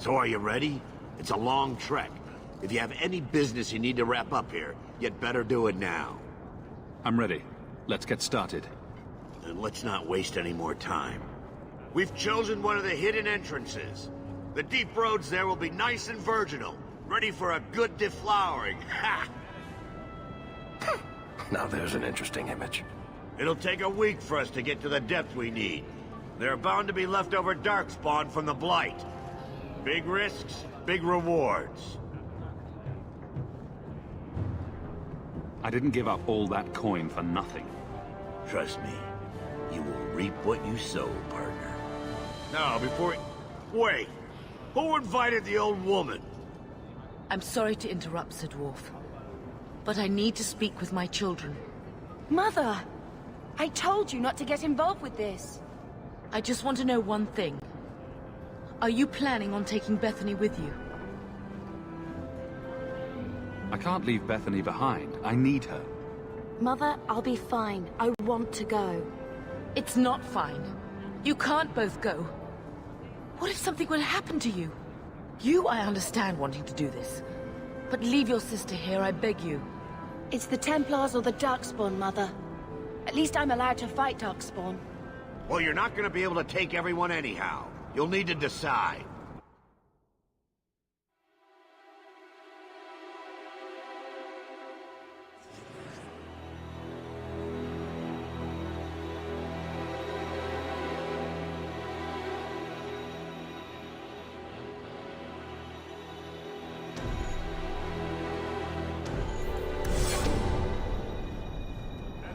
So are you ready? It's a long trek. If you have any business you need to wrap up here, you'd better do it now. I'm ready. Let's get started. And let's not waste any more time. We've chosen one of the hidden entrances. The deep roads there will be nice and virginal, ready for a good deflowering. Ha! Now there's an interesting image. It'll take a week for us to get to the depth we need. There are bound to be leftover darkspawn from the Blight. Big risks, big rewards. I didn't give up all that coin for nothing. Trust me, you will reap what you sow, partner. Now, before... Wait! Who invited the old woman? I'm sorry to interrupt, Sir Dwarf, but I need to speak with my children. Mother! I told you not to get involved with this. I just want to know one thing. Are you planning on taking Bethany with you? I can't leave Bethany behind. I need her. Mother, I'll be fine. I want to go. It's not fine. You can't both go. What if something would happen to you? You, I understand wanting to do this. But leave your sister here, I beg you. It's the Templars or the Darkspawn, Mother. At least I'm allowed to fight Darkspawn. Well, you're not gonna be able to take everyone anyhow. You'll need to decide.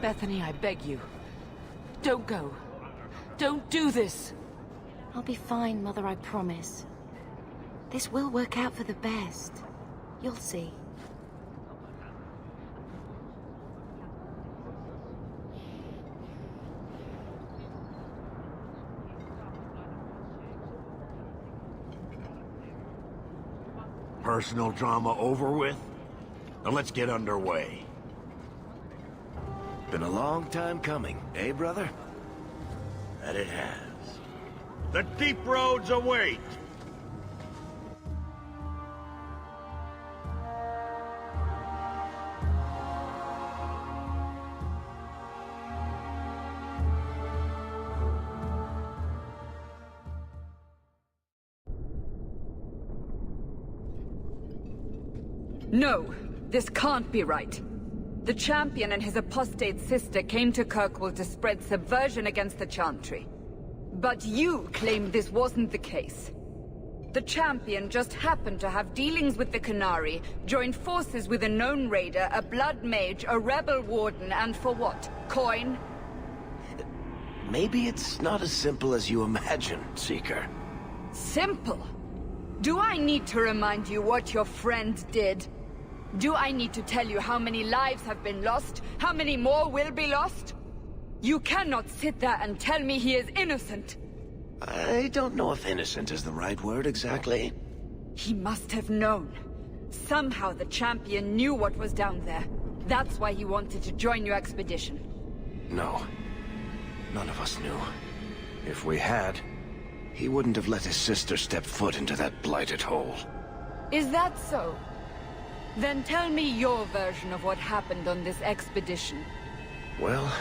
Bethany, I beg you. Don't go. Don't do this. I'll be fine, Mother, I promise. This will work out for the best. You'll see. Personal drama over with? Now let's get underway. Been a long time coming, eh, brother? That it has. The deep roads await! No, this can't be right. The champion and his apostate sister came to Kirkwall to spread subversion against the Chantry. But you claim this wasn't the case. The champion just happened to have dealings with the Canary, joined forces with a known raider, a blood mage, a rebel warden, and for what? Coin? Maybe it's not as simple as you imagine, Seeker. Simple? Do I need to remind you what your friend did? Do I need to tell you how many lives have been lost? How many more will be lost? You cannot sit there and tell me he is innocent. I don't know if innocent is the right word exactly. He must have known. Somehow the champion knew what was down there. That's why he wanted to join your expedition. No. None of us knew. If we had, he wouldn't have let his sister step foot into that blighted hole. Is that so? Then tell me your version of what happened on this expedition. Well,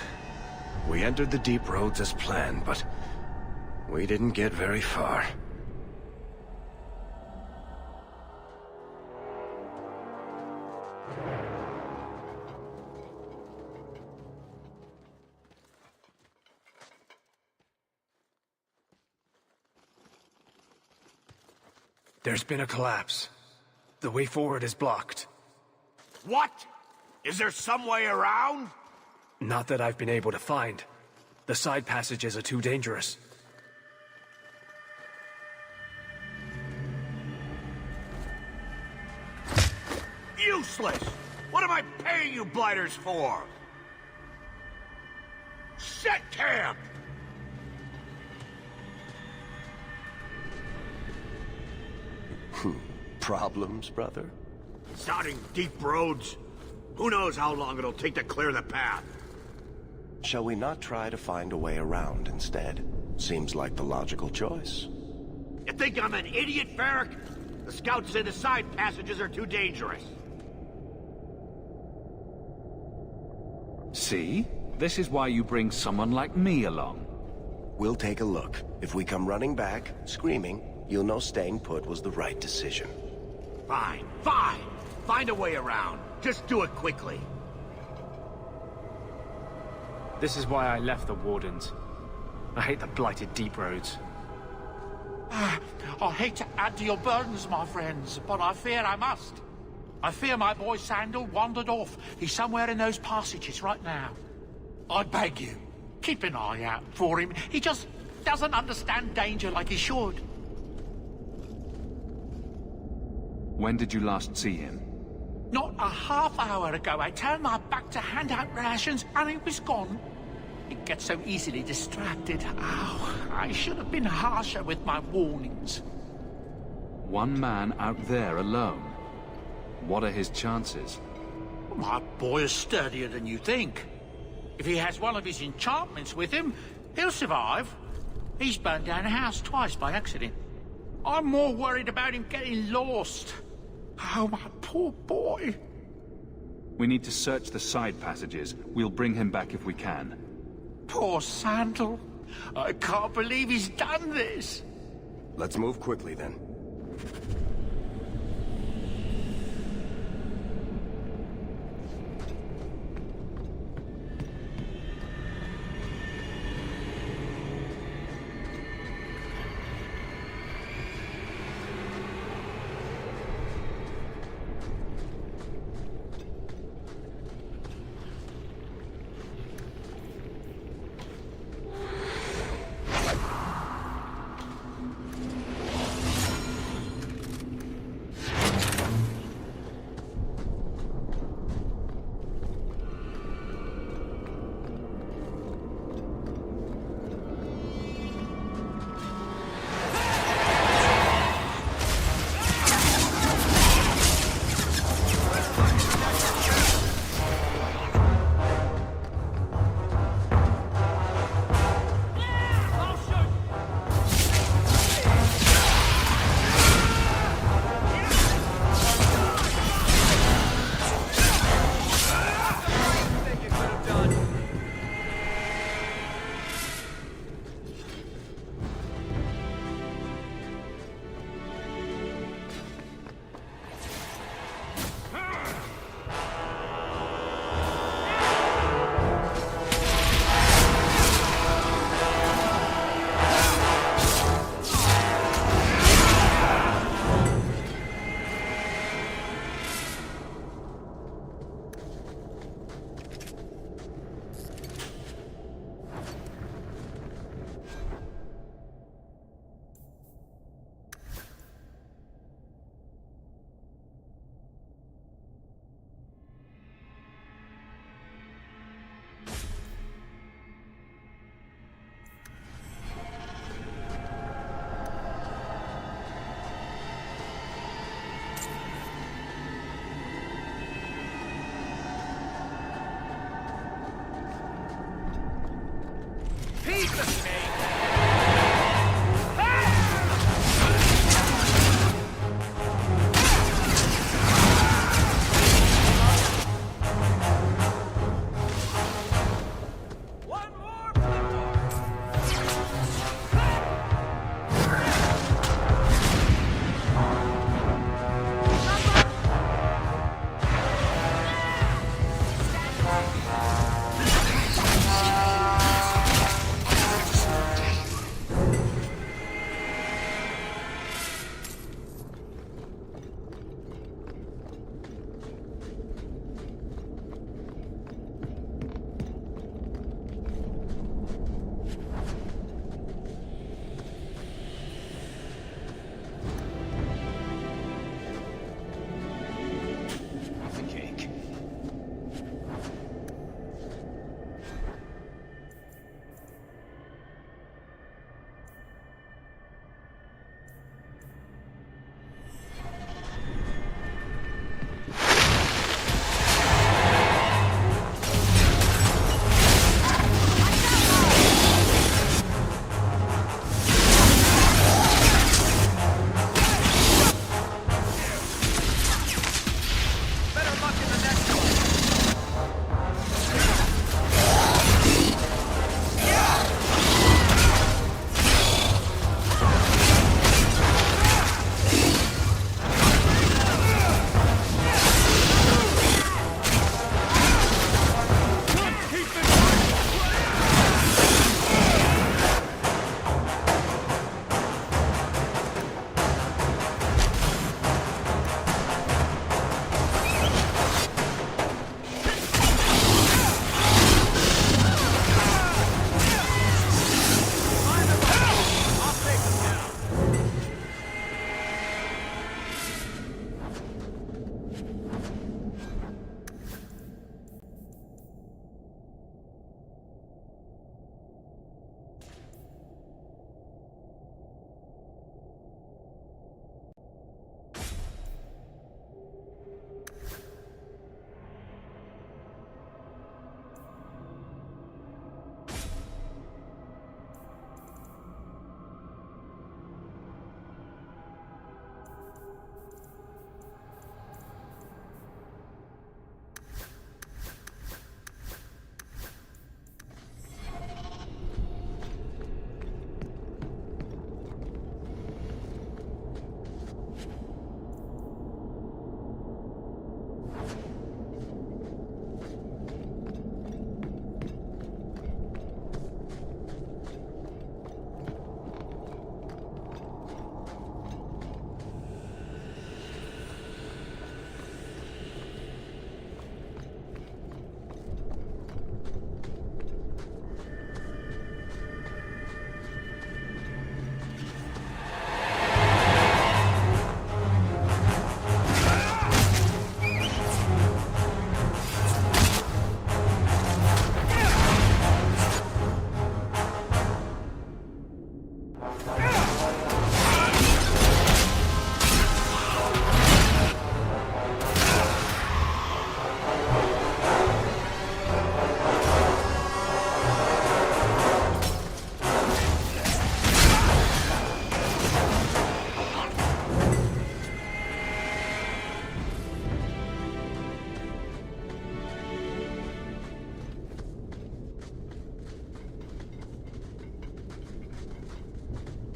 we entered the deep roads as planned, but we didn't get very far. There's been a collapse. The way forward is blocked. What? Is there some way around? Not that I've been able to find. The side passages are too dangerous. Useless! What am I paying you blighters for? Set camp! Problems, brother? Sounding deep roads. Who knows how long it'll take to clear the path? Shall we not try to find a way around instead? Seems like the logical choice. If think I'm an idiot, Varric? The scouts say the side passages are too dangerous. See? This is why you bring someone like me along. We'll take a look. If we come running back, screaming, you'll know staying put was the right decision. Fine, fine. Find a way around. Just do it quickly. This is why I left the Wardens. I hate the blighted deep roads. I hate to add to your burdens, my friends, but I fear I must. I fear my boy Sandal wandered off. He's somewhere in those passages right now. I beg you, keep an eye out for him. He just doesn't understand danger like he should. When did you last see him? Not a half hour ago, I turned my back to hand out rations, and he was gone. He gets so easily distracted. Oh, I should have been harsher with my warnings. One man out there alone. What are his chances? My boy is sturdier than you think. If he has one of his enchantments with him, he'll survive. He's burned down a house twice by accident. I'm more worried about him getting lost. Oh, my poor boy. We need to search the side passages. We'll bring him back if we can. Poor Sandal. I can't believe he's done this. Let's move quickly then.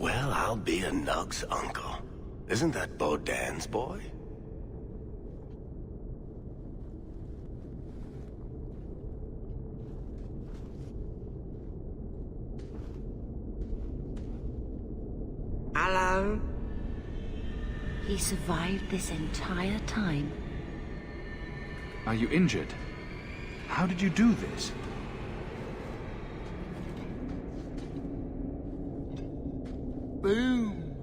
Well, I'll be a Nug's uncle. Isn't that Bodan's boy? Hello? He survived this entire time. Are you injured? How did you do this? Boom.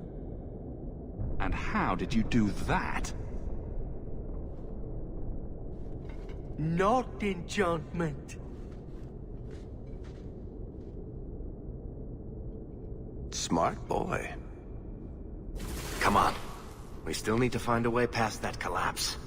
And how did you do that? Not enchantment. Smart boy. Come on. We still need to find a way past that collapse.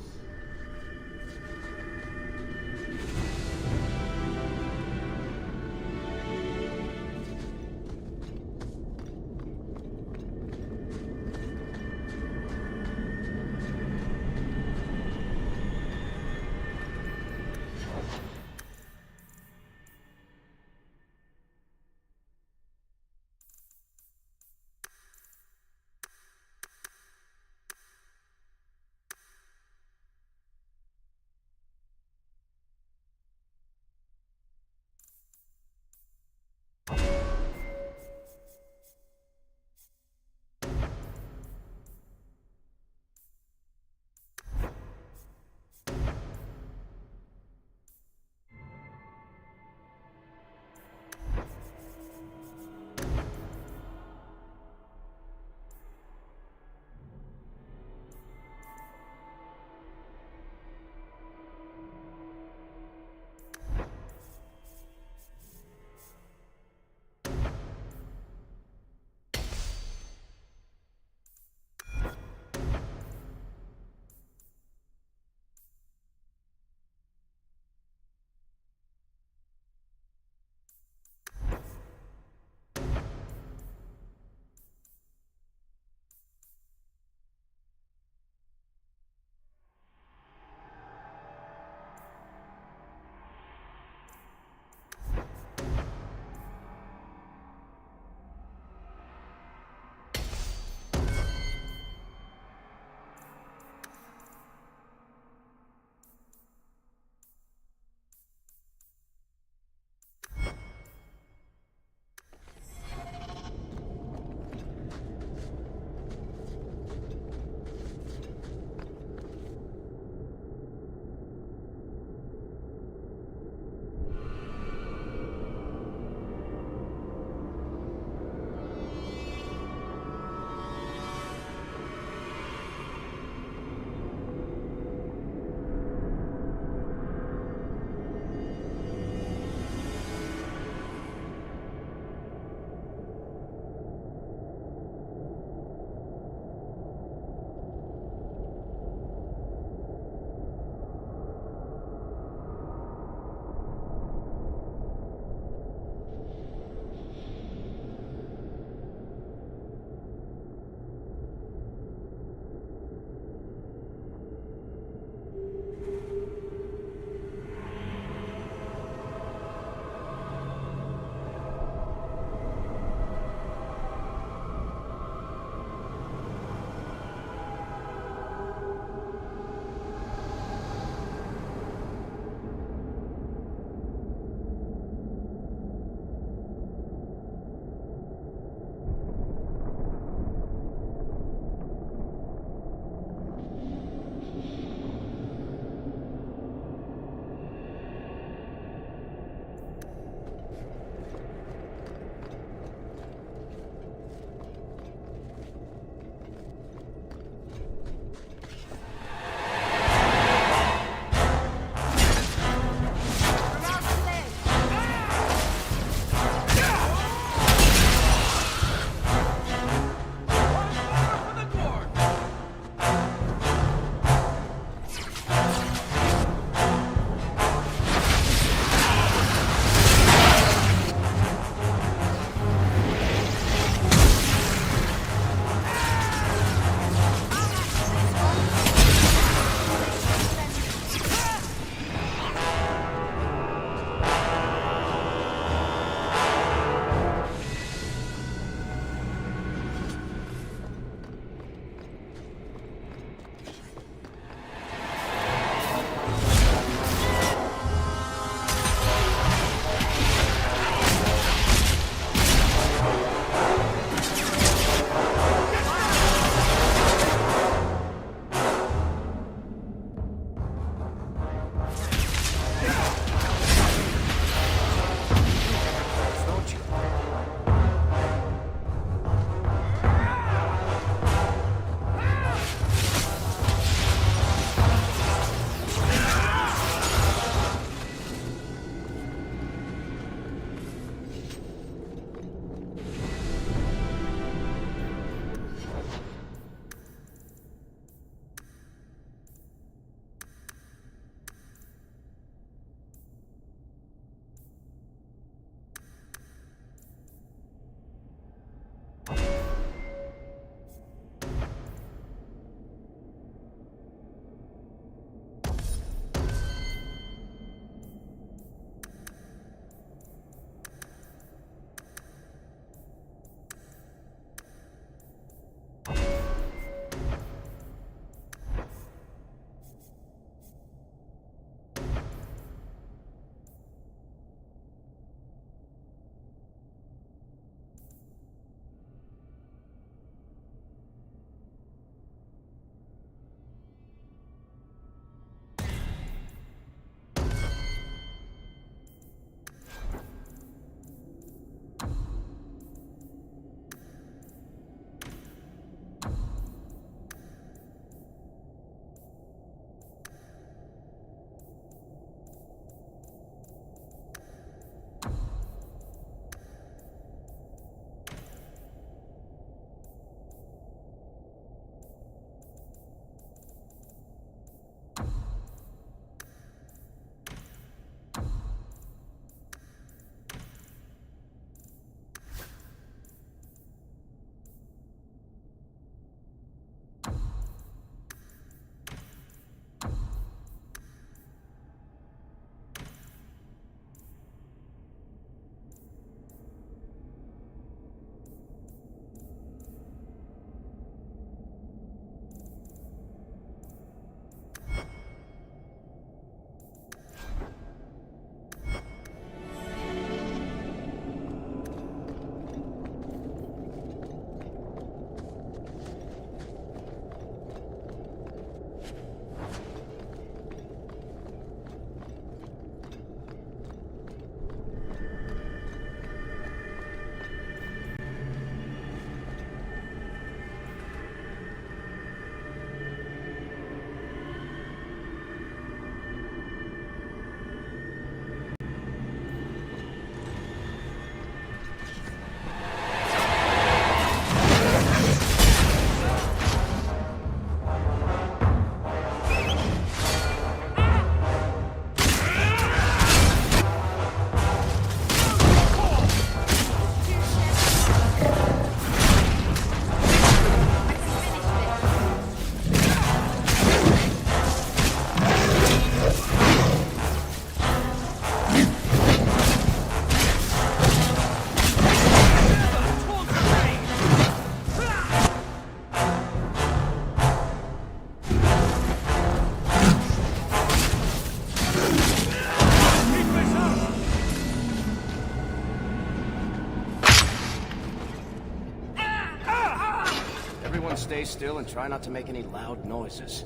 Everyone stay still and try not to make any loud noises.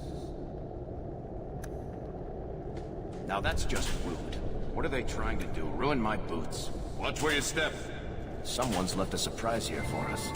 Now that's just rude. What are they trying to do? Ruin my boots? Watch where you step. Someone's left a surprise here for us.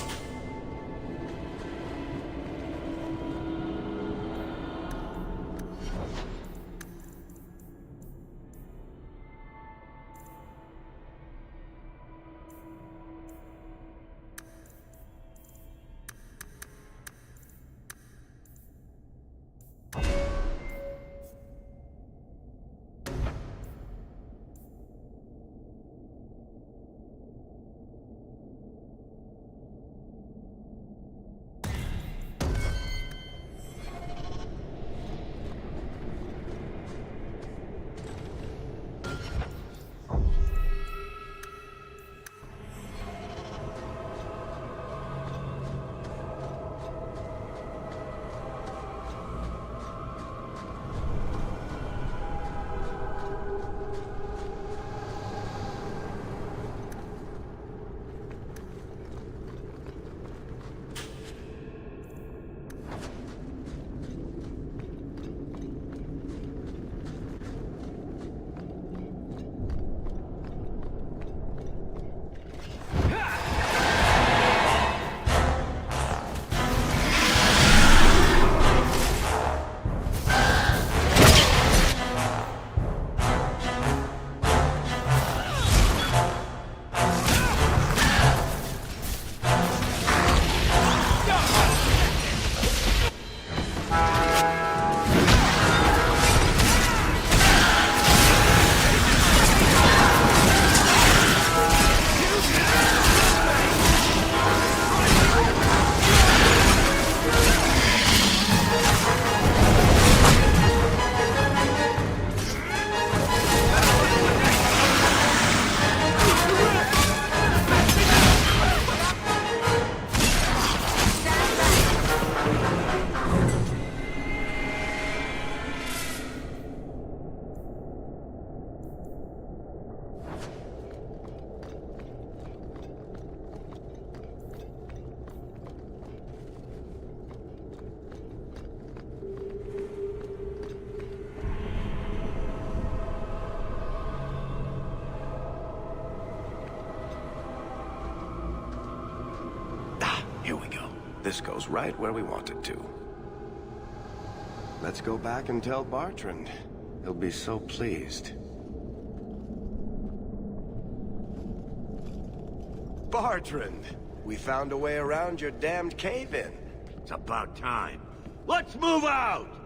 Here we go. This goes right where we want it to. Let's go back and tell Baltran. He'll be so pleased. Baltran! We found a way around your damned cave-in. It's about time. Let's move out!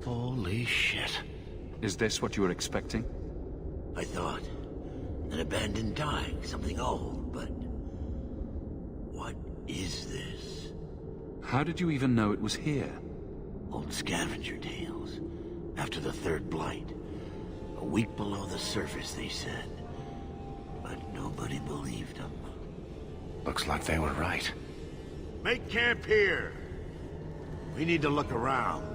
Holy shit. Is this what you were expecting? I thought. An abandoned dike, something old, but... what is this? How did you even know it was here? Old scavenger tales. After the third blight. A week below the surface, they said. But nobody believed them. Looks like they were right. Make camp here! We need to look around.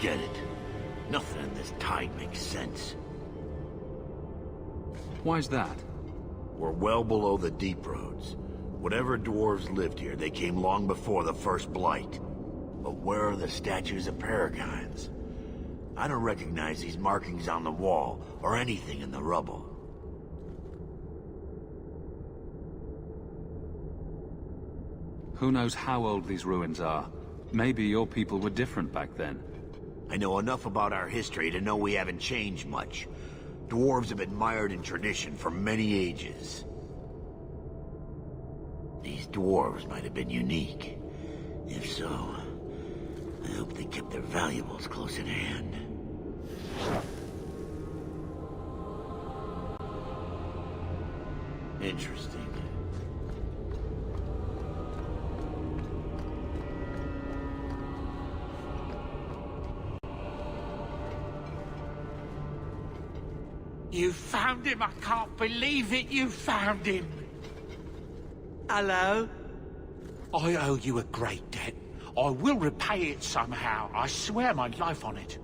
get it. Nothing in this tide makes sense. Why's that? We're well below the deep roads. Whatever dwarves lived here, they came long before the first blight. But where are the statues of paragons? I don't recognize these markings on the wall, or anything in the rubble. Who knows how old these ruins are? Maybe your people were different back then. I know enough about our history to know we haven't changed much. Dwarves have been mired in tradition for many ages. These dwarves might have been unique. If so, I hope they kept their valuables close at hand. Interesting. You found him! I can't believe it! You found him! Hello? I owe you a great debt. I will repay it somehow. I swear my life on it.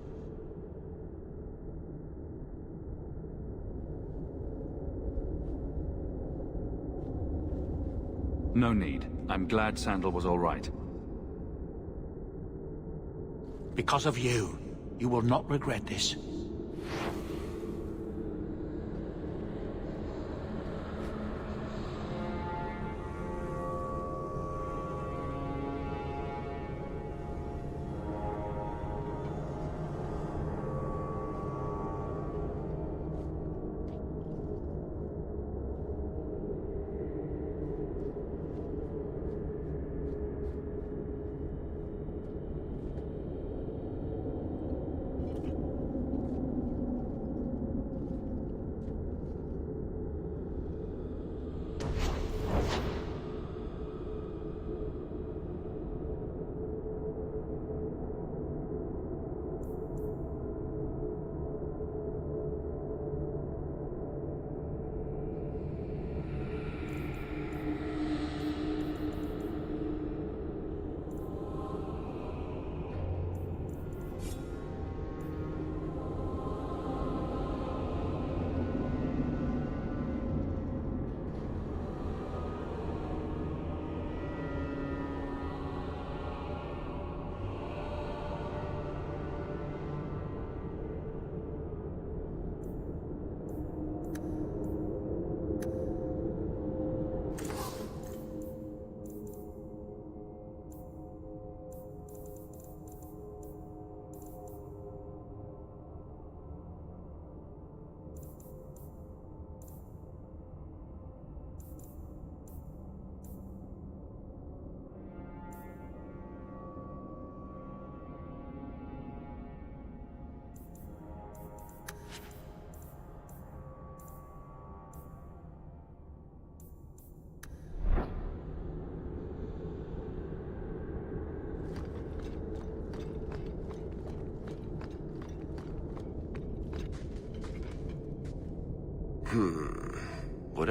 No need. I'm glad Sandal was all right. Because of you. You will not regret this.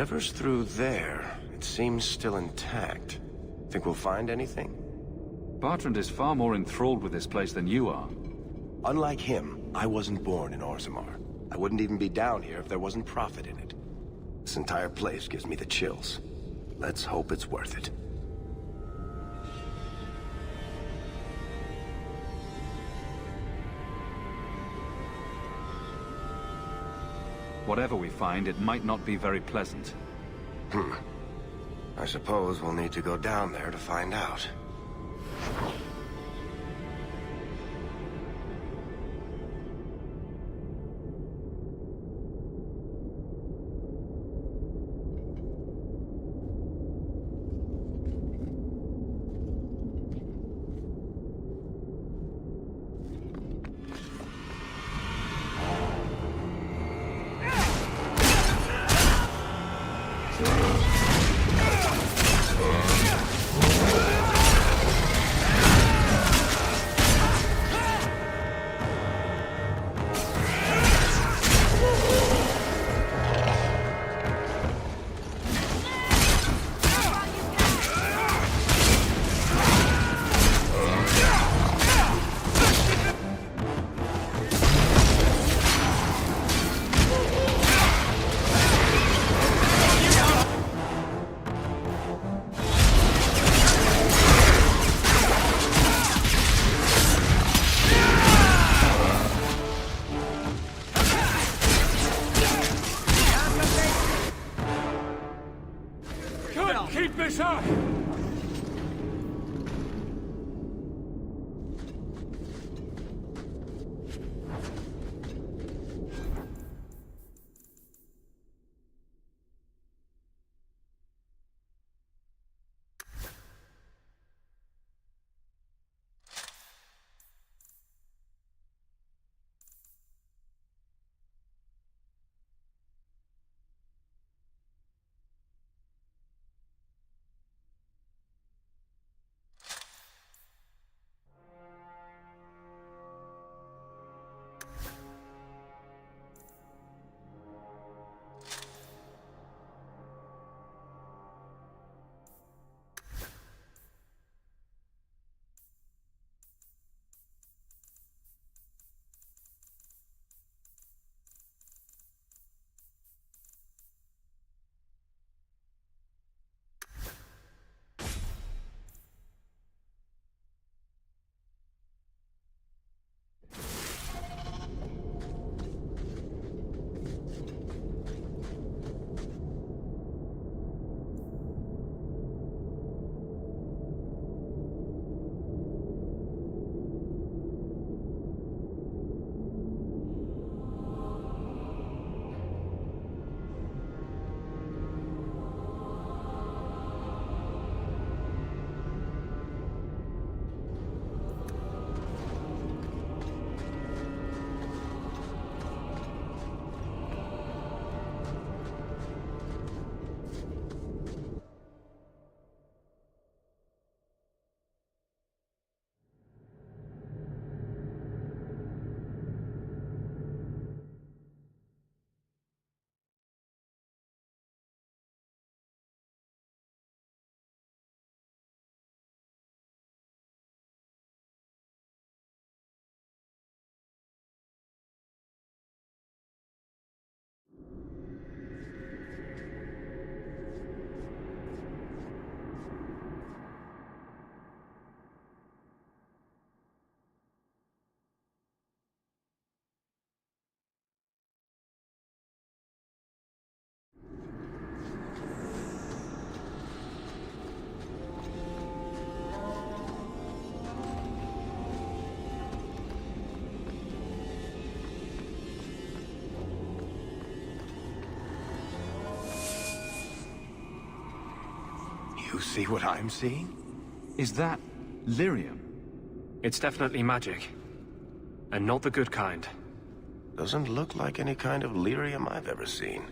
Whatever's through there, it seems still intact. Think we'll find anything? Baltran is far more enthralled with this place than you are. Unlike him, I wasn't born in Orzammar. I wouldn't even be down here if there wasn't profit in it. This entire place gives me the chills. Let's hope it's worth it. Whatever we find, it might not be very pleasant. I suppose we'll need to go down there to find out. You see what I'm seeing? Is that lyrium? It's definitely magic. And not the good kind. Doesn't look like any kind of lyrium I've ever seen.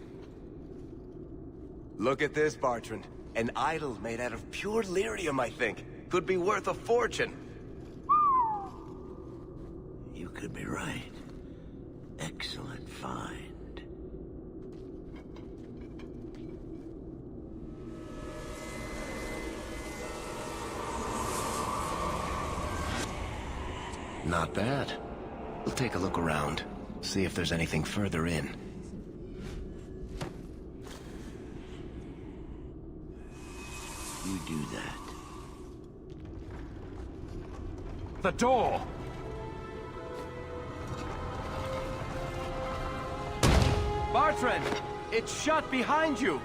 Look at this, Baltran. An idol made out of pure lyrium, I think. Could be worth a fortune. You could be right. Excellent find. Not bad. We'll take a look around. See if there's anything further in. You do that. The door! Baltran! It's shut behind you!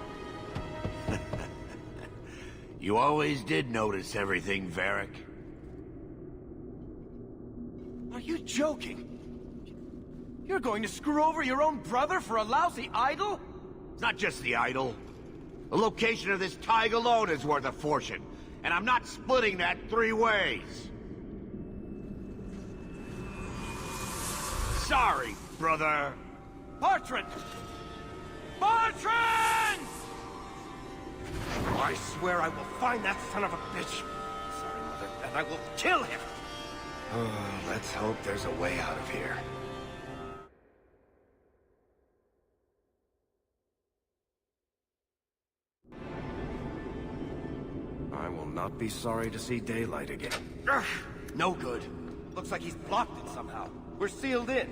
You always did notice everything, Varric. Are you joking? You're going to screw over your own brother for a lousy idol? It's not just the idol. The location of this tag alone is worth a fortune, and I'm not splitting that 3 ways. Sorry, brother. Baltran! Baltran! I swear I will find that son of a bitch. Sorry, Mother, and I will kill him. Oh, let's hope there's a way out of here. I will not be sorry to see daylight again. Ugh, no good. Looks like he's blocked it somehow. We're sealed in.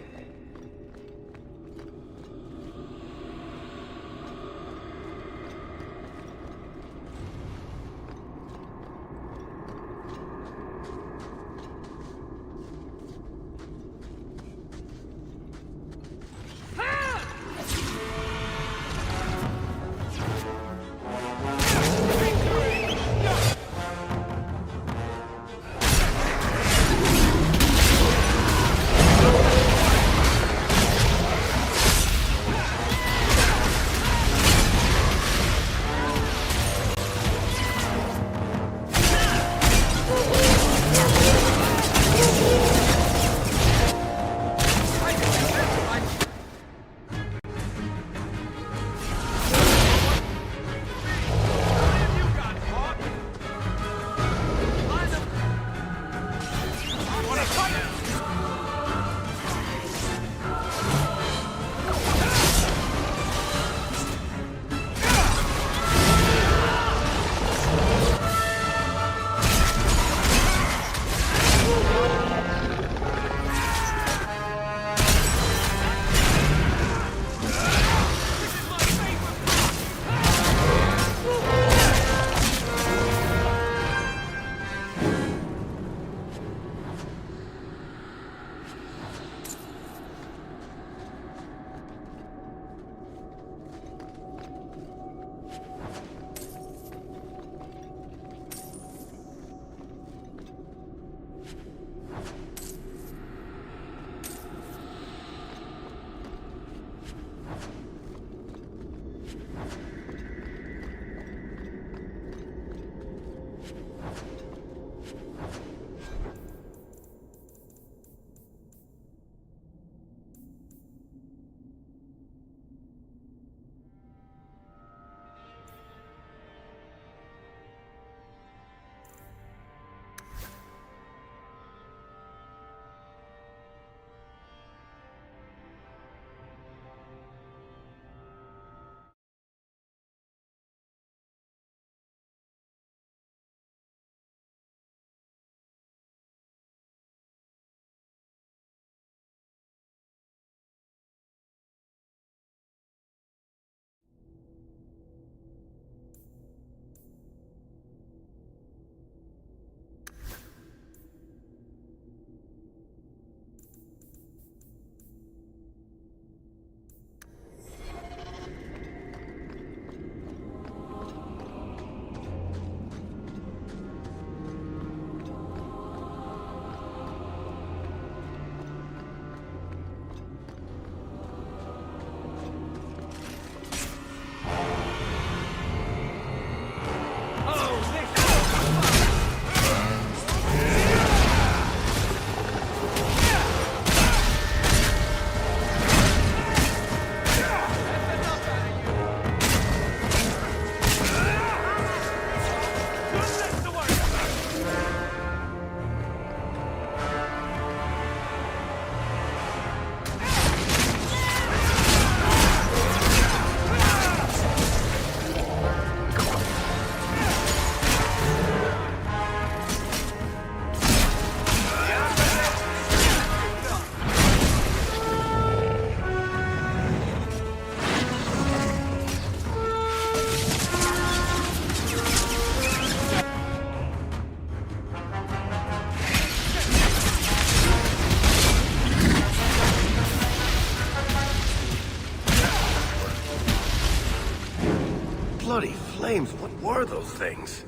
flames? What were those things?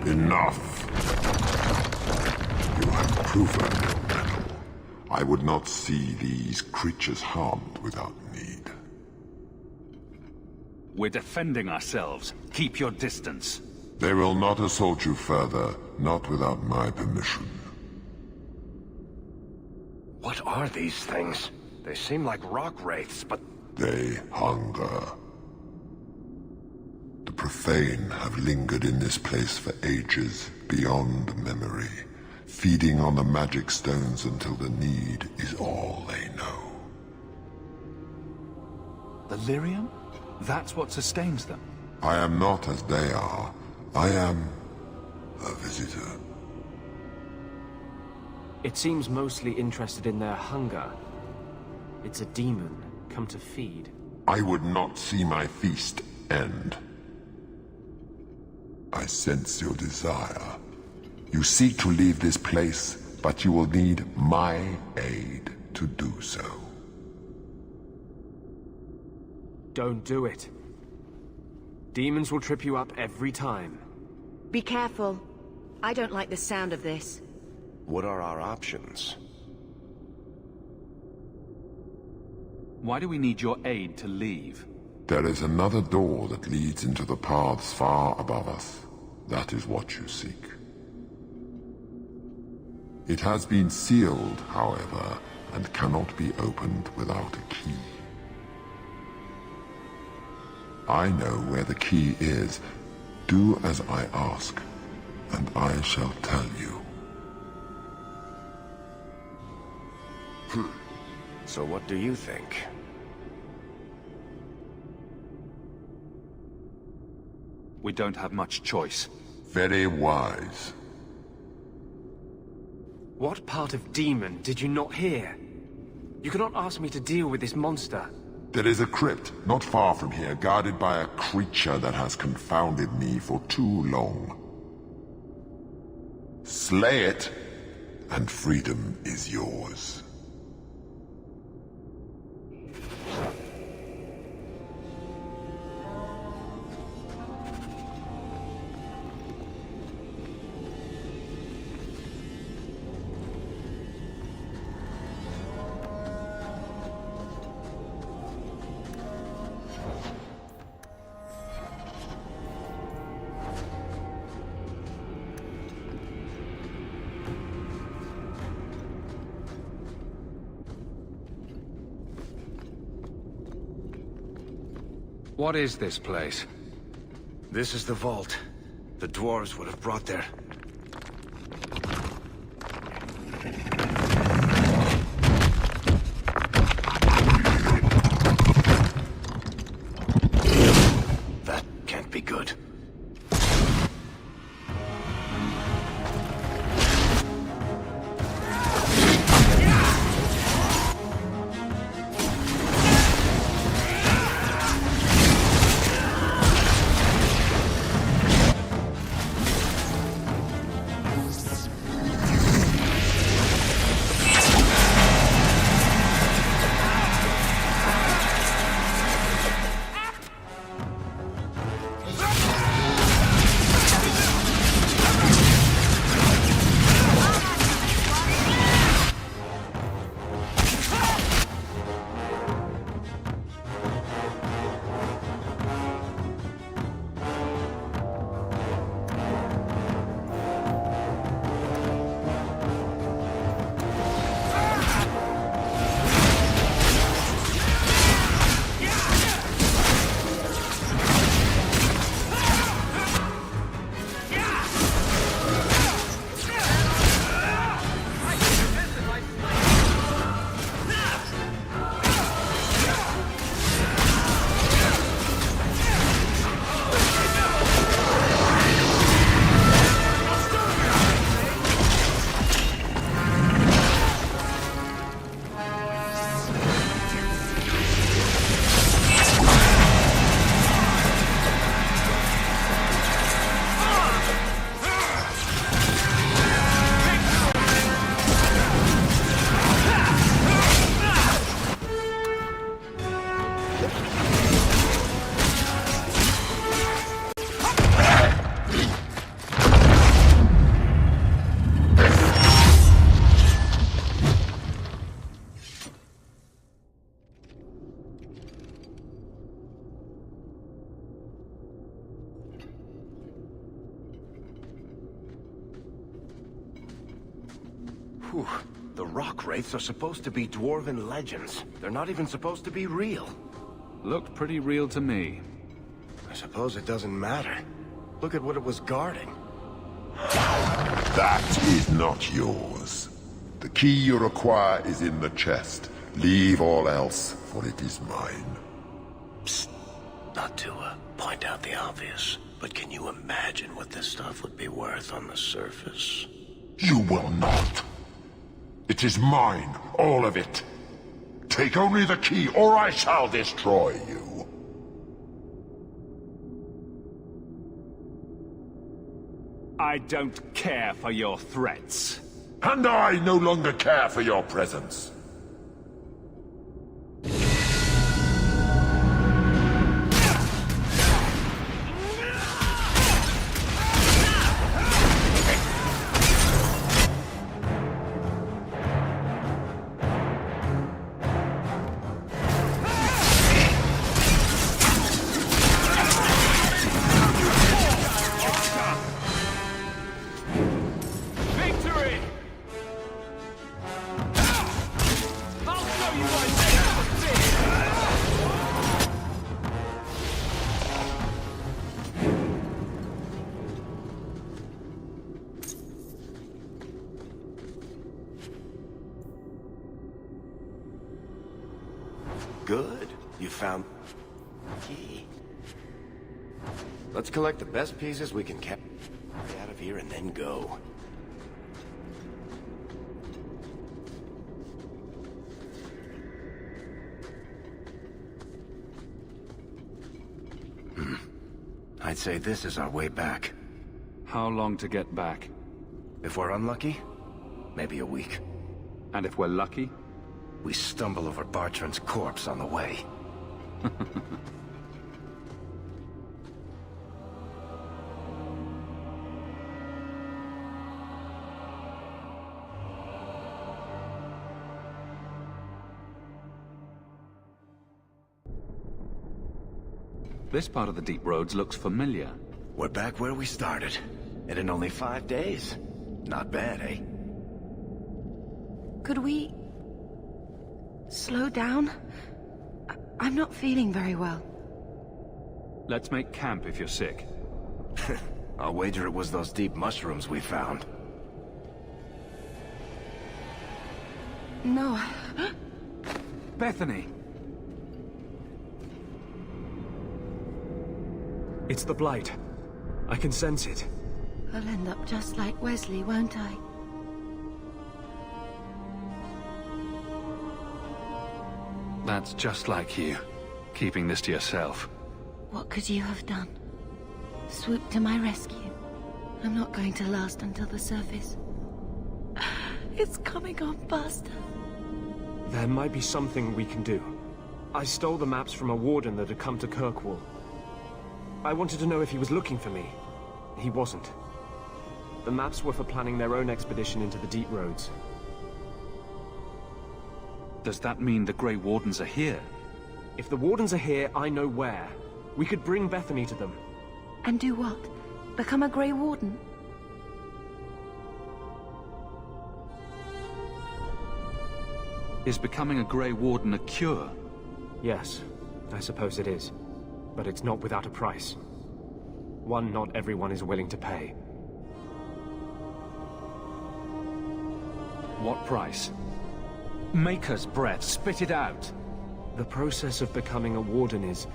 Enough. You have proven your mettle. I would not see these creatures harmed without need. We're defending ourselves. Keep your distance. They will not assault you further, not without my permission. What are these things? They seem like rock wraiths, but... They hunger. The profane have lingered in this place for ages, beyond memory, feeding on the magic stones until the need is all they know. The lyrium? That's what sustains them. I am not as they are. I am a visitor. It seems mostly interested in their hunger. It's a demon, come to feed. I would not see my feast end. I sense your desire. You seek to leave this place, but you will need my aid to do so. Don't do it. Demons will trip you up every time. Be careful. I don't like the sound of this. What are our options? Why do we need your aid to leave? There is another door that leads into the paths far above us. That is what you seek. It has been sealed, however, and cannot be opened without a key. I know where the key is. Do as I ask, and I shall tell you. So what do you think? We don't have much choice. Very wise. What part of demon did you not hear? You cannot ask me to deal with this monster. There is a crypt not far from here, guarded by a creature that has confounded me for too long. Slay it, and freedom is yours. What is this place? This is the vault. The dwarves would have brought their... That can't be good. Whew. The rock wraiths are supposed to be dwarven legends. They're not even supposed to be real. Looked pretty real to me. I suppose it doesn't matter. Look at what it was guarding. That is not yours. The key you require is in the chest. Leave all else, for it is mine. Psst. Not to point out the obvious, but can you imagine what this stuff would be worth on the surface? You will not. It is mine, all of it. Take only the key, or I shall destroy you. I don't care for your threats. And I no longer care for your presence. Good. You found the key. Let's collect the best pieces we can get out of here and then go. I'd say this is our way back. How long to get back? If we're unlucky, maybe a week. And if we're lucky? We stumble over Baltran's corpse on the way. This part of the deep roads looks familiar. We're back where we started. And in only 5 days. Not bad, eh? Could we... slow down? I'm not feeling very well. Let's make camp if you're sick. I'll wager it was those deep mushrooms we found. No. Bethany! It's the Blight. I can sense it. I'll end up just like Wesley, won't I? That's just like you, keeping this to yourself. What could you have done? Swoop to my rescue. I'm not going to last until the surface. It's coming on faster. There might be something we can do. I stole the maps from a warden that had come to Kirkwall. I wanted to know if he was looking for me. He wasn't. The maps were for planning their own expedition into the deep roads. Does that mean the Grey Wardens are here? If the Wardens are here, I know where. We could bring Bethany to them. And do what? Become a Grey Warden? Is becoming a Grey Warden a cure? Yes, I suppose it is. But it's not without a price. One not everyone is willing to pay. What price? Maker's breath, spit it out! The process of becoming a Warden is...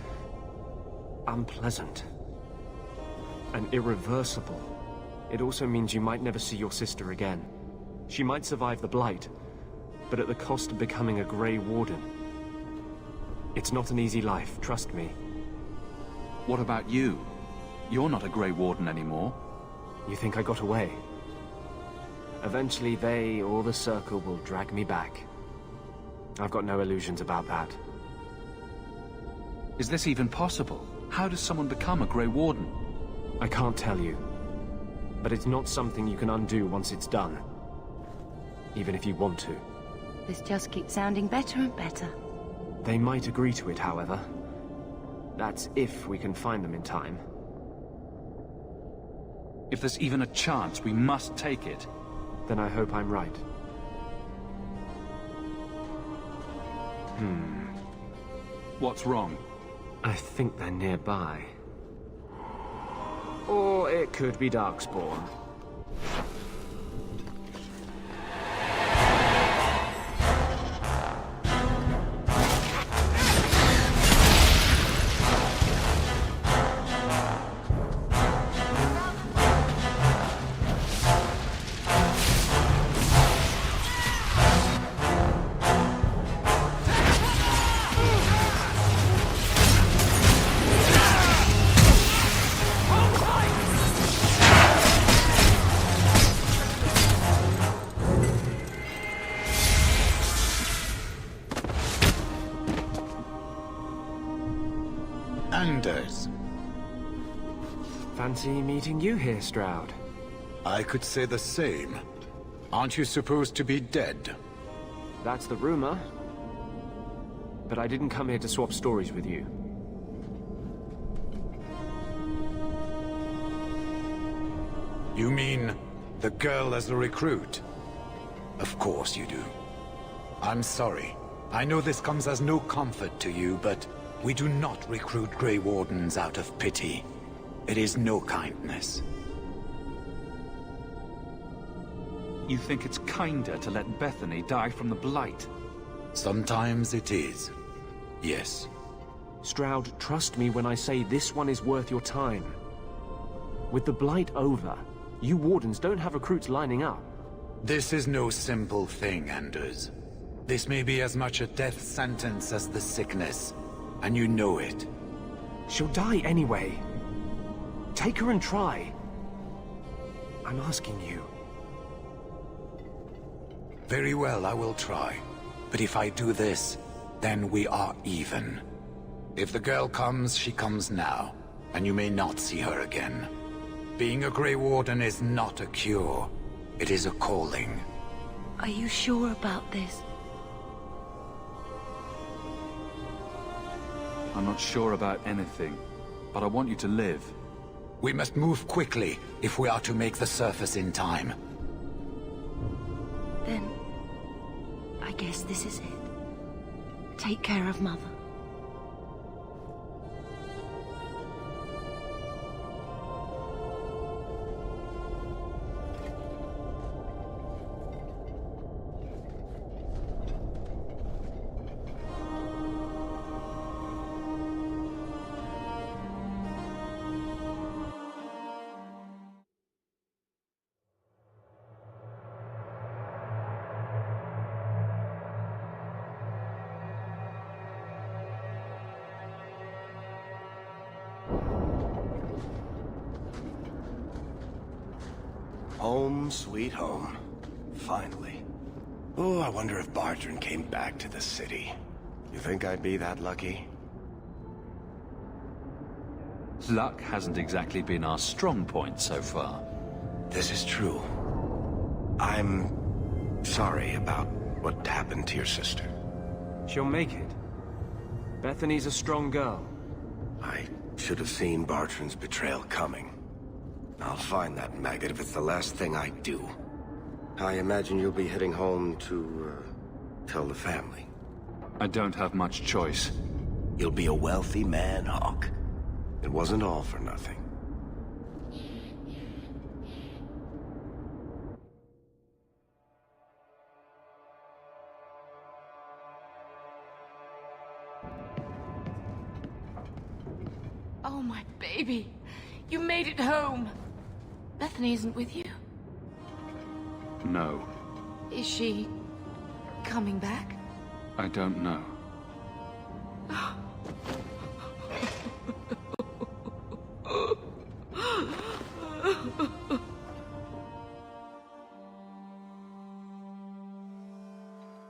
unpleasant. And irreversible. It also means you might never see your sister again. She might survive the Blight, but at the cost of becoming a Grey Warden. It's not an easy life, trust me. What about you? You're not a Grey Warden anymore. You think I got away? Eventually they, or the Circle, will drag me back. I've got no illusions about that. Is this even possible? How does someone become a Grey Warden? I can't tell you. But it's not something you can undo once it's done. Even if you want to. This just keeps sounding better and better. They might agree to it, however. That's if we can find them in time. If there's even a chance, we must take it. Then I hope I'm right. What's wrong? I think they're nearby. Or it could be Darkspawn. Anders. Fancy meeting you here, Stroud. I could say the same. Aren't you supposed to be dead? That's the rumor. But I didn't come here to swap stories with you. You mean the girl as a recruit? Of course you do. I'm sorry. I know this comes as no comfort to you, but we do not recruit Grey Wardens out of pity. It is no kindness. You think it's kinder to let Bethany die from the Blight? Sometimes it is. Yes. Stroud, trust me when I say this one is worth your time. With the Blight over, you Wardens don't have recruits lining up. This is no simple thing, Anders. This may be as much a death sentence as the sickness, and you know it. She'll die anyway. Take her and try. I'm asking you. Very well, I will try. But if I do this, then we are even. If the girl comes, she comes now, and you may not see her again. Being a Grey Warden is not a cure. It is a calling. Are you sure about this? I'm not sure about anything, but I want you to live. We must move quickly if we are to make the surface in time. Then, I guess this is it. Take care of Mother. Home, sweet home. Finally. Oh, I wonder if Baltran came back to the city. You think I'd be that lucky? Luck hasn't exactly been our strong point so far. This is true. I'm sorry about what happened to your sister. She'll make it. Bethany's a strong girl. I should have seen Baltran's betrayal coming. I'll find that maggot if it's the last thing I do. I imagine you'll be heading home to, tell the family. I don't have much choice. You'll be a wealthy man, Hawk. It wasn't all for nothing. Oh, my baby. You made it home. Bethany isn't with you. No. Is she coming back? I don't know.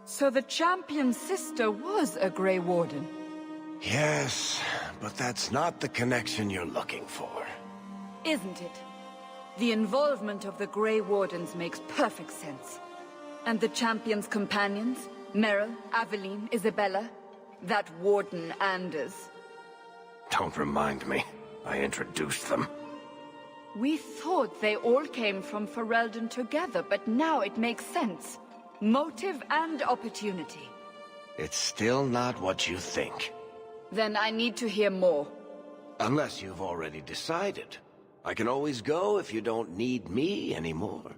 So the champion's sister was a Grey Warden? Yes, but that's not the connection you're looking for. Isn't it? The involvement of the Grey Wardens makes perfect sense. And the champion's companions? Merrill, Aveline, Isabella? That Warden Anders? Don't remind me. I introduced them. We thought they all came from Ferelden together, but now it makes sense. Motive and opportunity. It's still not what you think. Then I need to hear more. Unless you've already decided. I can always go if you don't need me anymore.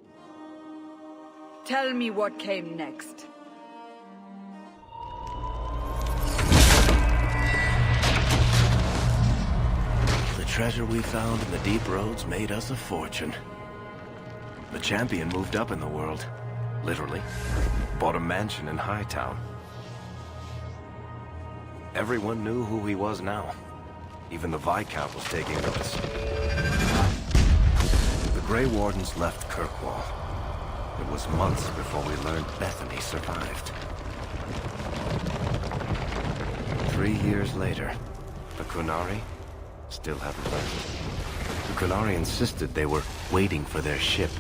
Tell me what came next. The treasure we found in the deep roads made us a fortune. The champion moved up in the world. Literally. Bought a mansion in Hightown. Everyone knew who he was now. Even the Viscount was taking notice. The Grey Wardens left Kirkwall. It was months before we learned Bethany survived. 3 years later, the Qunari still haven't left. The Qunari insisted they were waiting for their ship.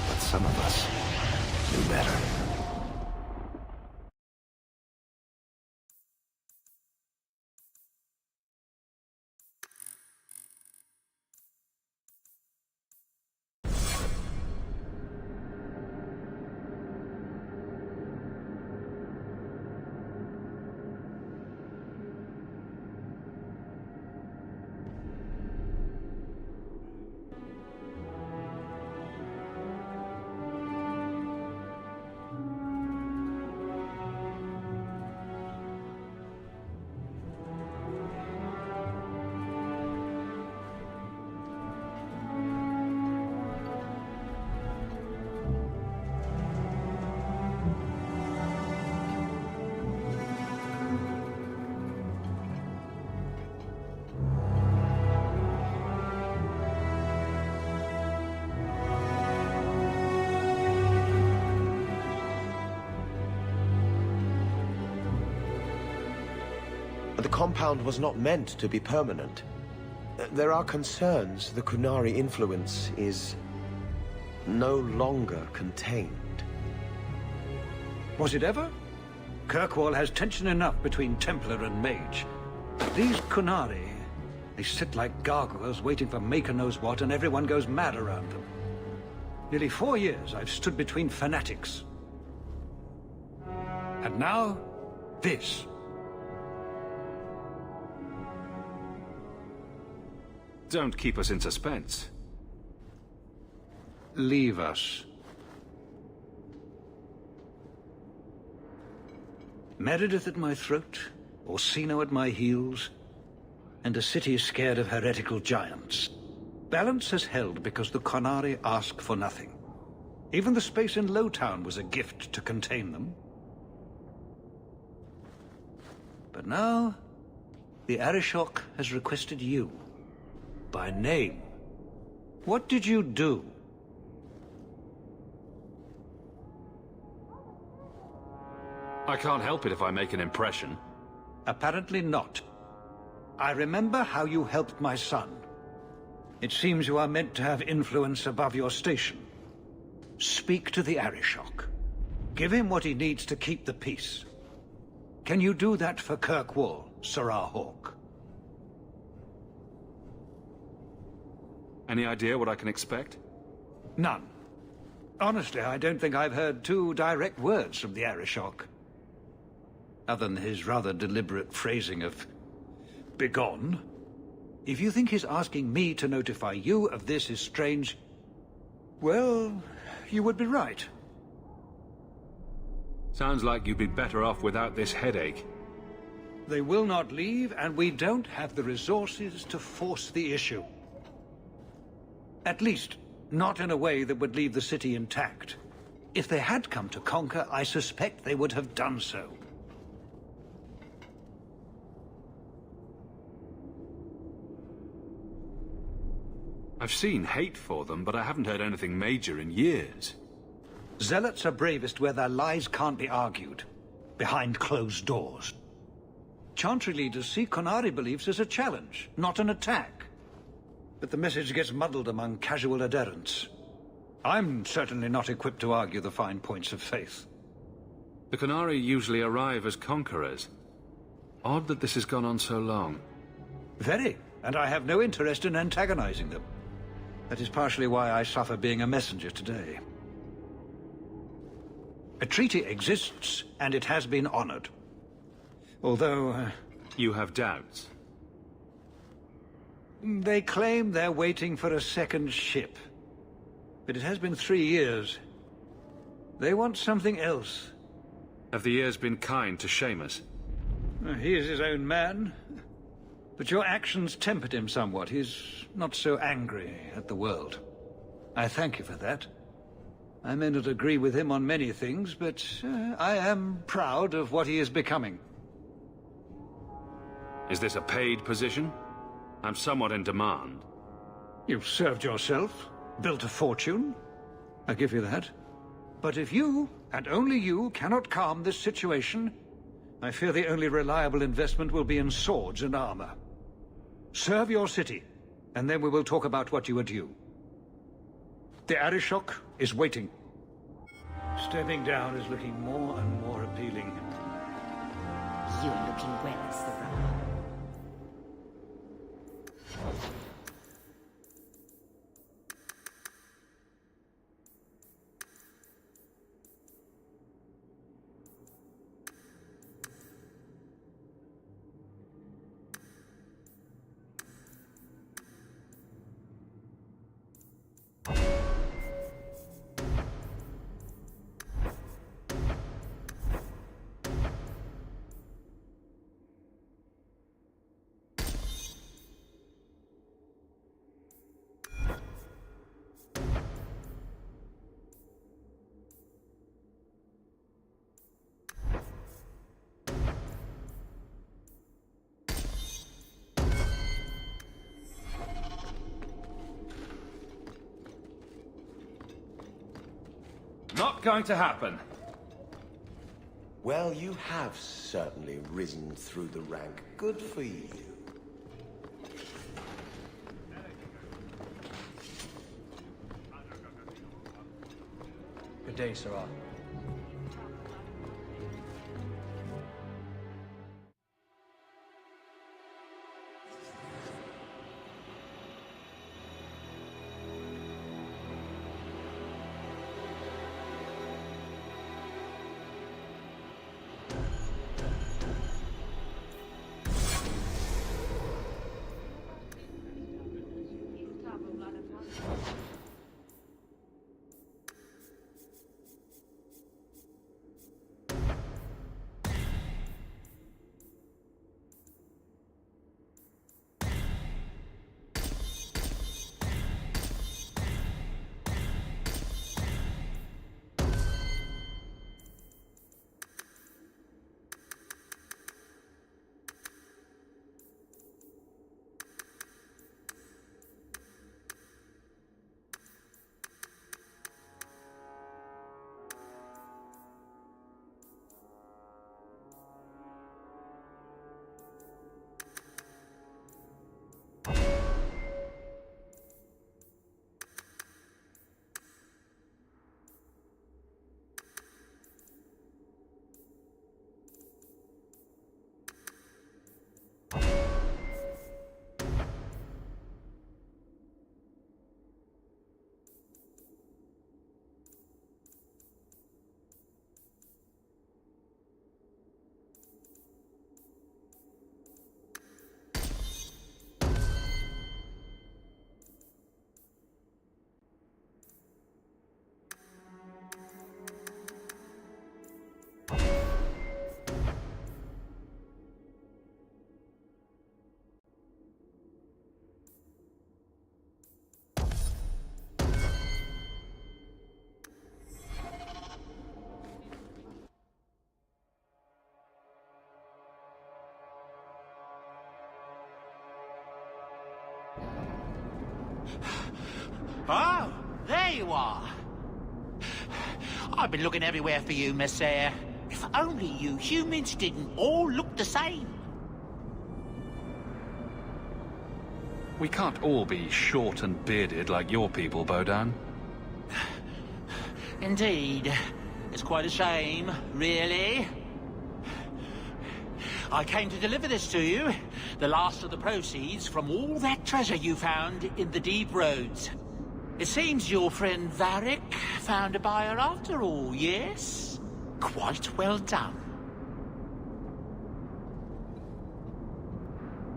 But some of us knew better. The compound was not meant to be permanent. There are concerns the Qunari influence is no longer contained. Was it ever? Kirkwall has tension enough between Templar and Mage. These Qunari, they sit like gargoyles waiting for Maker knows what, and everyone goes mad around them. Nearly 4 years I've stood between fanatics. And now, this. Don't keep us in suspense. Leave us. Meredith at my throat, Orsino at my heels, and a city scared of heretical giants. Balance has held because the Qunari ask for nothing. Even the space in Lowtown was a gift to contain them. But now, the Arishok has requested you. By name. What did you do? I can't help it if I make an impression. Apparently not. I remember how you helped my son. It seems you are meant to have influence above your station. Speak to the Arishok. Give him what he needs to keep the peace. Can you do that for Kirkwall, Sirrah Hawke? Any idea what I can expect? None. Honestly, I don't think I've heard 2 direct words from the Arishok. Other than his rather deliberate phrasing of begone. If you think his asking me to notify you of this is strange, well, you would be right. Sounds like you'd be better off without this headache. They will not leave, and we don't have the resources to force the issue. At least, not in a way that would leave the city intact. If they had come to conquer, I suspect they would have done so. I've seen hate for them, but I haven't heard anything major in years. Zealots are bravest where their lies can't be argued, behind closed doors. Chantry leaders see Qunari beliefs as a challenge, not an attack. But the message gets muddled among casual adherents. I'm certainly not equipped to argue the fine points of faith. The Qunari usually arrive as conquerors. Odd that this has gone on so long. Very, and I have no interest in antagonizing them. That is partially why I suffer being a messenger today. A treaty exists, and it has been honored. Although, You have doubts? they claim they're waiting for a second ship. But it has been 3 years. They want something else. Have the years been kind to Seamus? He is his own man. But your actions tempered him somewhat. He's not so angry at the world. I thank you for that. I may not agree with him on many things, but I am proud of what he is becoming. Is this a paid position? I'm somewhat in demand. You've served yourself, built a fortune. I give you that. But if you, and only you, cannot calm this situation, I fear the only reliable investment will be in swords and armor. Serve your city, and then we will talk about what you are due. The Arishok is waiting. Stepping down is looking more and more appealing. You're looking well, Sarah. Not going to happen. Well, you have certainly risen through the rank. Good for you. Good day, Sarah. Oh, there you are. I've been looking everywhere for you, Messiah. If only you humans didn't all look the same. We can't all be short and bearded like your people, Baltran. Indeed. It's quite a shame, really. I came to deliver this to you. The last of the proceeds from all that treasure you found in the deep roads. It seems your friend Varric found a buyer after all, yes? quite well done.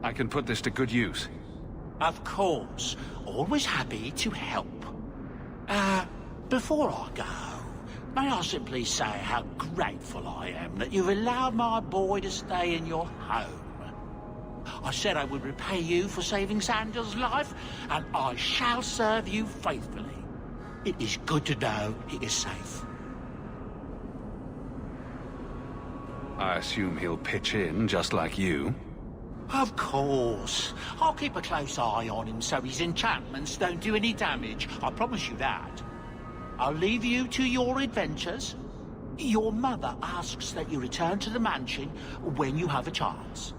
I can put this to good use. Of course. Always happy to help. Before I go, may I simply say how grateful I am that you've allowed my boy to stay in your home. I said I would repay you for saving Sandel's life, and I shall serve you faithfully. It is good to know he is safe. I assume he'll pitch in just like you. Of course. I'll keep a close eye on him so his enchantments don't do any damage. I promise you that. I'll leave you to your adventures. Your mother asks that you return to the mansion when you have a chance.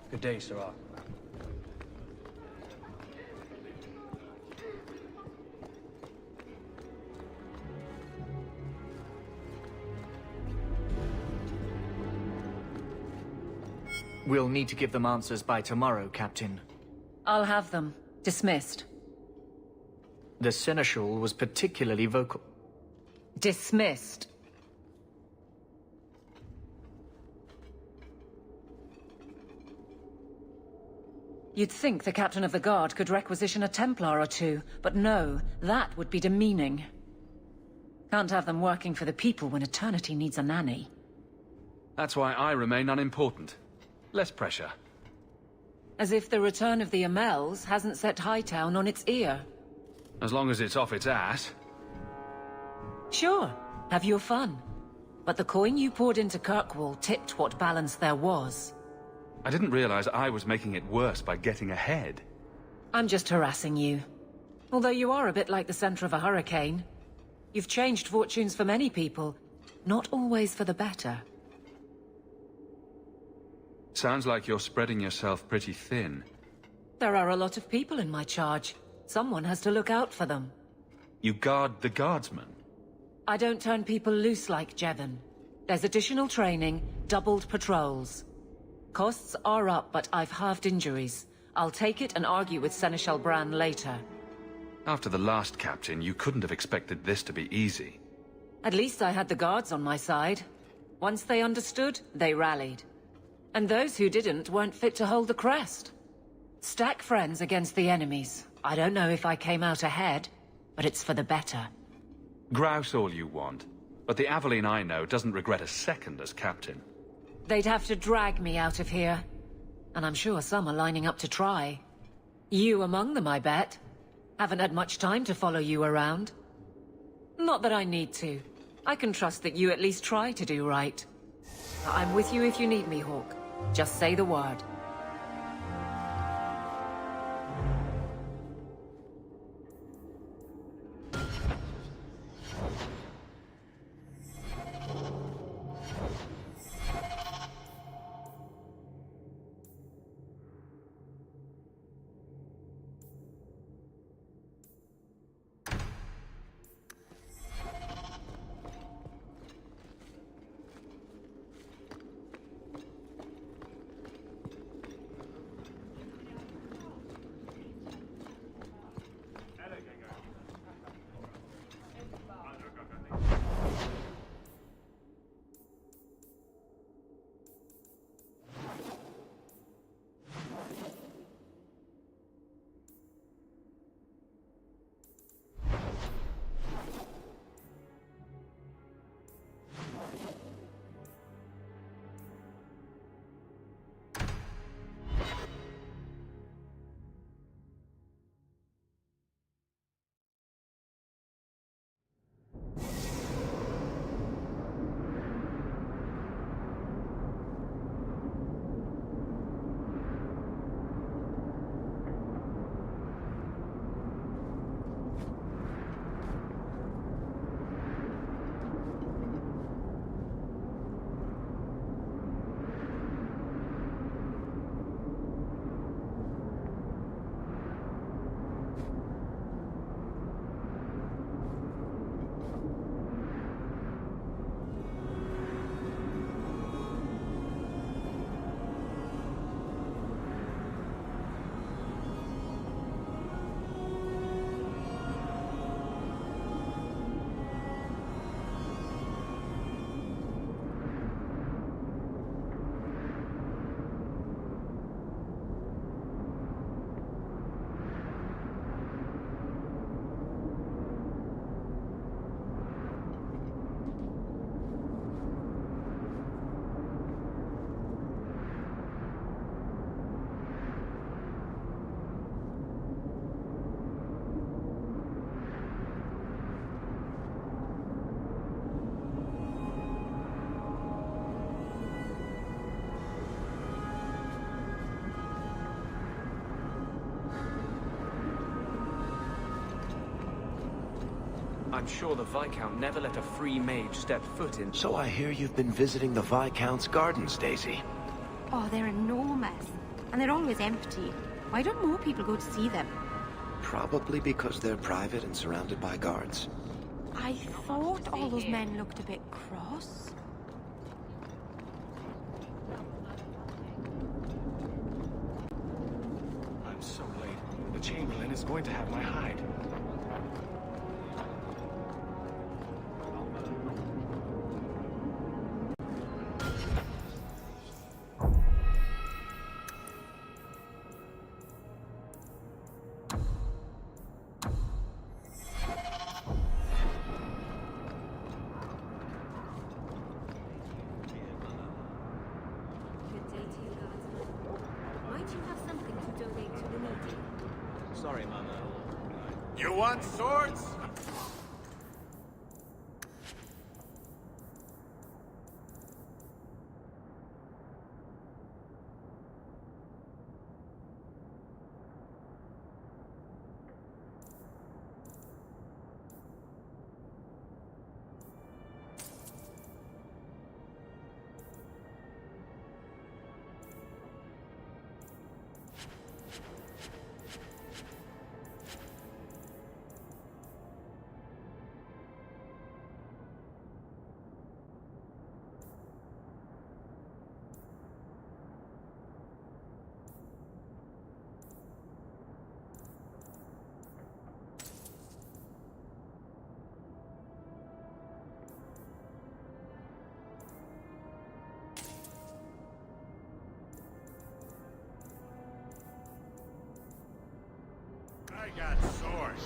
Good day, Sirrah. We'll need to give them answers by tomorrow, Captain. I'll have them. Dismissed. The Seneschal was particularly vocal. Dismissed. You'd think the Captain of the Guard could requisition a Templar or two, but no, that would be demeaning. Can't have them working for the people when eternity needs a nanny. That's why I remain unimportant. Less pressure. As if the return of the Amels hasn't set Hightown on its ear. As long as it's off its ass. Sure, have your fun. But the coin you poured into Kirkwall tipped what balance there was. I didn't realize I was making it worse by getting ahead. I'm just harassing you. Although you are a bit like the center of a hurricane. You've changed fortunes for many people, not always for the better. Sounds like you're spreading yourself pretty thin. There are a lot of people in my charge. Someone has to look out for them. You guard the guardsmen? I don't turn people loose like Jevon. There's additional training, doubled patrols. Costs are up, but I've halved injuries. I'll take it and argue with Seneschal Bran later. After the last captain, you couldn't have expected this to be easy. At least I had the guards on my side. Once they understood, they rallied. And those who didn't weren't fit to hold the crest. Stack friends against the enemies. I don't know if I came out ahead, but it's for the better. Grouse all you want, but the Aveline I know doesn't regret a second as captain. They'd have to drag me out of here. And I'm sure some are lining up to try. You among them, I bet. Haven't had much time to follow you around. Not that I need to. I can trust that you at least try to do right. I'm with you if you need me, Hawk. Just say the word. I'm sure the Viscount never let a free mage step foot in. So I hear you've been visiting the Viscount's gardens, Daisy. Oh, they're enormous. And they're always empty. Why don't more people go to see them? Probably because they're private and surrounded by guards. I thought all those men looked a bit cross. I'm so late. The Chamberlain is going to have my hide. You want swords? I got swords.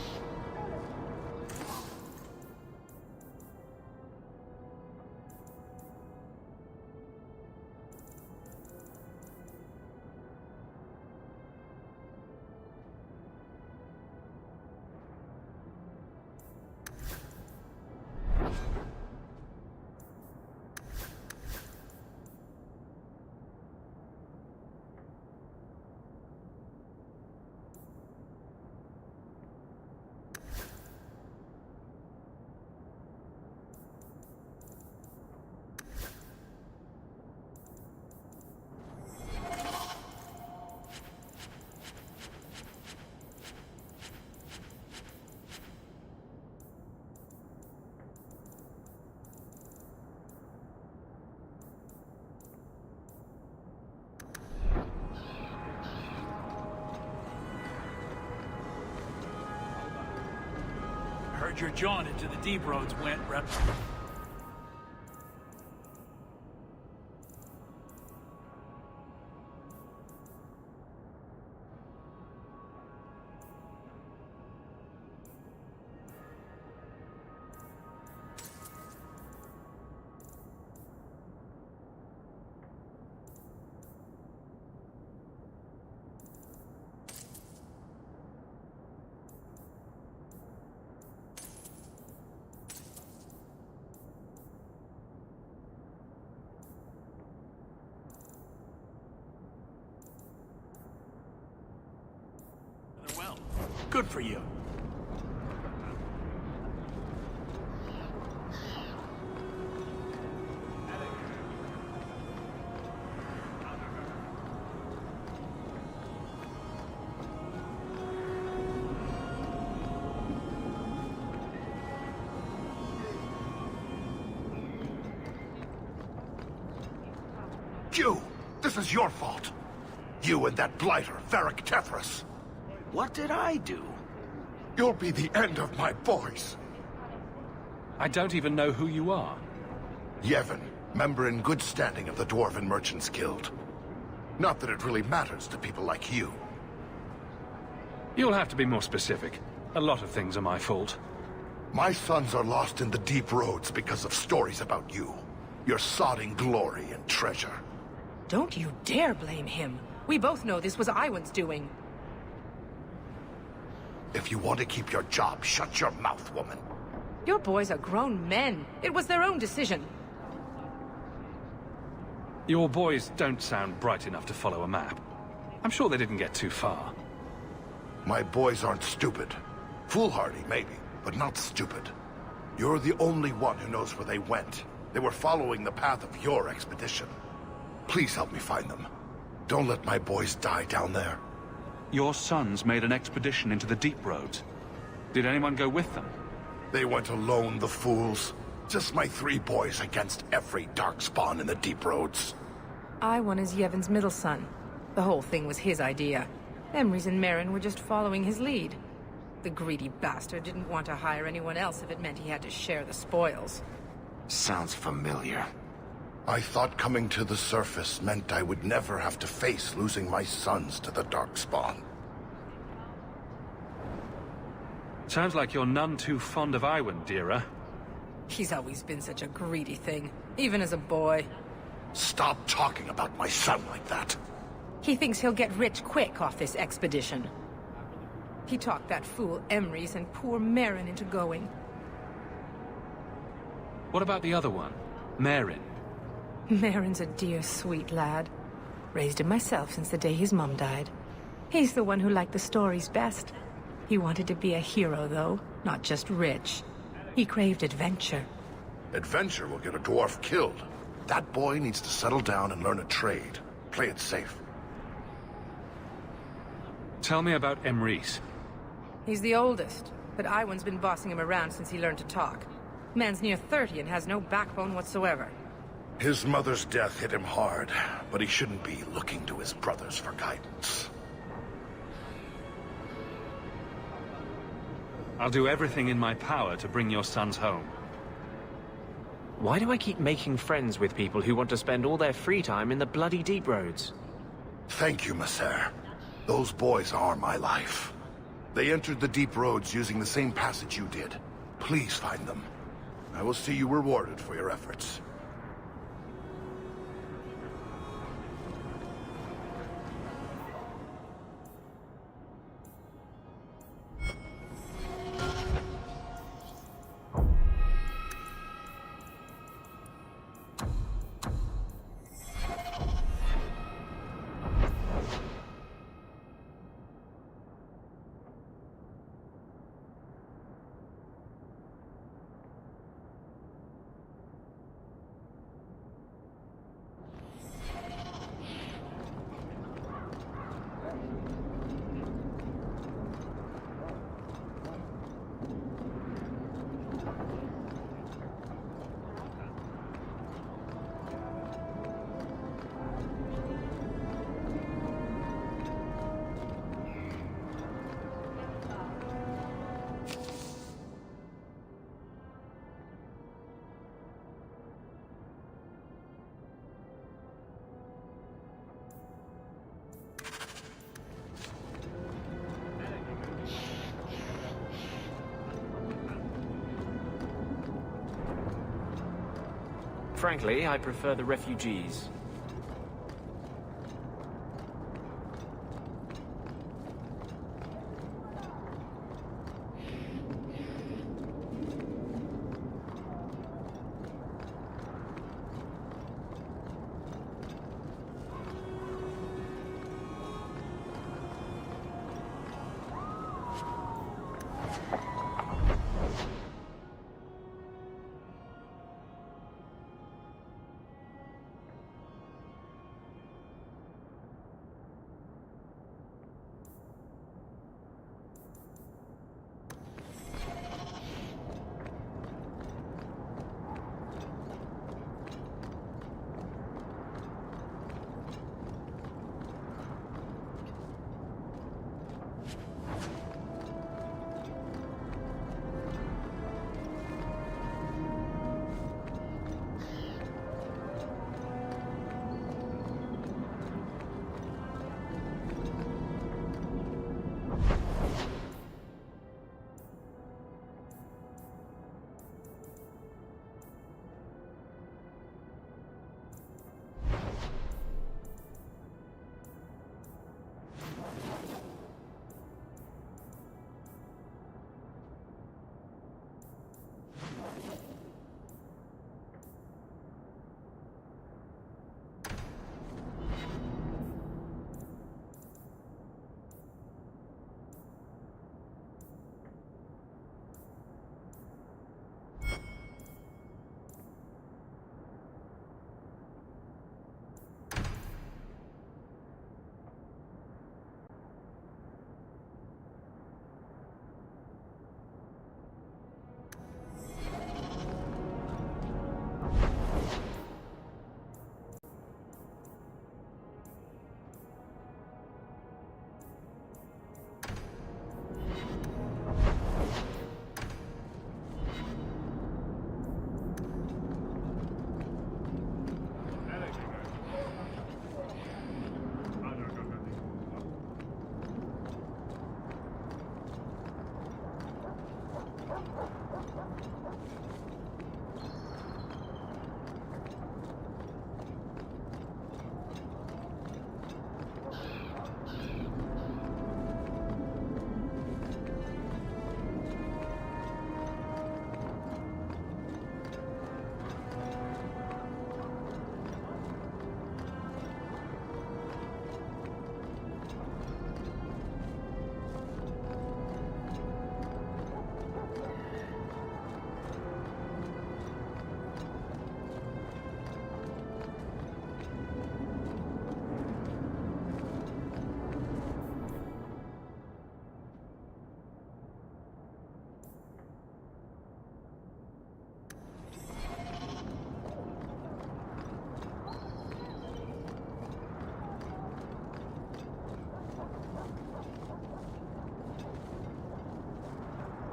Heard your jaunt into the deep roads went rep. Well, good for you. You! This is your fault! You and that blighter, Varric Tethras. What did I do? You'll be the end of my boys. I don't even know who you are. Yevon, member in good standing of the Dwarven Merchants Guild. Not that it really matters to people like you. You'll have to be more specific. A lot of things are my fault. My sons are lost in the deep roads because of stories about you. Your sodding glory and treasure. Don't you dare blame him. We both know this was Iwan's doing. If you want to keep your job, shut your mouth, woman. Your boys are grown men. It was their own decision. Your boys don't sound bright enough to follow a map. I'm sure they didn't get too far. My boys aren't stupid. Foolhardy, maybe, but not stupid. You're the only one who knows where they went. They were following the path of your expedition. Please help me find them. Don't let my boys die down there. Your sons made an expedition into the deep roads. Did anyone go with them? They went alone, the fools. Just my 3 boys against every darkspawn in the deep roads. Iwan is Yevon's middle son. The whole thing was his idea. Emrys and Merrin were just following his lead. The greedy bastard didn't want to hire anyone else if it meant he had to share the spoils. Sounds familiar. I thought coming to the surface meant I would never have to face losing my sons to the Darkspawn. Sounds like you're none too fond of Iwan, Dira. He's always been such a greedy thing, even as a boy. Stop talking about my son like that. He thinks he'll get rich quick off this expedition. He talked that fool Emrys and poor Merrin into going. What about the other one, Merrin? Merrin's a dear, sweet lad. Raised him myself since the day his mum died. He's the one who liked the stories best. He wanted to be a hero, though, not just rich. He craved adventure. Adventure will get a dwarf killed. That boy needs to settle down and learn a trade. Play it safe. Tell me about Emrys. He's the oldest, but Iwan's been bossing him around since he learned to talk. Man's near 30 and has no backbone whatsoever. His mother's death hit him hard, but he shouldn't be looking to his brothers for guidance. I'll do everything in my power to bring your sons home. Why do I keep making friends with people who want to spend all their free time in the bloody deep roads? Thank you, Messer. Those boys are my life. They entered the deep roads using the same passage you did. Please find them. I will see you rewarded for your efforts. Frankly, I prefer the refugees.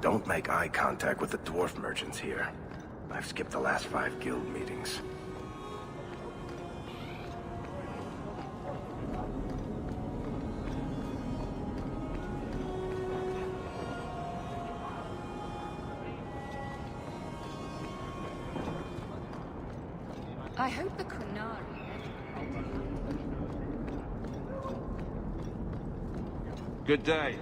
Don't make eye contact with the dwarf merchants here. I've skipped the last 5 guild meetings. I hope the Kunari... Good day.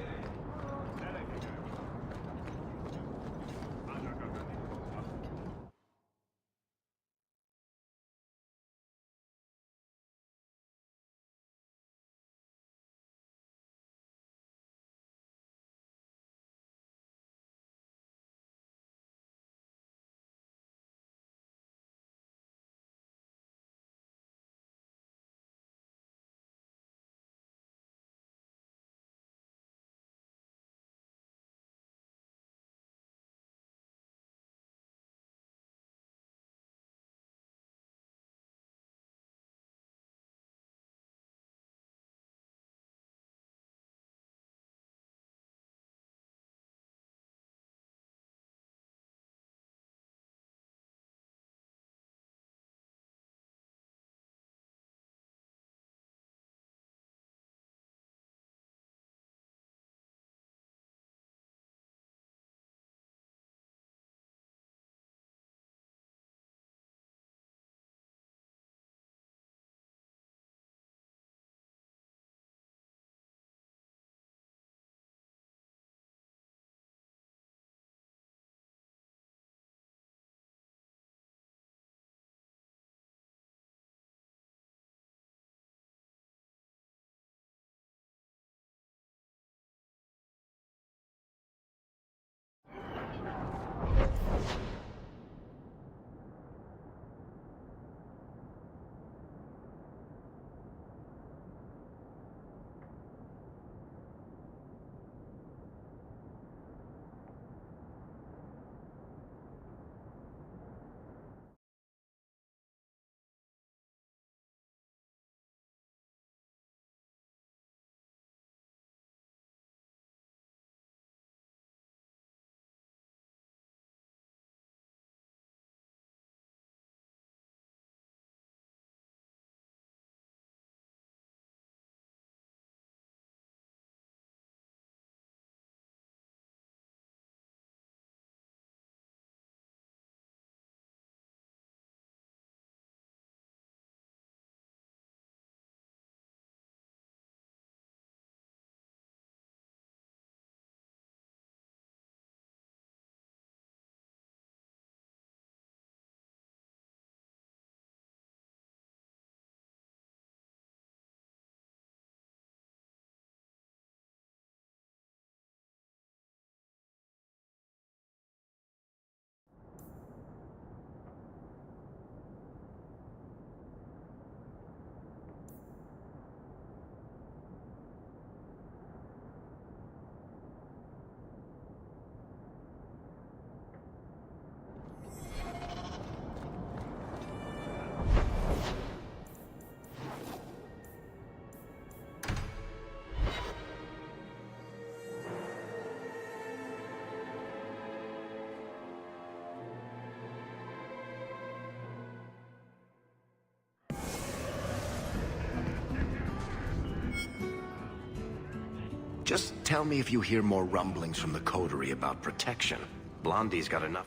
Just tell me if you hear more rumblings from the coterie about protection. Blondie's got enough.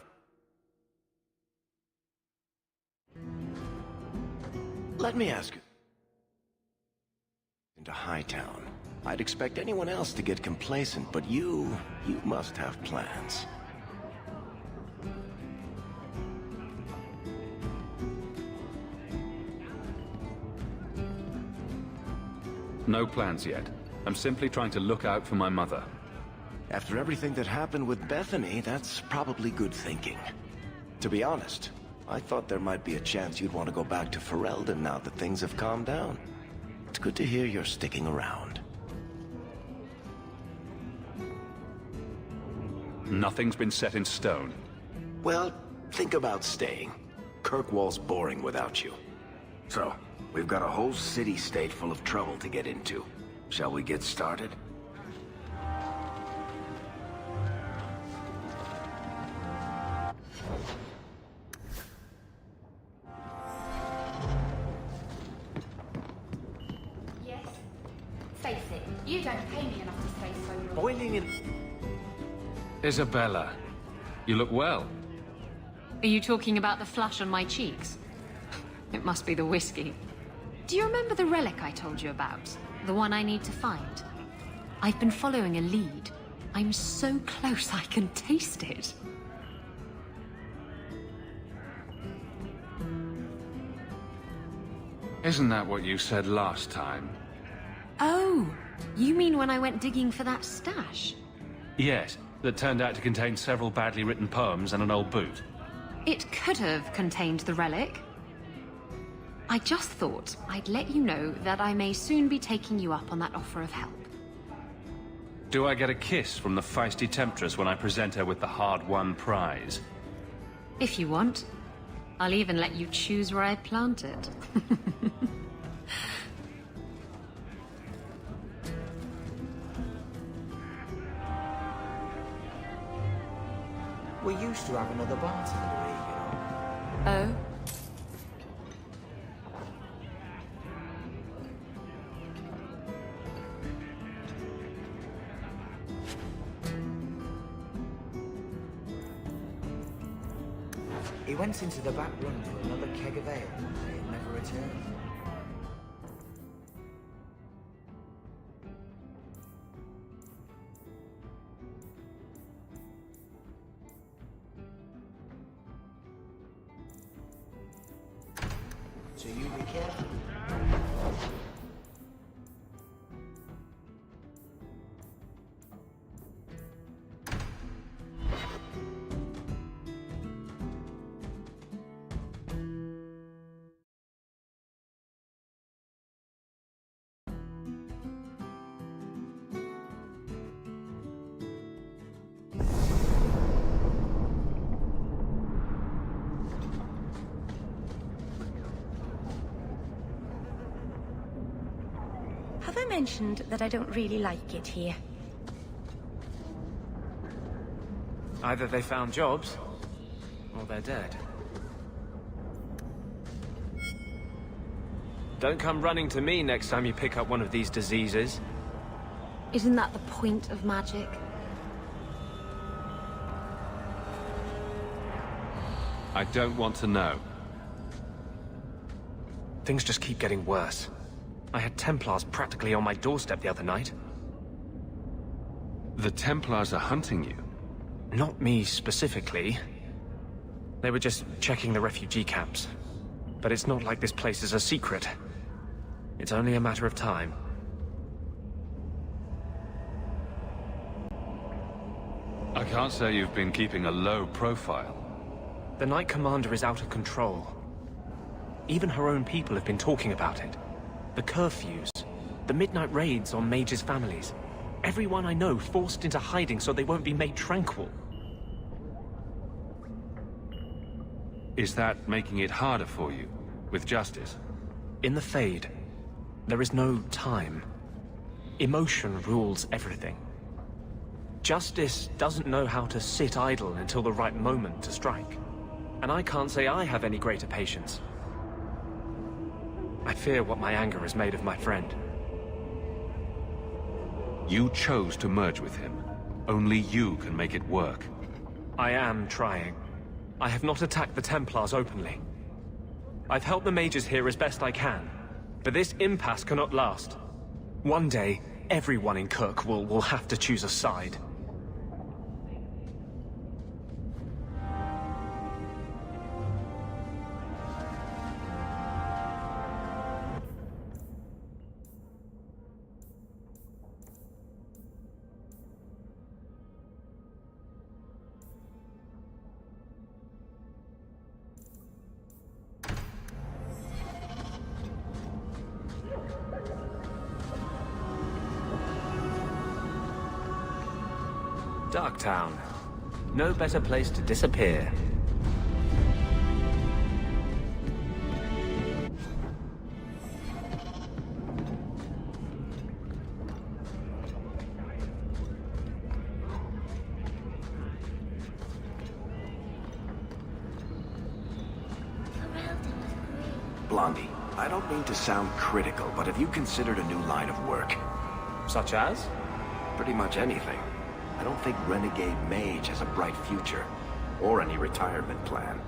Let me ask you. Into Hightown. I'd expect anyone else to get complacent, but you must have plans. No plans yet. I'm simply trying to look out for my mother. After everything that happened with Bethany, that's probably good thinking. To be honest, I thought there might be a chance you'd want to go back to Ferelden now that things have calmed down. It's good to hear you're sticking around. Nothing's been set in stone. Well, think about staying. Kirkwall's boring without you. So, we've got a whole city-state full of trouble to get into. Shall we get started? Yes. Face it, you don't pay me enough to stay so long. Boiling in... Isabella, you look well. Are you talking about the flush on my cheeks? It must be the whiskey. Do you remember the relic I told you about? The one I need to find? I've been following a lead. I'm so close I can taste it. Isn't that what you said last time? Oh, you mean when I went digging for that stash? Yes, that turned out to contain several badly written poems and an old boot. It could have contained the relic. I just thought I'd let you know that I may soon be taking you up on that offer of help. Do I get a kiss from the feisty temptress when I present her with the hard-won prize? If you want. I'll even let you choose where I plant it. We used to have another bartender here, you know. Oh? He went into the back room for another keg of ale one day and never returned. So you be careful. Have I mentioned that I don't really like it here? Either they found jobs, or they're dead. Don't come running to me next time you pick up one of these diseases. Isn't that the point of magic? I don't want to know. Things just keep getting worse. I had Templars practically on my doorstep the other night. The Templars are hunting you? Not me specifically. They were just checking the refugee camps. But it's not like this place is a secret. It's only a matter of time. I can't say you've been keeping a low profile. The Knight Commander is out of control. Even her own people have been talking about it. The curfews, the midnight raids on mages' families. Everyone I know forced into hiding so they won't be made tranquil. Is that making it harder for you, with justice? In the Fade, there is no time. Emotion rules everything. Justice doesn't know how to sit idle until the right moment to strike. And I can't say I have any greater patience. I fear what my anger has made of my friend. You chose to merge with him. Only you can make it work. I am trying. I have not attacked the Templars openly. I've helped the mages here as best I can, but this impasse cannot last. One day, everyone in Kirkwall will have to choose a side. Darktown. No better place to disappear. Blondie, I don't mean to sound critical, but have you considered a new line of work? Such as? Pretty much anything. I don't think Renegade Mage has a bright future, or any retirement plan.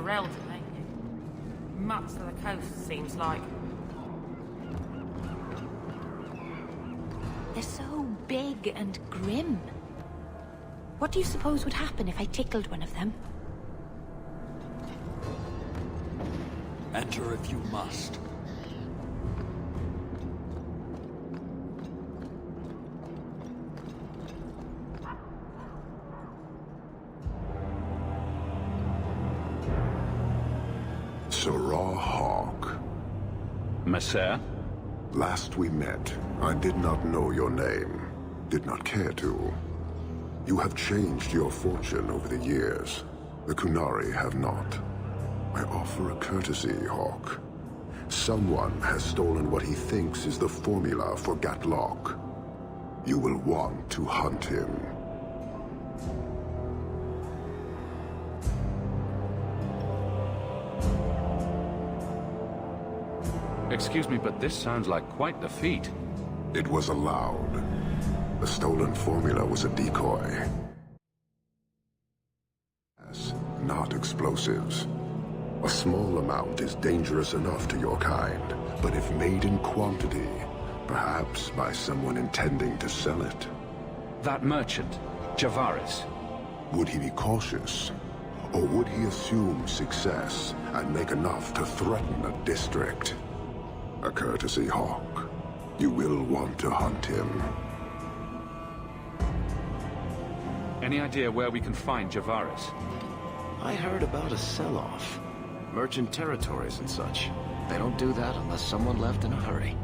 morale to me. Much to the coast, seems like. They're so big and grim. What do you suppose would happen if I tickled one of them? Enter if you must. Sirrah Hawk. Monsieur? Last we met, I did not know your name. Did not care to. You have changed your fortune over the years. The Kunari have not. I offer a courtesy, Hawk. Someone has stolen what he thinks is the formula for Gatlok. You will want to hunt him. Excuse me, but this sounds like quite the feat. It was allowed. The stolen formula was a decoy. Not explosives. A small amount is dangerous enough to your kind, but if made in quantity, perhaps by someone intending to sell it. That merchant, Javaris. Would he be cautious? Or would he assume success and make enough to threaten a district? A courtesy, Hawk. You will want to hunt him. Any idea where we can find Javaris? I heard about a sell-off. Merchant territories and such. They don't do that unless someone left in a hurry.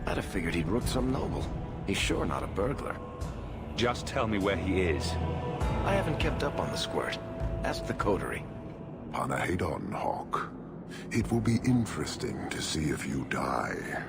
I'd have figured he'd rooked some noble. He's sure not a burglar. Just tell me where he is. I haven't kept up on the squirt. Ask the coterie. Panahedon, Hawk. It will be interesting to see if you die.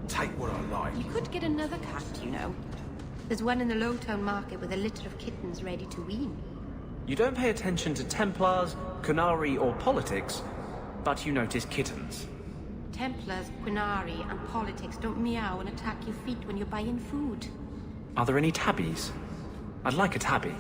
Take what I like. You could get another cat, you know. There's one in the Lowtown market with a litter of kittens ready to wean. You don't pay attention to Templars, Kunari, or politics, but you notice kittens. Templars, Quinari, and politics don't meow and attack your feet when you're buying food. Are there any tabbies? I'd like a tabby.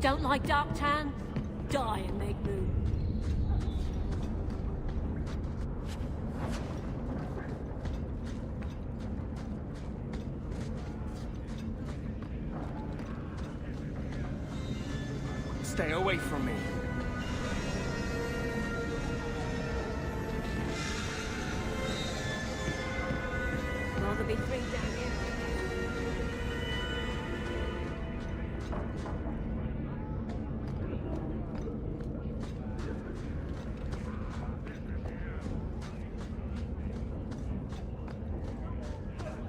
Don't like dark tan? Die and make room. Stay away from me. Rather be free down here.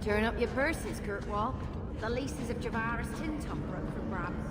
Turn up your purses, Kirkwall. The leases of Javaris Tintop are up for grabs.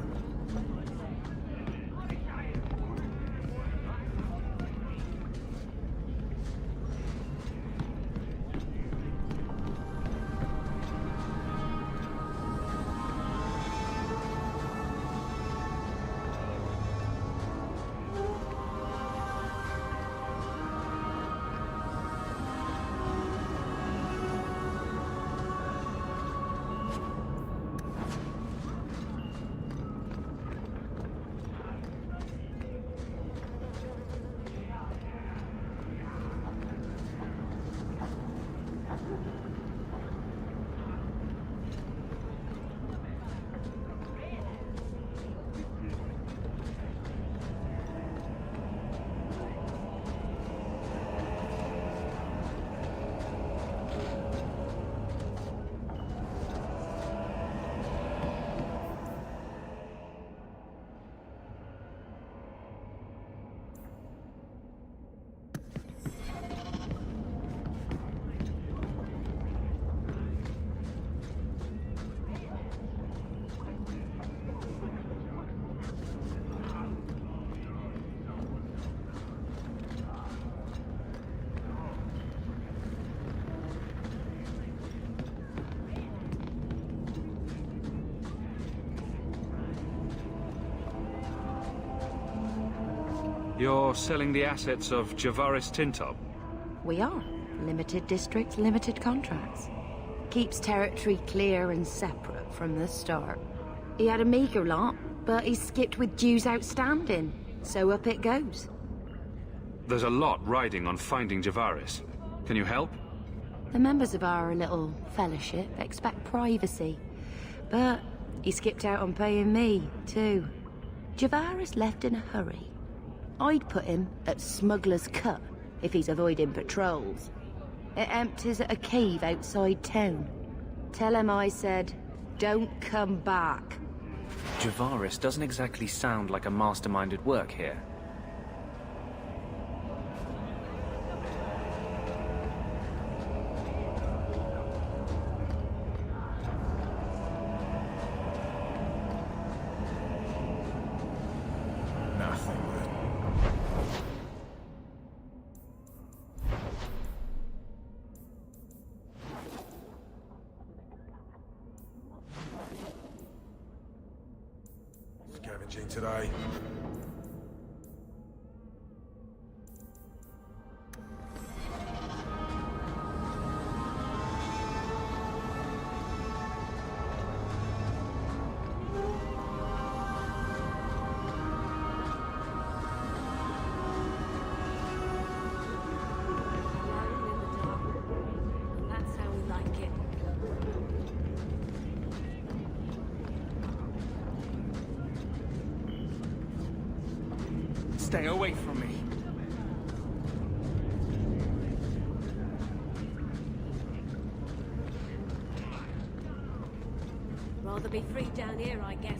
You're selling the assets of Javaris Tintop? We are. Limited districts, limited contracts. Keeps territory clear and separate from the start. He had a meager lot, but he skipped with dues outstanding, so up it goes. There's a lot riding on finding Javaris. Can you help? The members of our little fellowship expect privacy, but he skipped out on paying me, too. Javaris left in a hurry. I'd put him at Smuggler's Cut if he's avoiding patrols. It empties at a cave outside town. Tell him I said, don't come back. Javaris doesn't exactly sound like a mastermind at work here. Scavenging today. That's how we like it. Stay away from me. Rather be free down here, I guess.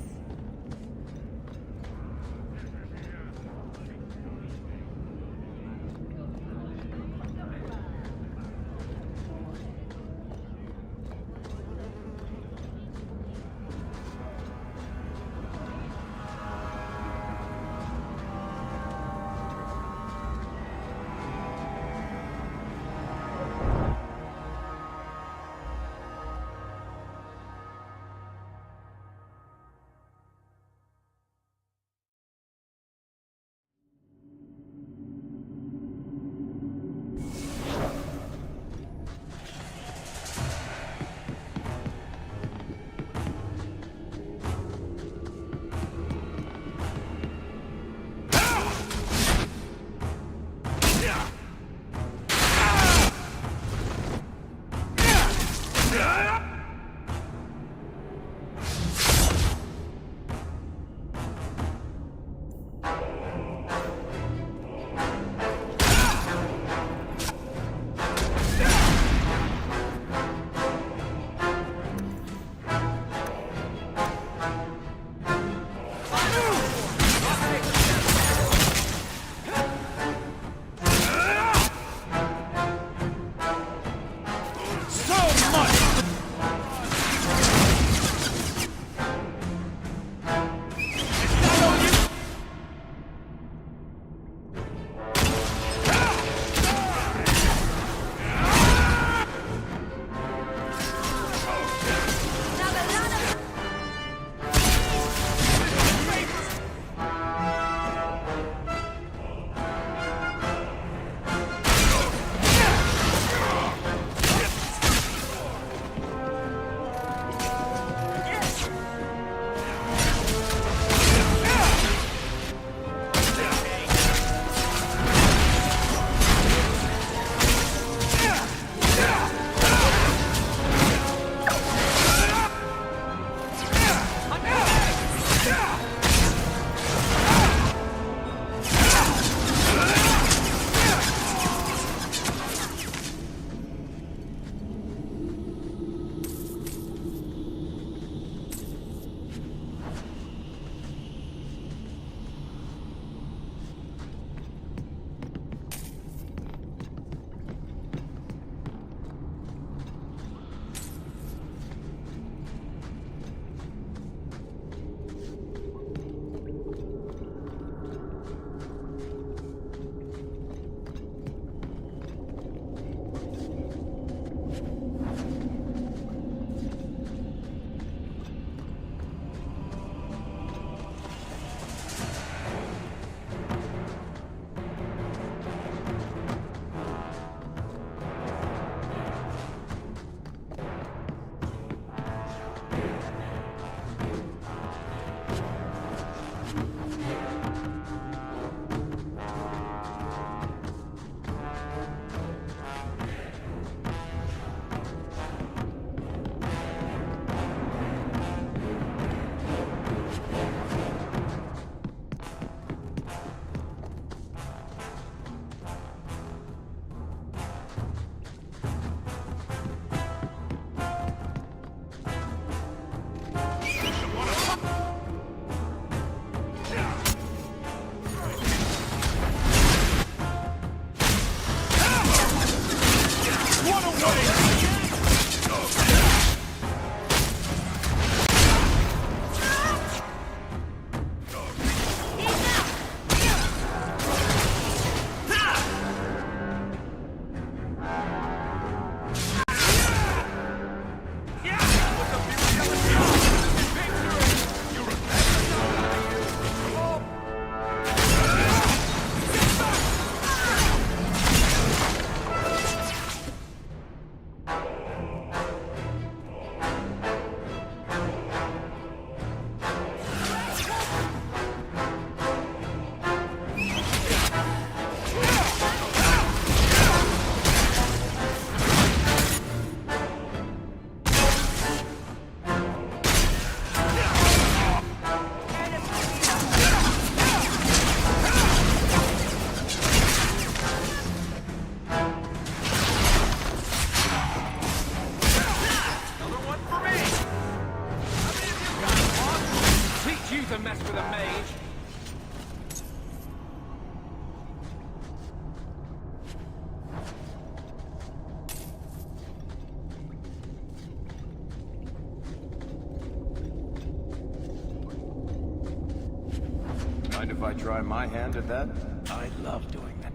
if I try my hand at that? I love doing that.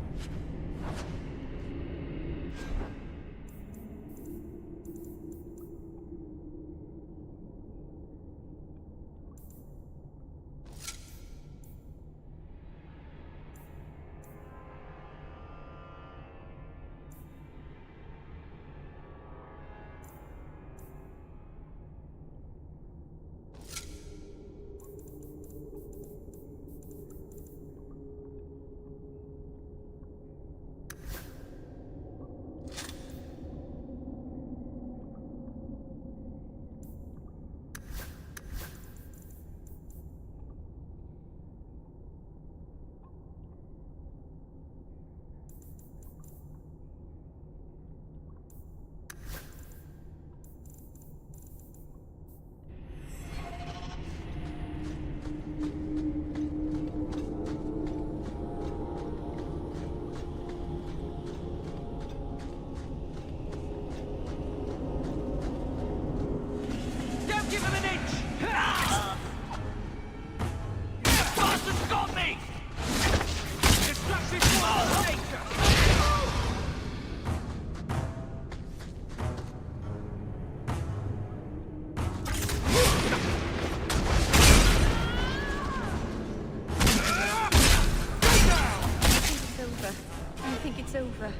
It's over.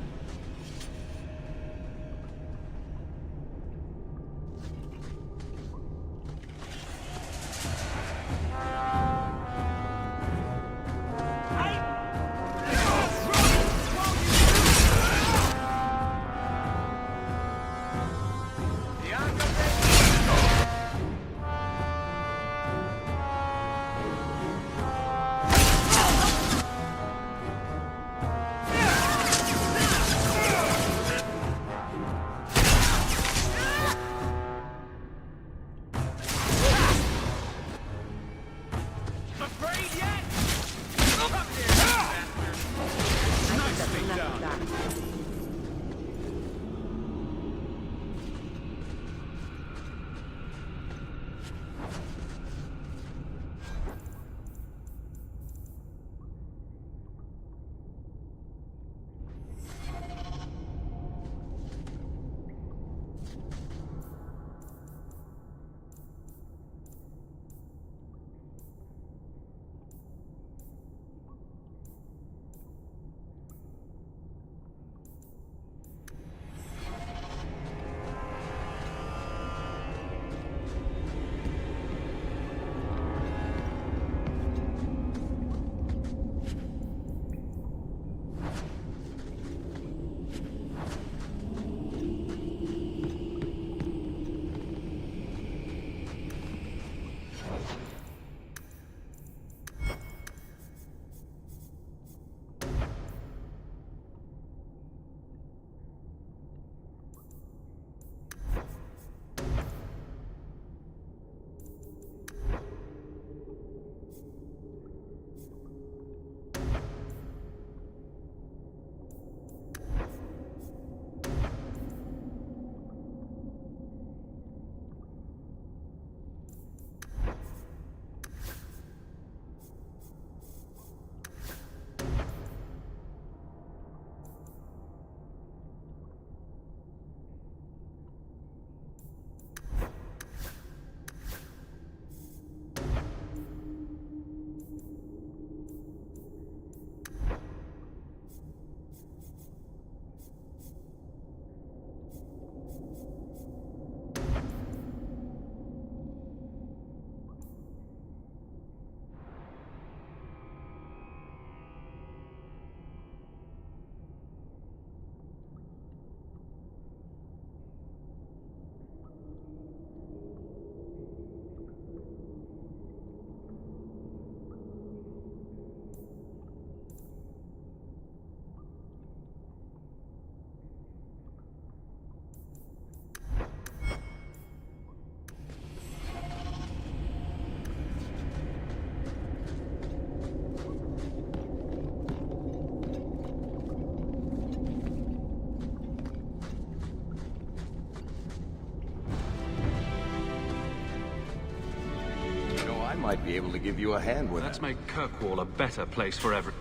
might be able to give you a hand with Let's it. make Kirkwall a better place for every...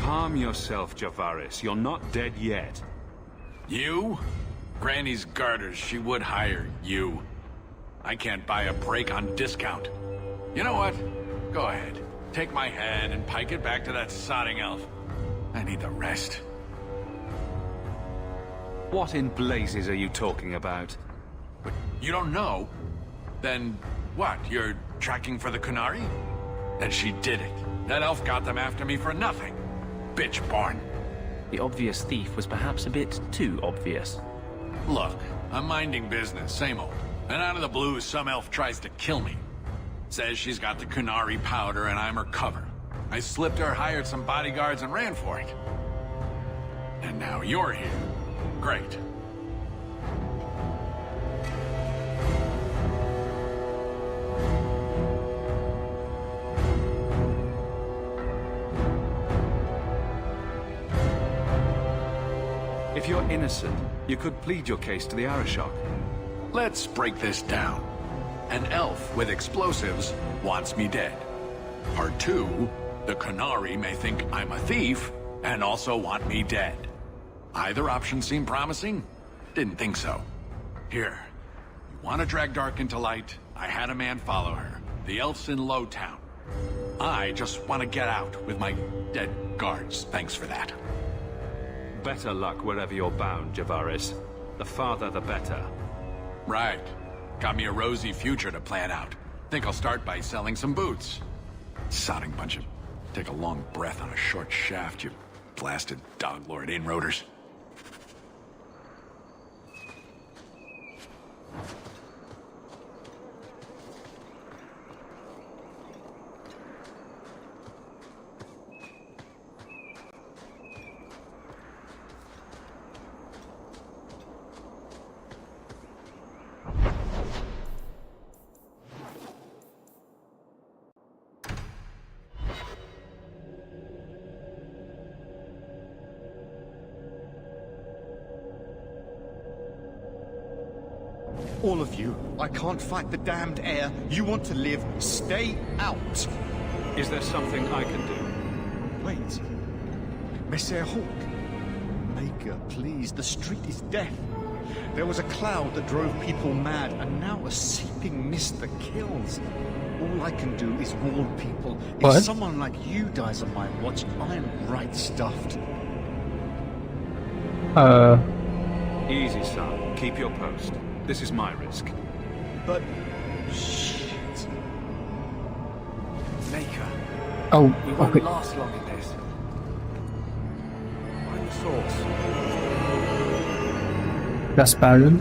Calm yourself, Javaris. You're not dead yet. You? Granny's garters, she would hire you. I can't buy a break on discount. You know what? Go ahead. Take my head and pike it back to that sodding elf. I need the rest. What in blazes are you talking about? But you don't know? Then what? You're tracking for the Kunari? Then she did it. That elf got them after me for nothing. Bitch born. The obvious thief was perhaps a bit too obvious. Look, I'm minding business, same old. And out of the blue, some elf tries to kill me. Says she's got the Kunari powder and I'm her cover. I slipped her, hired some bodyguards, and ran for it. And now you're here. Great. If you're innocent, you could plead your case to the Arashok. Let's break this down. An elf with explosives wants me dead. Part two, the Kunari may think I'm a thief and also want me dead. Either option seem promising? Didn't think so. Here, you want to drag Dark into light? I had a man follow her. The elf's in Lowtown. I just want to get out with my dead guards. Thanks for that. Better luck wherever you're bound, Javaris. The farther, the better. Right. Got me a rosy future to plan out. Think I'll start by selling some boots. Sodding bunch of... Take a long breath on a short shaft, you blasted dog lord inroaders. All of you, I can't fight the damned air. You want to live, stay out. Is there something I can do? Wait. Messer Hawk. Maker, please, the street is death. There was a cloud that drove people mad, and now a seeping mist that kills. All I can do is warn people. What? If someone like you dies on my watch, I'm right stuffed. Easy, son. Keep your post. This is my risk. But... shit. Maker. Oh, We won't okay. last long in this. Find the source. That's Baron.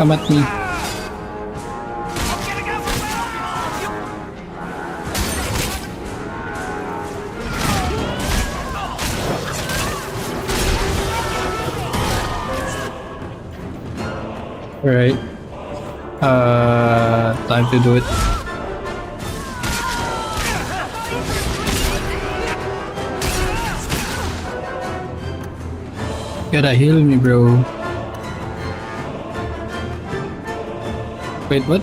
Come at me. Alright. Time to do it. Gotta heal me, bro. Wait, what?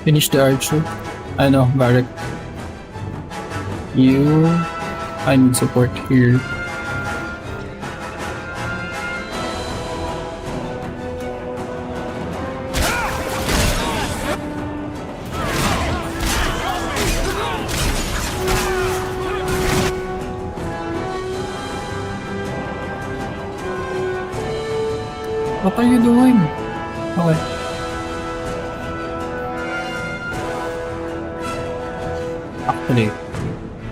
Finish the archer. I know, Barrack. I need support here. What are you doing? Okay. Actually,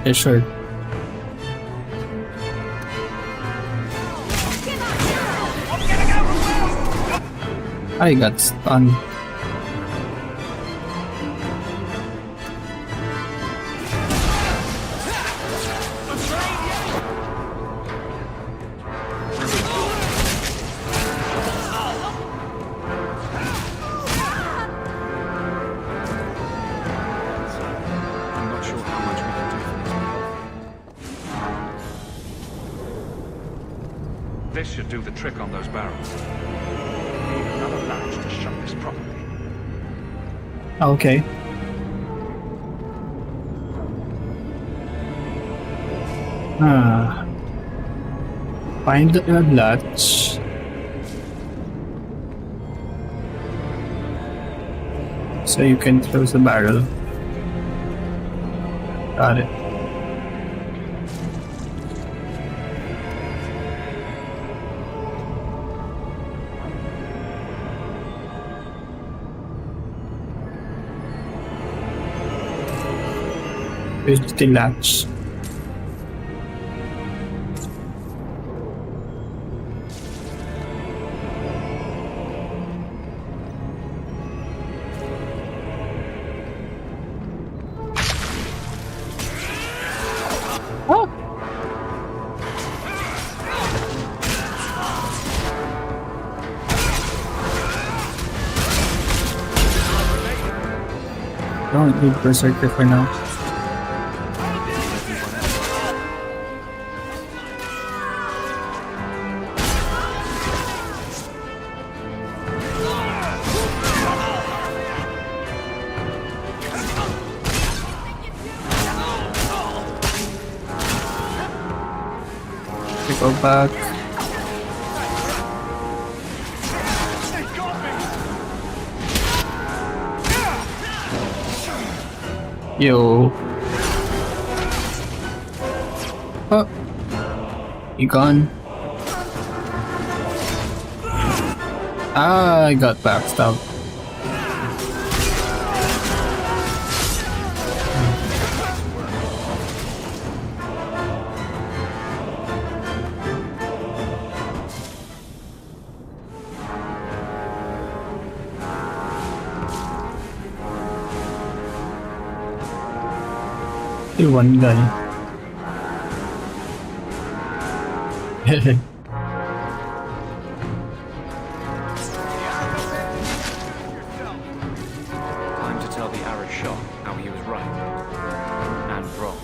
yeah, sure. I got stunned. This should do the trick on those barrels. Need another latch to shut this properly. Okay. Find the latch. So you can close the barrel. Got it. Here's the latch. Oh. Don't need Berserker for now. Go back. Yo. Oh. You gone? I got backstabbed. Still one guy. Time to tell the Arab Shah how he was right and wrong.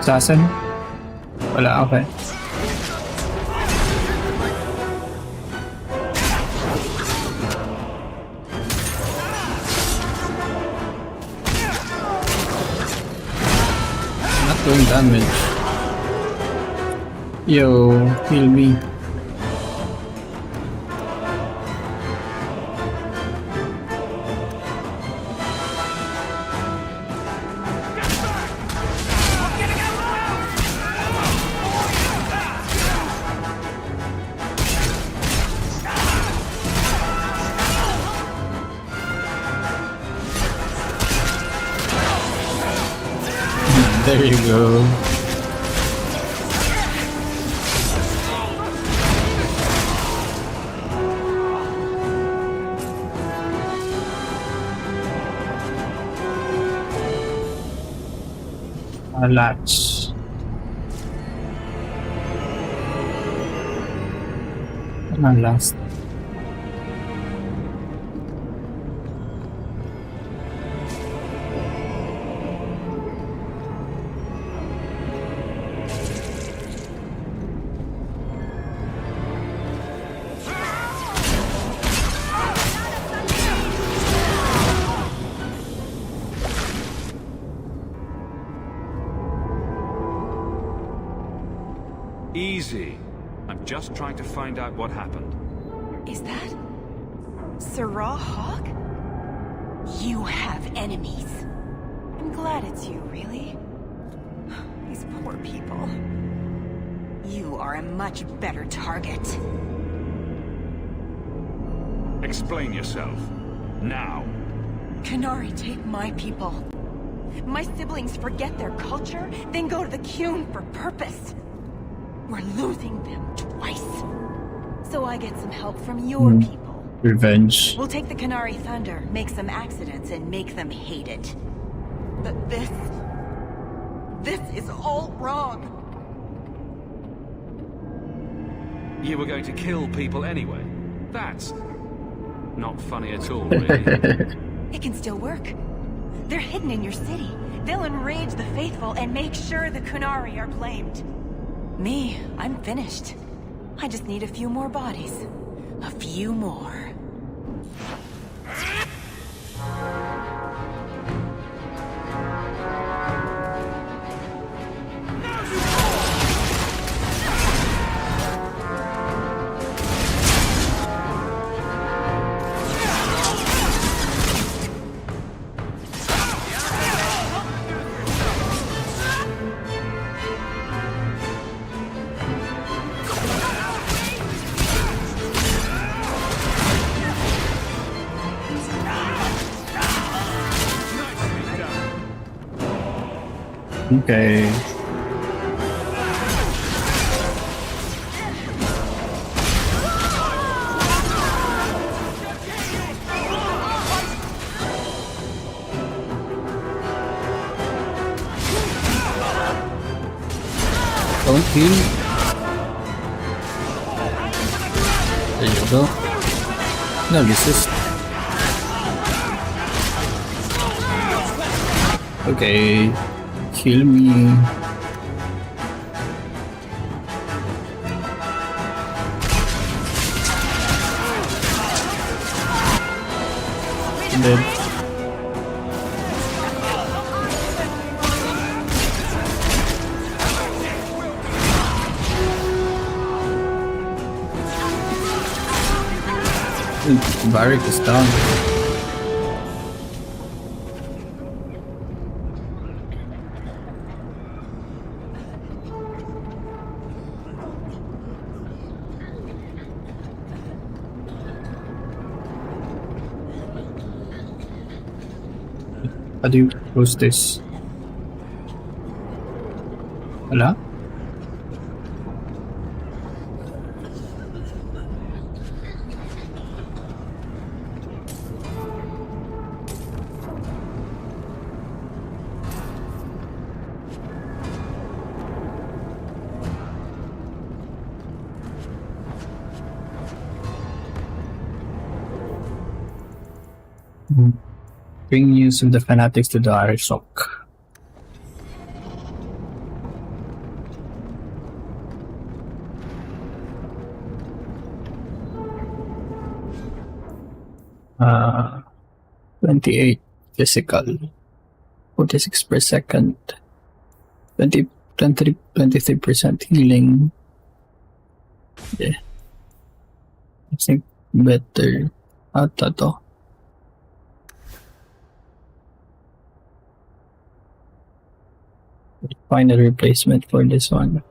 Assassin? Wala, okay. Not doing damage. Yo, heal me. There you go. Latch. Last. Easy. I'm just trying to find out what happened. Is that Sirrah Hawk? You have enemies. I'm glad it's you, really. These poor people. You are a much better target. Explain yourself. Now. Qunari take my people. My siblings forget their culture, then go to the Qun for purpose. We're losing them twice. So I get some help from your people. Revenge. We'll take the Qunari Thunder, make some accidents, and make them hate it. But this is all wrong. You were going to kill people anyway. That's not funny at all, really. It can still work. They're hidden in your city. They'll enrage the faithful and make sure the Qunari are blamed. Me, I'm finished. I just need a few more bodies. A few more. Okay. Don't heal. There you go. No resist. Okay. Kill me. Dead. Barrack is down. How do you close this? Wala? Bring news of the fanatics to the Irish Rock. Uh, 28 physical, 46 per second, 23% healing. Yeah. I think better ata to. Find a replacement for this one.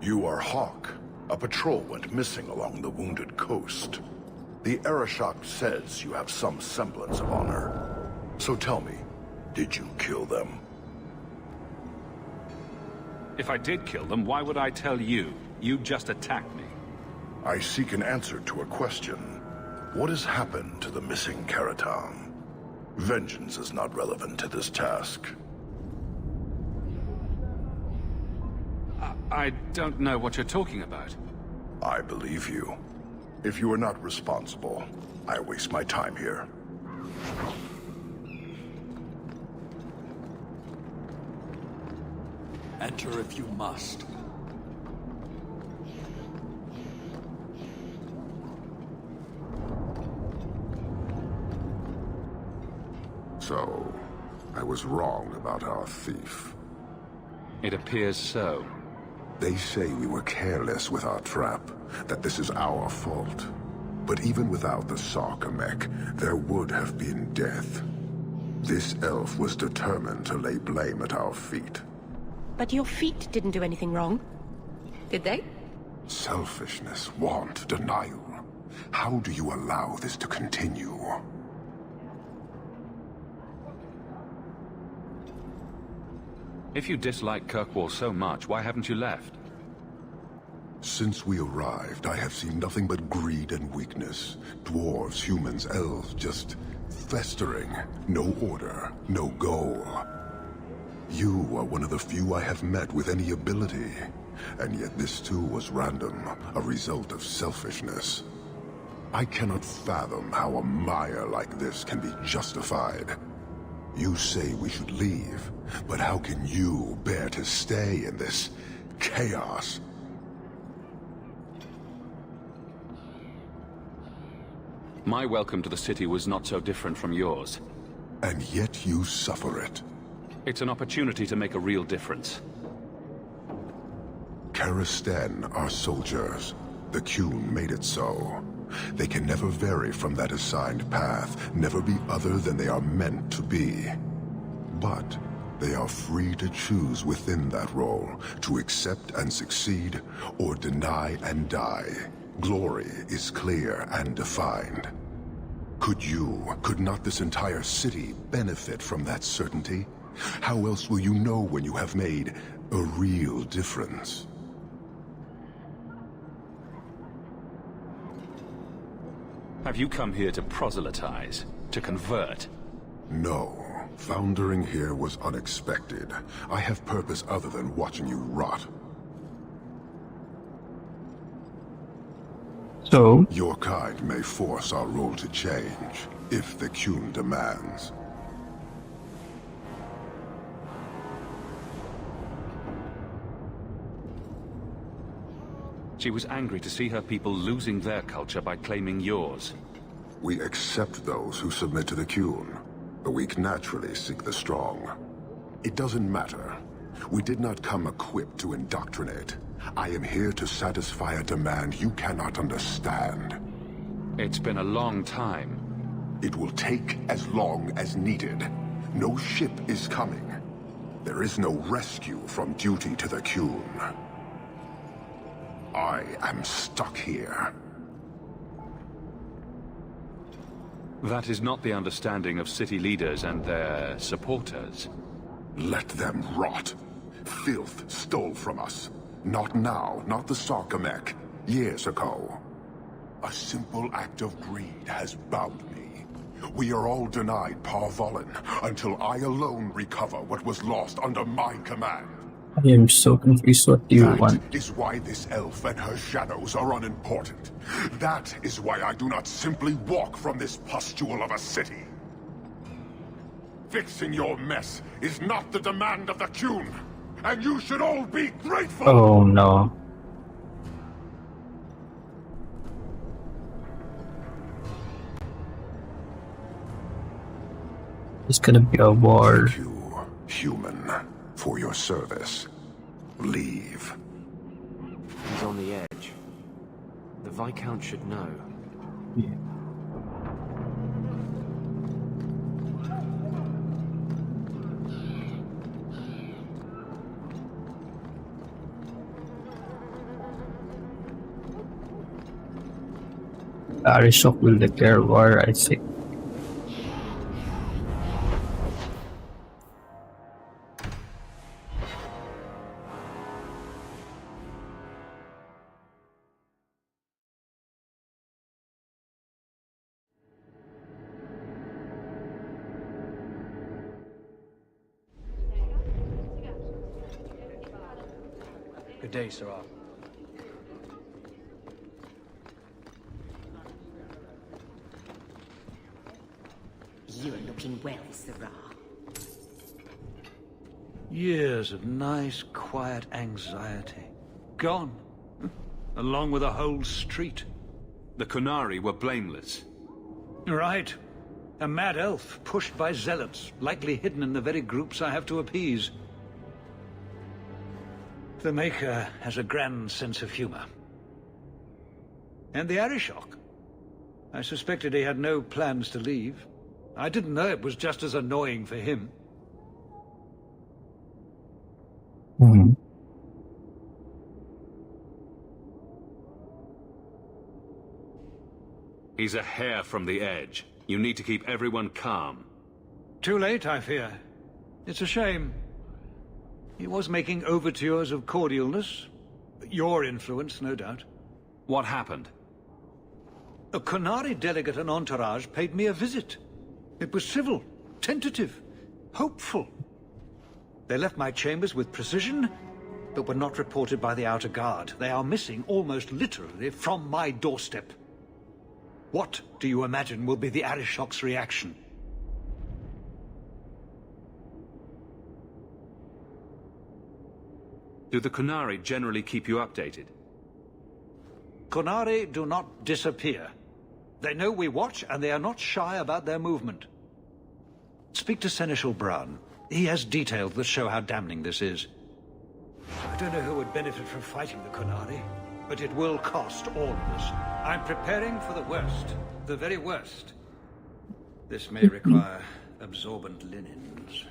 You are Hawk. A patrol went missing along the wounded coast. The Arishok says you have some semblance of honor. So tell me, did you kill them? If I did kill them, why would I tell you? You just attacked me. I seek an answer to a question. What has happened to the missing Karatam? Vengeance is not relevant to this task. I don't know what you're talking about. I believe you. If you are not responsible, I waste my time here. Enter if you must. So, I was wrong about our thief. It appears so. They say we were careless with our trap, that this is our fault. But even without the Sarkamek, there would have been death. This elf was determined to lay blame at our feet. But your feet didn't do anything wrong, did they? Selfishness, want, denial. How do you allow this to continue? If you dislike Kirkwall so much, why haven't you left? Since we arrived, I have seen nothing but greed and weakness. Dwarves, humans, elves, just festering. No order, no goal. You are one of the few I have met with any ability. And yet this too was random, a result of selfishness. I cannot fathom how a mire like this can be justified. You say we should leave, but how can you bear to stay in this chaos? My welcome to the city was not so different from yours. And yet you suffer it. It's an opportunity to make a real difference. Karastan are soldiers. The Qun made it so. They can never vary from that assigned path, never be other than they are meant to be. But they are free to choose within that role, to accept and succeed, or deny and die. Glory is clear and defined. Could not this entire city benefit from that certainty? How else will you know when you have made a real difference? Have you come here to proselytize? To convert? No. Foundering here was unexpected. I have purpose other than watching you rot. So? Your kind may force our role to change, if the Qun demands. She was angry to see her people losing their culture by claiming yours. We accept those who submit to the Qun. The weak naturally seek the strong. It doesn't matter. We did not come equipped to indoctrinate. I am here to satisfy a demand you cannot understand. It's been a long time. It will take as long as needed. No ship is coming. There is no rescue from duty to the Qun. I am stuck here. That is not the understanding of city leaders and their supporters. Let them rot. Filth stole from us. Not now, not the Sarkamek. Years ago. A simple act of greed has bound me. We are all denied Parvolin until I alone recover what was lost under my command. I am so confused. What do you want? That is why this elf and her shadows are unimportant. That is why I do not simply walk from this pustule of a city. Fixing your mess is not the demand of the Qun, and you should all be grateful! Oh no. It's gonna be a war. Thank you, human, for your service. Leave. He's on the edge. The Viscount should know. Yeah. Arishok will declare war, I think. Good day, Sarah. You're looking well, Sarah. Years of nice, quiet anxiety. Gone. Along with a whole street. The Qunari were blameless. Right. A mad elf, pushed by zealots, likely hidden in the very groups I have to appease. The Maker has a grand sense of humor. And the Arishok. I suspected he had no plans to leave. I didn't know it was just as annoying for him. He's a hair from the edge. You need to keep everyone calm. Too late, I fear. It's a shame. He was making overtures of cordialness. Your influence, no doubt. What happened? A Qunari delegate and entourage paid me a visit. It was civil, tentative, hopeful. They left my chambers with precision, but were not reported by the outer guard. They are missing almost literally from my doorstep. What do you imagine will be the Arishok's reaction? Do the Qunari generally keep you updated? Qunari do not disappear. They know we watch, and they are not shy about their movement. Speak to Seneschal Brown. He has details that show how damning this is. I don't know who would benefit from fighting the Kunari, but it will cost all of us. I'm preparing for the worst, the very worst. This may require absorbent linens.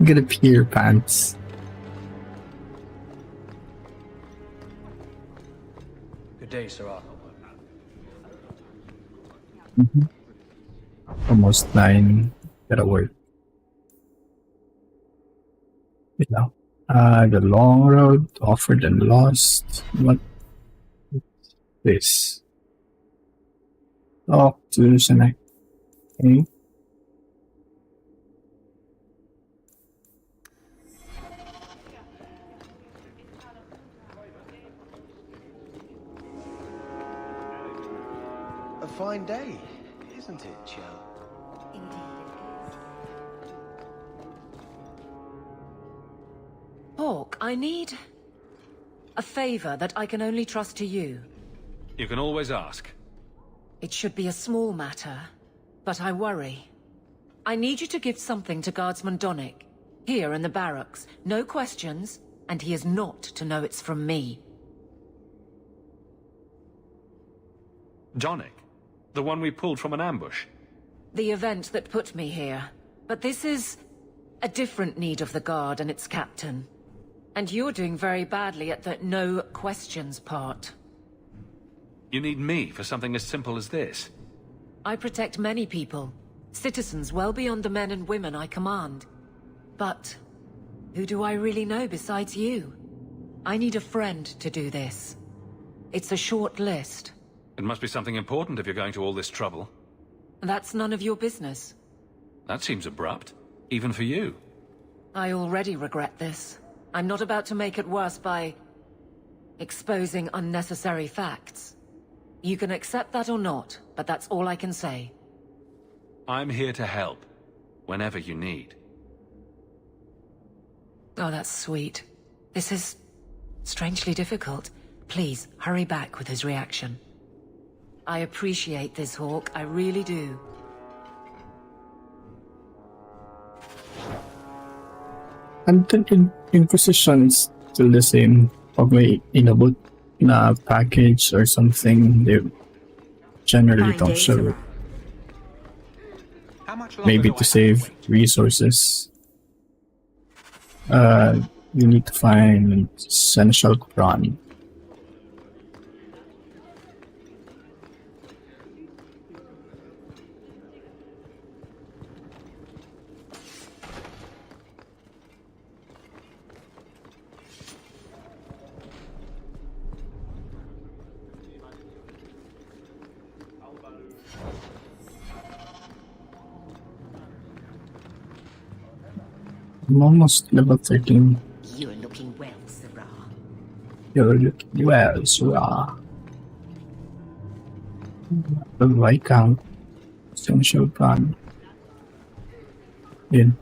Get a your pants. Good day, Sarah. Almost 9. Gotta work. Yeah. The long road, offered and lost. What is this? Talk to Senec. Okay. A fine day, isn't it, Chell? Hawk, I need a favor that I can only trust to you. You can always ask. It should be a small matter, but I worry. I need you to give something to Guardsman Donnick, here in the barracks. No questions, and he is not to know it's from me. Donnick? The one we pulled from an ambush? The event that put me here. But this is a different need of the Guard and its captain. And you're doing very badly at the no questions part. You need me for something as simple as this? I protect many people. Citizens well beyond the men and women I command. But who do I really know besides you? I need a friend to do this. It's a short list. It must be something important if you're going to all this trouble. That's none of your business. That seems abrupt, even for you. I already regret this. I'm not about to make it worse by exposing unnecessary facts. You can accept that or not, but that's all I can say. I'm here to help, whenever you need. Oh, that's sweet. This is strangely difficult. Please, hurry back with his reaction. I appreciate this, Hawk. I really do. Until Inquisition's still the same. Pag may inabot na package or something, they generally don't show it. Maybe to save resources. You need to find an essential Quran. I'm almost level 13. You're looking well, Sarah. You're looking well, Sarah. The Viscount. Essential plan. In.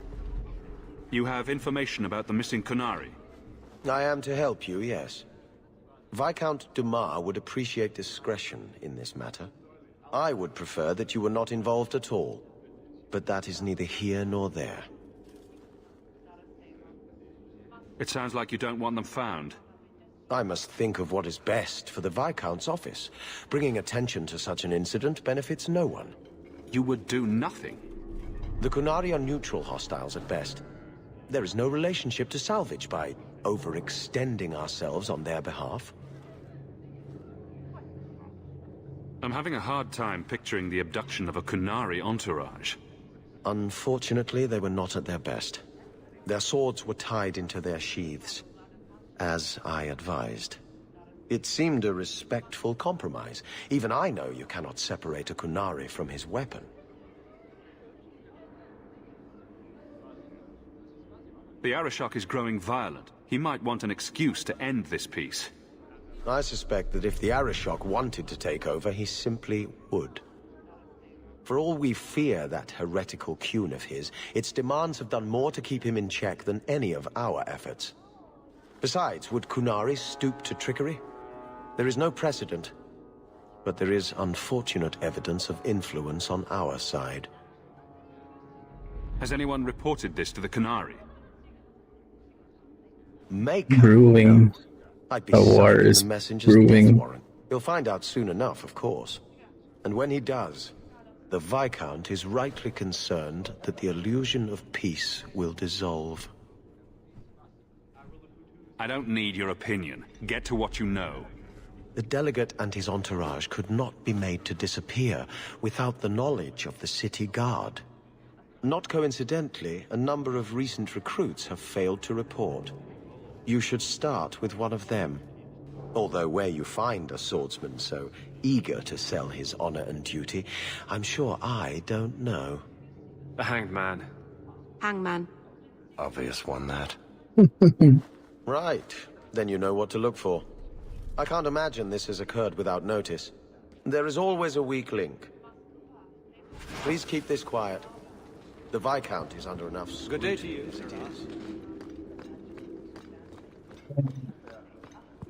You have information about the missing Kunari? I am to help you, yes. Viscount Dumas would appreciate discretion in this matter. I would prefer that you were not involved at all. But that is neither here nor there. It sounds like you don't want them found. I must think of what is best for the Viscount's office. Bringing attention to such an incident benefits no one. You would do nothing? The Kunari are neutral hostiles at best. There is no relationship to salvage by overextending ourselves on their behalf. I'm having a hard time picturing the abduction of a Kunari entourage. Unfortunately, they were not at their best. Their swords were tied into their sheaths, as I advised. It seemed a respectful compromise. Even I know you cannot separate a Kunari from his weapon. The Arishok is growing violent. He might want an excuse to end this peace. I suspect that if the Arishok wanted to take over, he simply would. For all we fear that heretical Qun of his, its demands have done more to keep him in check than any of our efforts. Besides, would Kunari stoop to trickery? There is no precedent, but there is unfortunate evidence of influence on our side. Has anyone reported this to the Canary? Brewing. I'd be A war signing is the messenger's brewing. death warrant. He'll find out soon enough, of course. And when he does, the Viscount is rightly concerned that the illusion of peace will dissolve. I don't need your opinion. Get to what you know. The delegate and his entourage could not be made to disappear without the knowledge of the city guard. Not coincidentally, a number of recent recruits have failed to report. You should start with one of them. Although where you find a swordsman so eager to sell his honor and duty, I'm sure I don't know. The Hanged Man. Hangman. Obvious one, that. Right. Then you know what to look for. I can't imagine this has occurred without notice. There is always a weak link. Please keep this quiet. The Viscount is under enough scrutiny. Good day to you. As it is.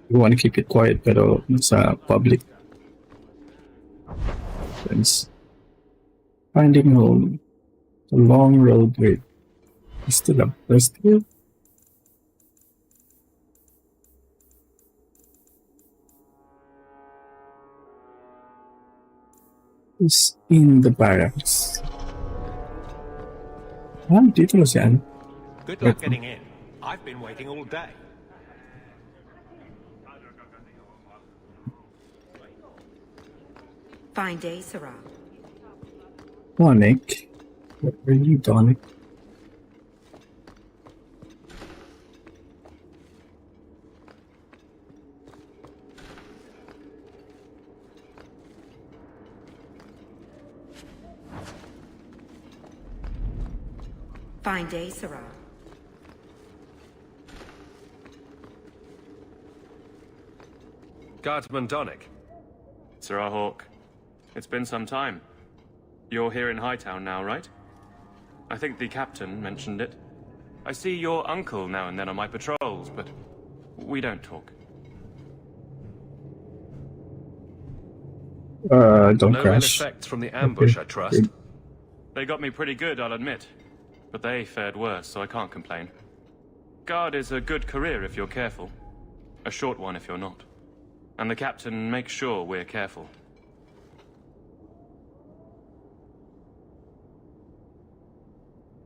We want to keep it quiet, pero sa public. Friends. Finding home. The long road with. Is still a rest here? Is in the barracks. Dito na siya. Good luck getting in. I've been waiting all day. Fine day, Sarah. Donic. What are you, Donic? Fine day, Sarah. Guardsman Donic. Sirrah Hawk. It's been some time. You're here in Hightown now, right? I think the captain mentioned it. I see your uncle now and then on my patrols, but we don't talk. Don't no ill crash. effects from the ambush, Okay. I trust. They got me pretty good, I'll admit. But they fared worse, so I can't complain. Guard is a good career if you're careful. A short one if you're not. And the captain makes sure we're careful.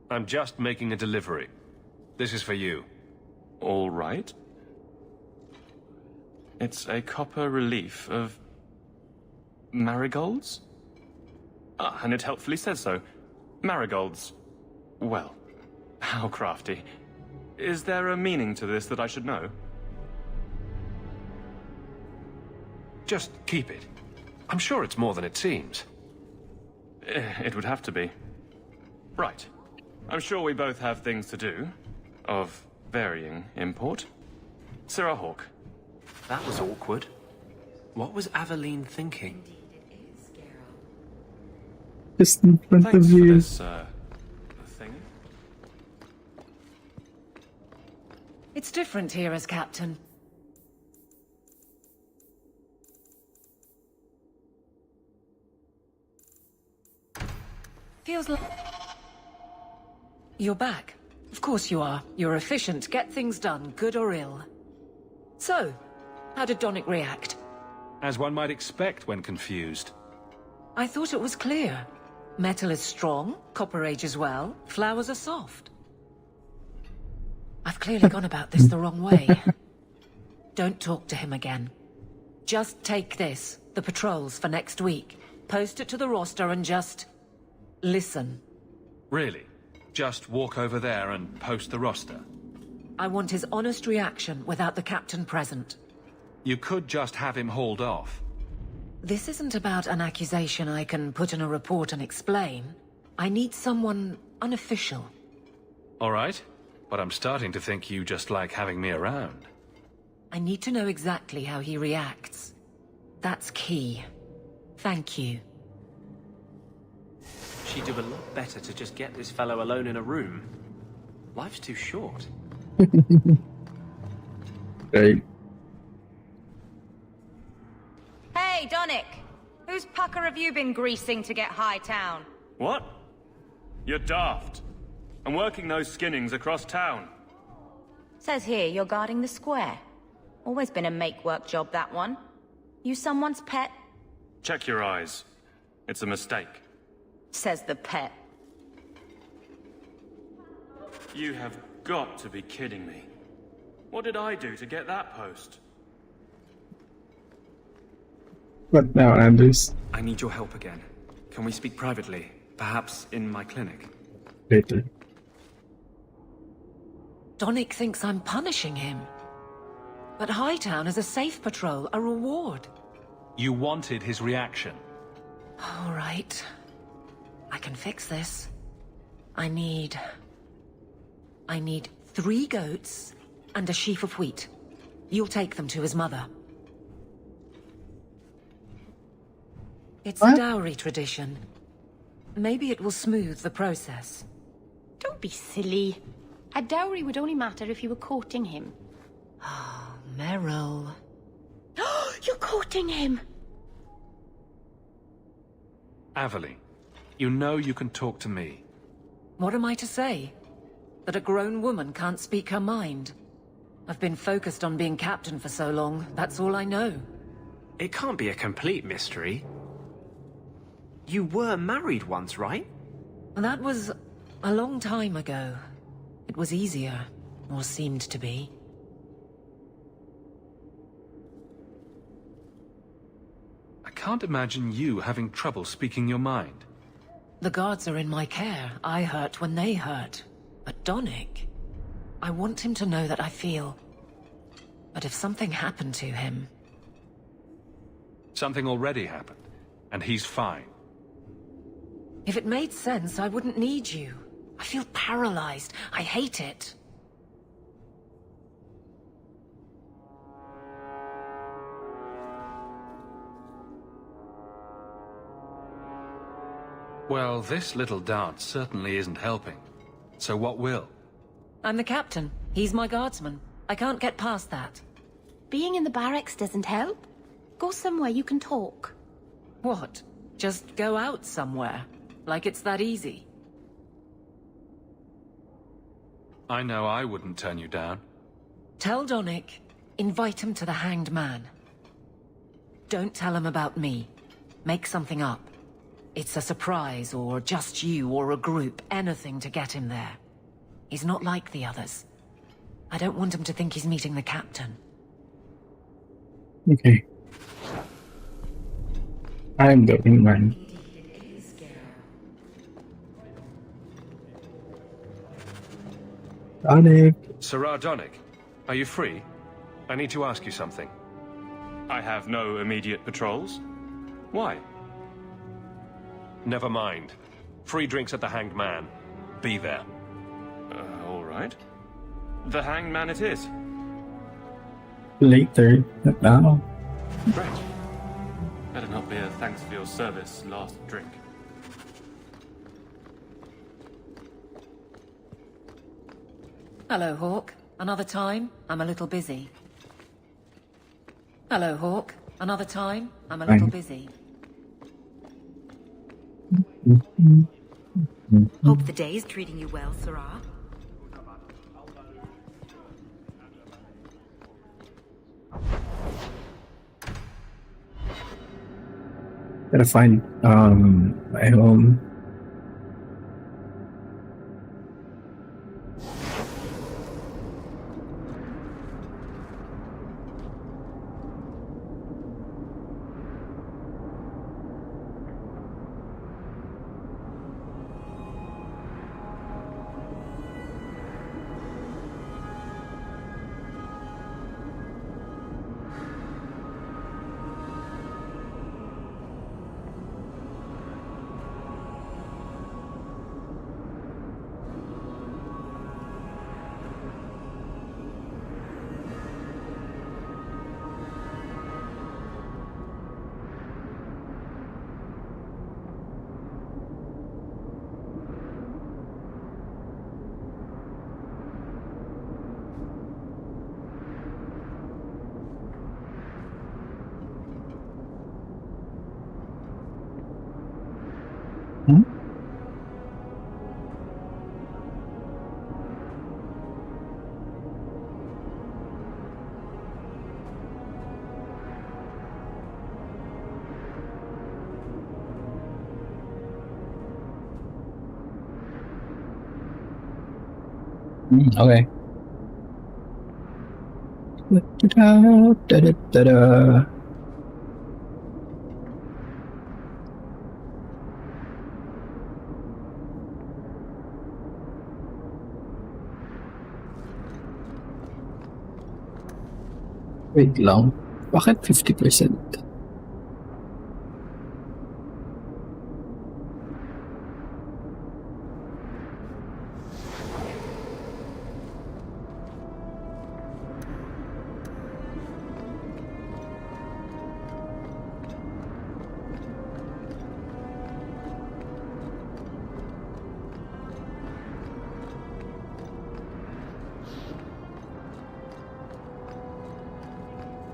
I'm just making a delivery. This is for you. All right. It's a copper relief of marigolds? Ah, and it helpfully says so. Marigolds. Well, how crafty. Is there a meaning to this that I should know? Just keep it. I'm sure it's more than it seems. It would have to be. Right. I'm sure we both have things to do. Of varying import. Sirrah Hawk. That was awkward. What was Aveline thinking? Just in front Thanks of for you. this, thing. It's different here as captain. Feels like... You're back. Of course you are. You're efficient. Get things done, good or ill. So, how did Donic react? As one might expect when confused. I thought it was clear. Metal is strong, copper ages well, flowers are soft. I've clearly gone about this the wrong way. Don't talk to him again. Just take this, the patrols for next week. Post it to the roster and just... listen. Really? Just walk over there and post the roster? I want his honest reaction without the captain present. You could just have him hauled off. This isn't about an accusation I can put in a report and explain. I need someone unofficial. All right, but I'm starting to think you just like having me around. I need to know exactly how he reacts. That's key. Thank you. She'd do a lot better to just get this fellow alone in a room. Life's too short. Right. Whose pucker have you been greasing to get Hightown? What? You're daft. I'm working those skinnings across town. Says here you're guarding the square. Always been a make-work job, that one. You someone's pet? Check your eyes. It's a mistake. Says the pet. You have got to be kidding me. What did I do to get that post? What now, Anders? I need your help again. Can we speak privately? Perhaps in my clinic? Later. Donnick thinks I'm punishing him. But Hightown is a safe patrol, a reward. You wanted his reaction. All right. I can fix this. I need 3 goats and a sheaf of wheat. You'll take them to his mother. It's a dowry tradition. Maybe it will smooth the process. Don't be silly. A dowry would only matter if you were courting him. Oh, Meryl. You're courting him! Aveline, you know you can talk to me. What am I to say? That a grown woman can't speak her mind? I've been focused on being captain for so long, that's all I know. It can't be a complete mystery. You were married once, right? That was a long time ago. It was easier, or seemed to be. I can't imagine you having trouble speaking your mind. The guards are in my care. I hurt when they hurt. But Donnick, I want him to know that I feel. But if something happened to him... Something already happened, and he's fine. If it made sense, I wouldn't need you. I feel paralyzed. I hate it. Well, this little dance certainly isn't helping. So what will? I'm the captain. He's my guardsman. I can't get past that. Being in the barracks doesn't help. Go somewhere you can talk. What? Just go out somewhere? Like it's that easy? I know I wouldn't turn you down. Tell Donnick, invite him to the Hanged Man. Don't tell him about me. Make something up. It's a surprise, or just you, or a group, anything to get him there. He's not like the others. I don't want him to think he's meeting the captain. Okay. I'm the wingman. Donnick. Sirrah Donnick, are you free? I need to ask you something. I have no immediate patrols. Why? Never mind. Free drinks at the Hanged Man. Be there. All right. The Hanged Man it is. Later, not now. Great. Better not be a thanks for your service last drink. Hello, Hawk. Another time? I'm a little busy. Hello, Hawk. Another time? I'm a little busy. Hope the day is treating you well, Sirrah. Gotta find my home. Hmm? Okay. Da-da-da-da-da. Wait lang. Bakit 50%?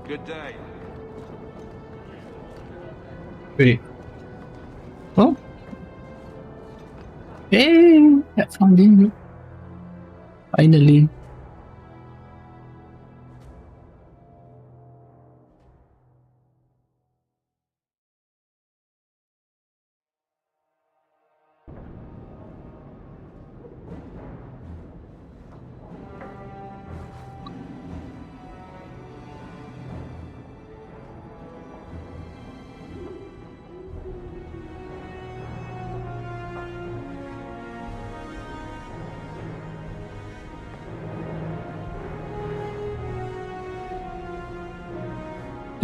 Good day. Wait. Oh? Hey! I found him. Finally.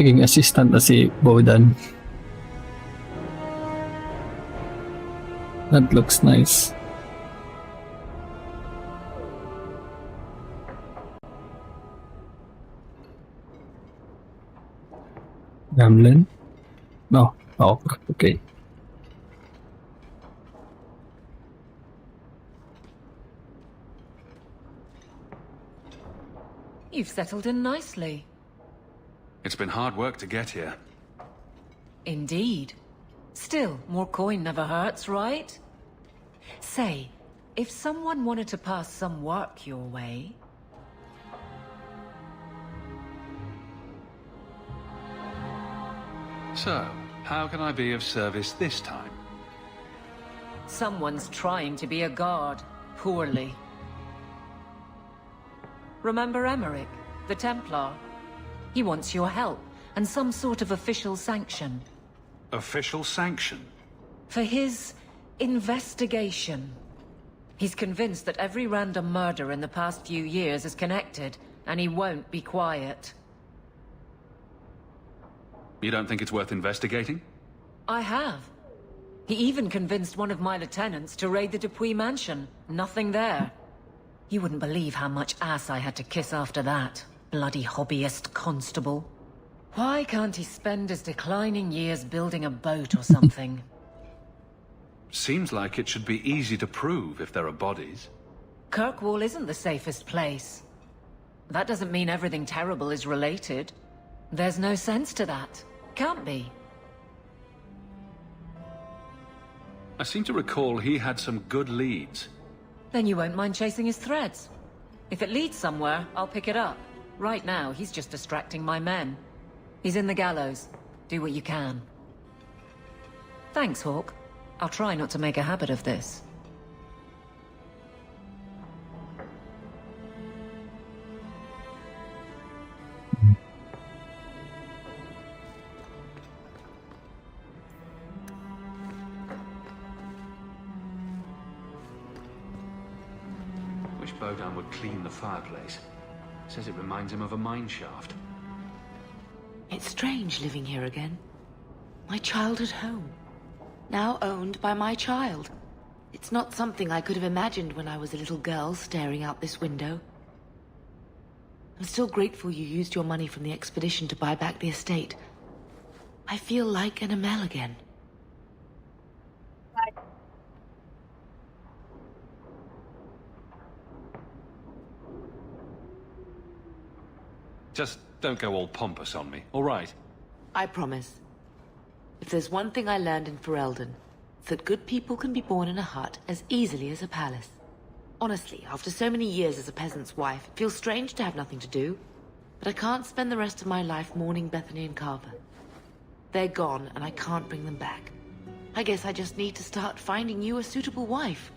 Naging assistant na si Bodan. That looks nice. Gremlin? No, Hawk. Okay. You've settled in nicely. It's been hard work to get here. Indeed. Still, more coin never hurts, right? Say, if someone wanted to pass some work your way... So, how can I be of service this time? Someone's trying to be a guard, poorly. Remember Emmerich, the Templar? He wants your help, and some sort of official sanction. Official sanction? For his investigation. He's convinced that every random murder in the past few years is connected, and he won't be quiet. You don't think it's worth investigating? I have. He even convinced one of my lieutenants to raid the Dupuis mansion. Nothing there. You wouldn't believe how much ass I had to kiss after that. Bloody hobbyist constable. Why can't he spend his declining years building a boat or something? Seems like it should be easy to prove if there are bodies. Kirkwall isn't the safest place. That doesn't mean everything terrible is related. There's no sense to that. Can't be. I seem to recall he had some good leads. Then you won't mind chasing his threads. If it leads somewhere, I'll pick it up. Right now, he's just distracting my men. He's in the gallows. Do what you can. Thanks, Hawk. I'll try not to make a habit of this. Wish Bodan would clean the fireplace. Says it reminds him of a mine shaft. It's strange living here again. My childhood home. Now owned by my child. It's not something I could have imagined when I was a little girl staring out this window. I'm still grateful you used your money from the expedition to buy back the estate. I feel like an Amel again. Just don't go all pompous on me, all right? I promise. If there's one thing I learned in Ferelden, that good people can be born in a hut as easily as a palace. Honestly, after so many years as a peasant's wife, it feels strange to have nothing to do. But I can't spend the rest of my life mourning Bethany and Carver. They're gone, and I can't bring them back. I guess I just need to start finding you a suitable wife.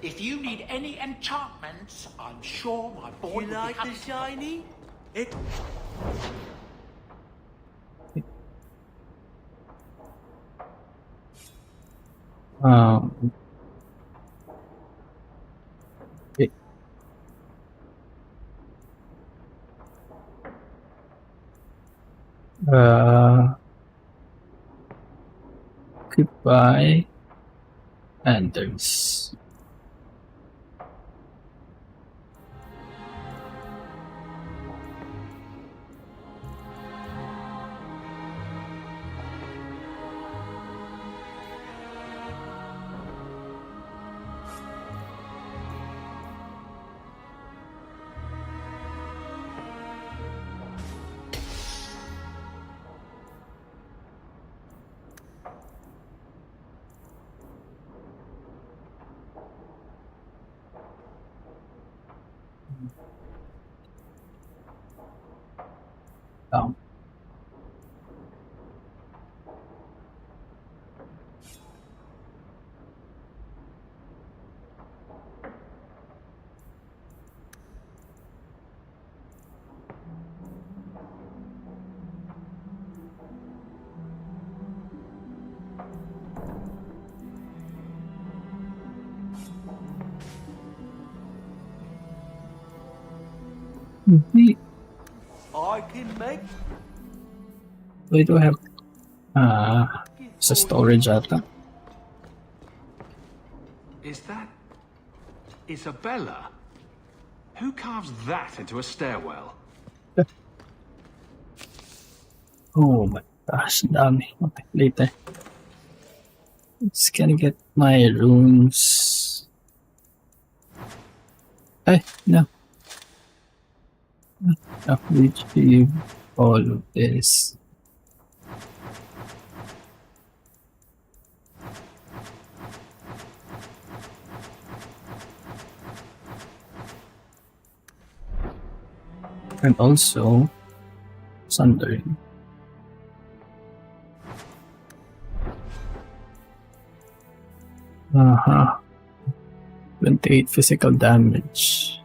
If you need any enchantments, I'm sure my boy would be happy. You like the shiny? It... Goodbye, Anders. Down. I can make... We do have sa storage ata. Is that... Isabella? Who carves that into a stairwell? Oh my gosh, dami. Okay, later. Just gonna get my runes. Hey, no. No, retrieve all of this. And also sundering. 28 physical damage.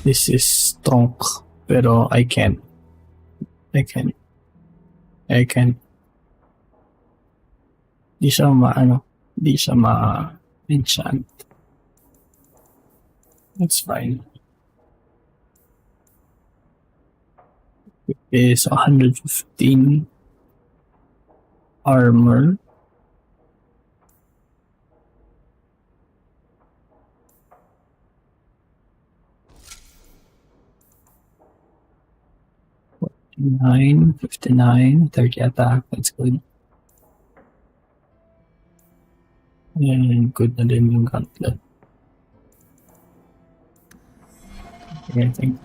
This is strong, pero I can. Di siya ma-enchant. That's fine. Okay, so 115 armor. Nine, 59, 30 attack, that's good. And good na din yung gauntlet. Okay, I think.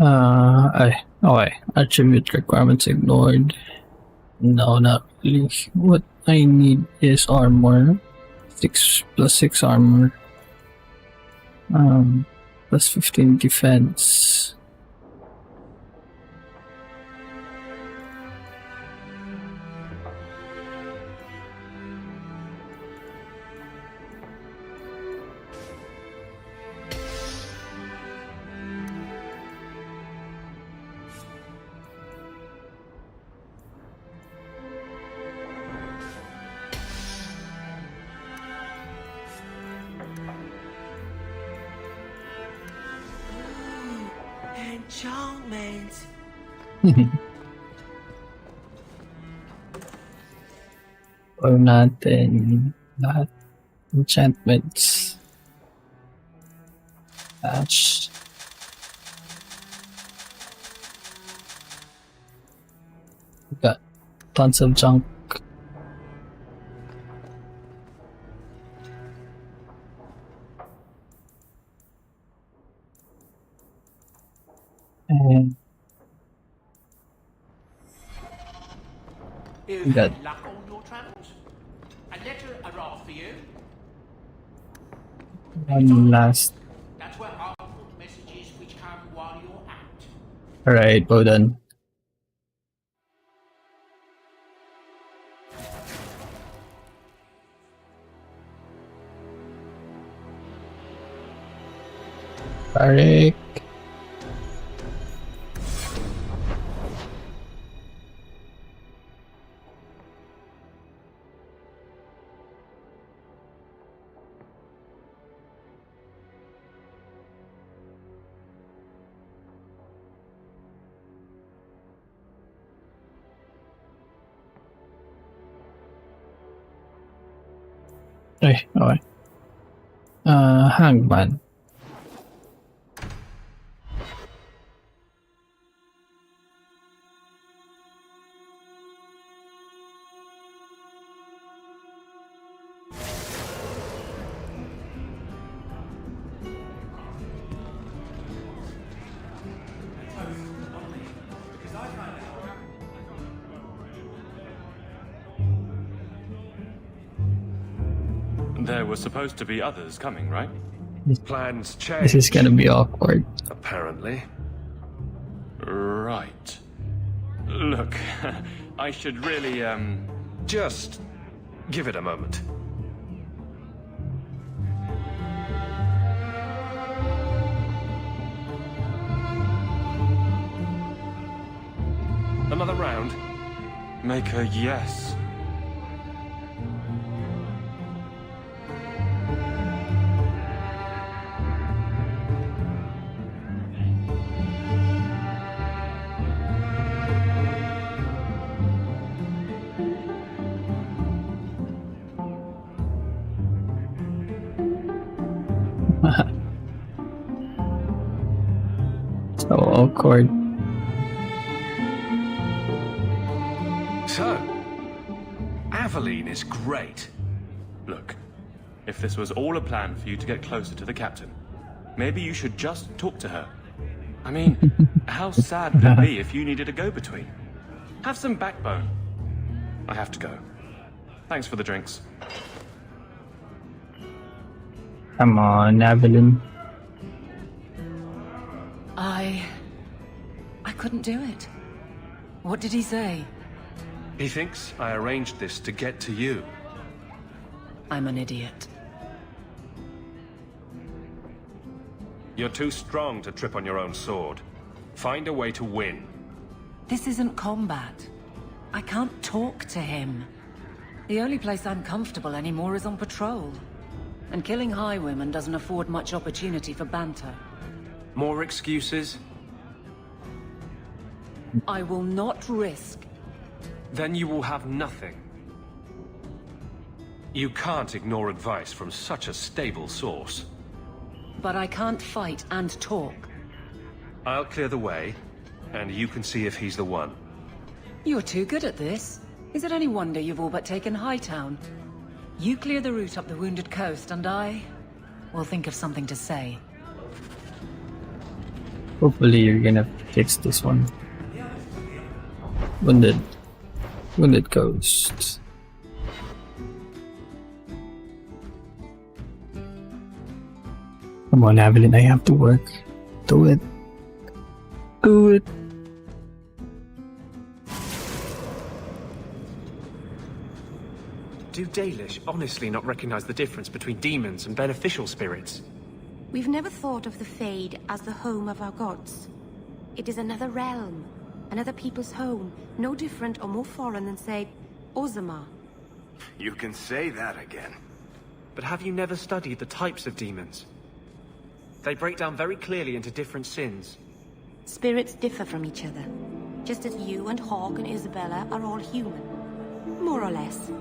Okay. Attribute requirements ignored. No, not really. What I need is armor. 6 plus 6 armor. Plus 15 defense. Enchantment. Or natin lahat. Enchantments. Patch. Got tons of junk. And You've got had luck on your travels? A letter arrived for you? one last. That's where I'll put messages which come while you're out. Alright, well done. Alright. Okay. Hangman. There were supposed to be others coming, right? Plans change. This is gonna be awkward. Apparently. Right. Look, I should really, Just give it a moment. Another round? Make a yes. So awkward. So, Aveline is great. Look, if this was all a plan for you to get closer to the captain, maybe you should just talk to her. I mean, how sad would it be if you needed a go-between? Have some backbone. I have to go. Thanks for the drinks. Come on, Evelyn. I couldn't do it. What did he say? He thinks I arranged this to get to you. I'm an idiot. You're too strong to trip on your own sword. Find a way to win. This isn't combat. I can't talk to him. The only place I'm comfortable anymore is on patrol. And killing highwaymen doesn't afford much opportunity for banter. More excuses? I will not risk. Then you will have nothing. You can't ignore advice from such a stable source. But I can't fight and talk. I'll clear the way, and you can see if he's the one. You're too good at this. Is it any wonder you've all but taken Hightown? You clear the route up the Wounded Coast, and I will think of something to say. Hopefully you're gonna fix this one. Wounded ghost. Come on, Evelyn, I have to work. Do it. Do it. Do Dalish honestly not recognize the difference between demons and beneficial spirits? We've never thought of the Fade as the home of our gods. It is another realm, another people's home, no different or more foreign than, say, Ozama. You can say that again. But have you never studied the types of demons? They break down very clearly into different sins. Spirits differ from each other, just as you and Hawk and Isabella are all human. More or less.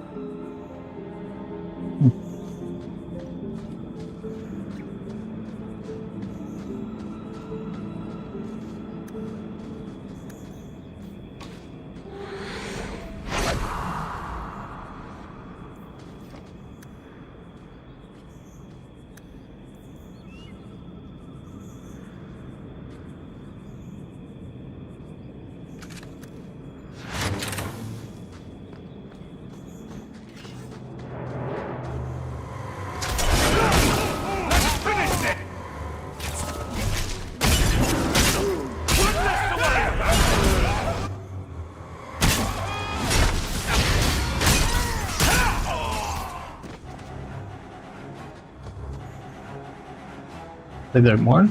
Is there more?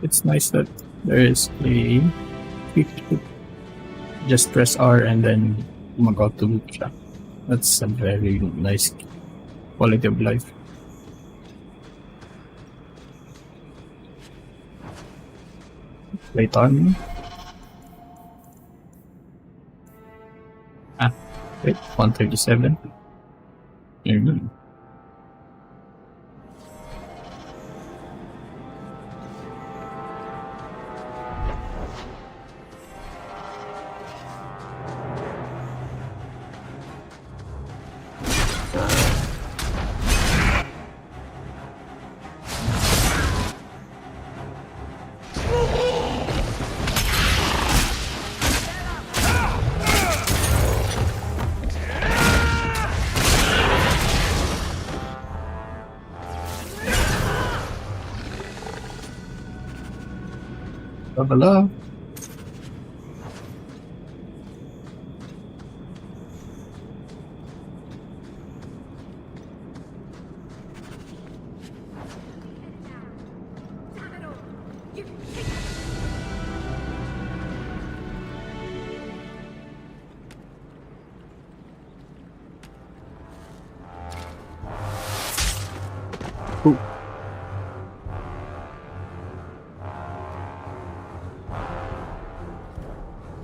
It's nice that there is a quick. Just press R and then mag-out to loop siya. That's a very nice quality of life. Wait on. Wait, 137. Mm-hmm. Hello.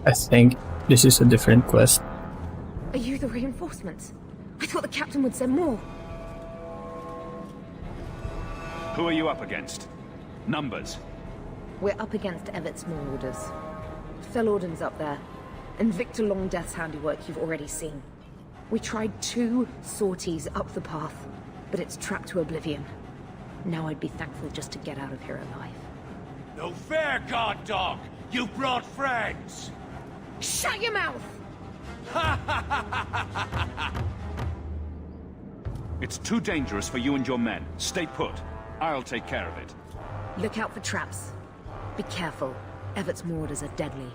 I think this is a different quest. Are you the reinforcements? I thought the captain would send more. Who are you up against? Numbers. We're up against Evert's Marauders. Fellorden's up there, and Victor Longdeath's handiwork you've already seen. We tried 2 sorties up the path, but it's trapped to oblivion. Now I'd be thankful just to get out of here alive. No fair, guard dog! You brought friends! Shut your mouth! It's too dangerous for you and your men. Stay put. I'll take care of it. Look out for traps. Be careful. Evert's Marauders are deadly.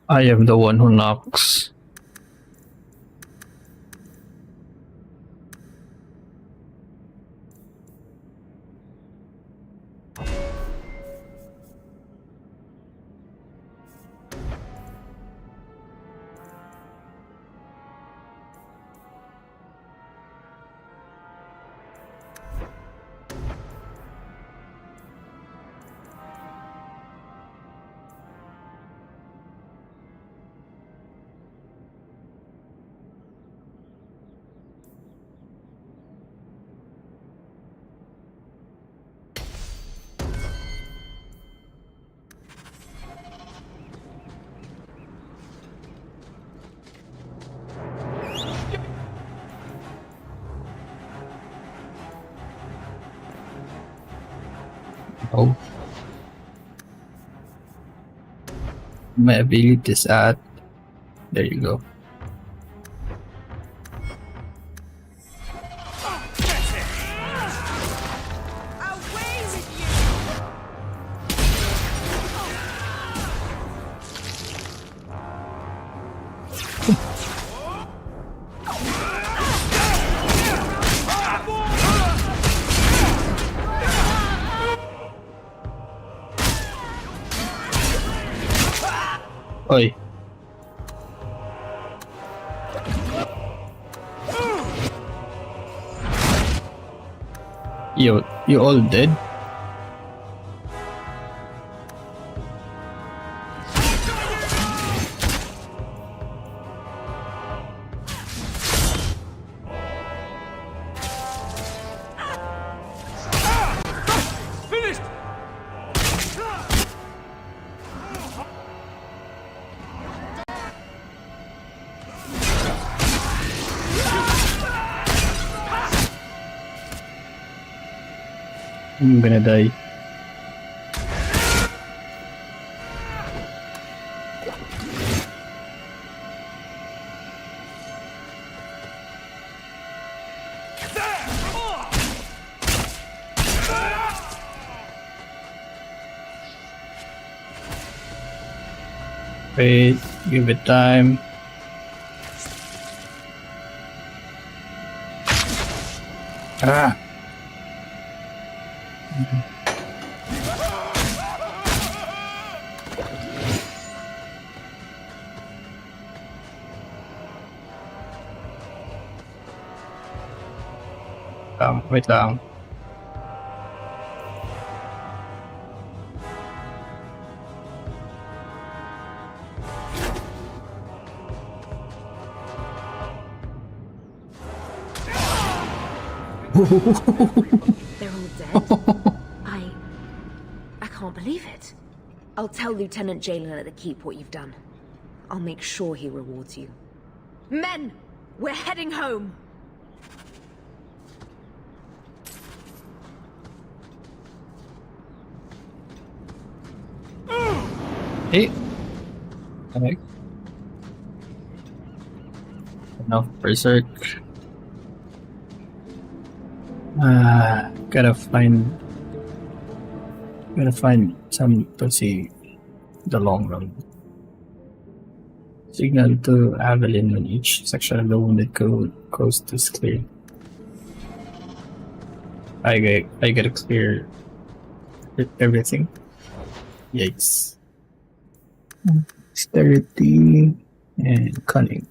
I am the one who knocks. Oh. My ability is at. There you go. Oi. You all dead? Finished! I'm gonna die. Wait, give it time. Ah! Wait lang. They're all dead? I can't believe it. I'll tell Lieutenant Jalen at the Keep what you've done. I'll make sure he rewards you. Men! We're heading home! Hey! Okay. Enough berserk. Gotta find some to see the long run. Signal to Avalyn when each section of the wounded coast is clear. I gotta clear everything. Yikes. 30 and cunning.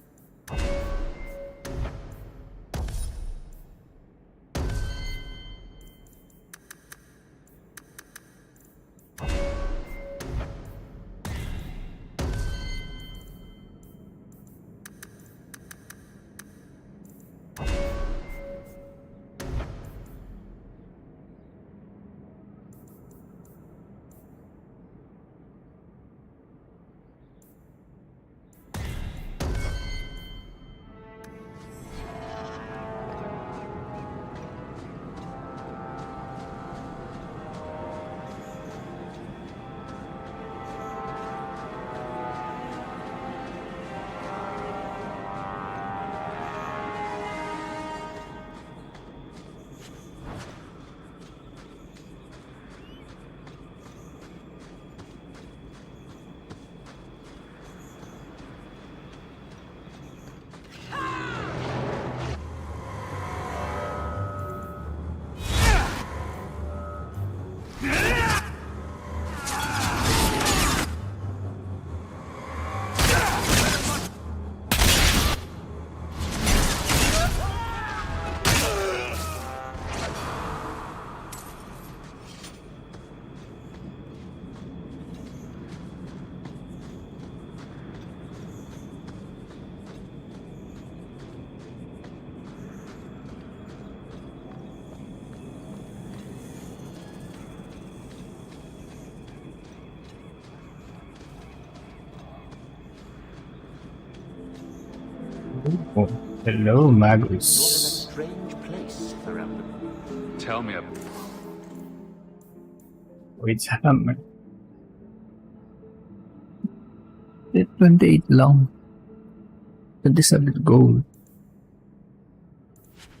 Oh, hello, Magus. You're in a strange place, Tell me about. Oh, it's hammer. 28 lang. 27 gold.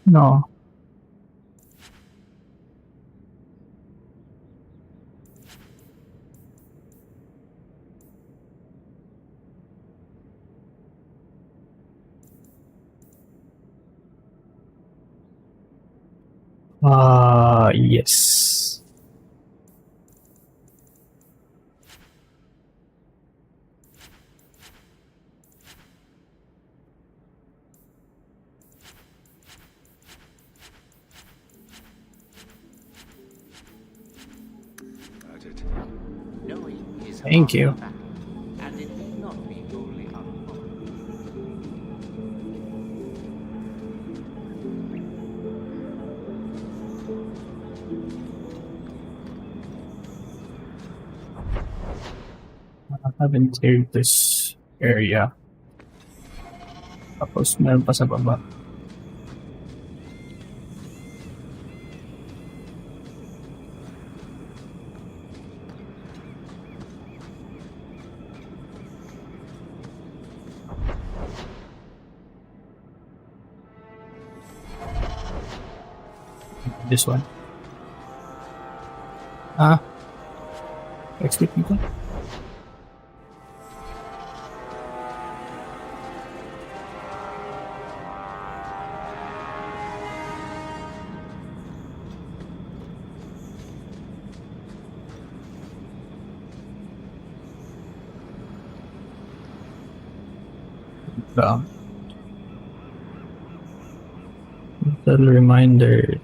No. Yes. Thank you. And it may not be wholly I haven't cleared this area. Tapos meron pa sa baba. This one. Expect me to. Little reminder.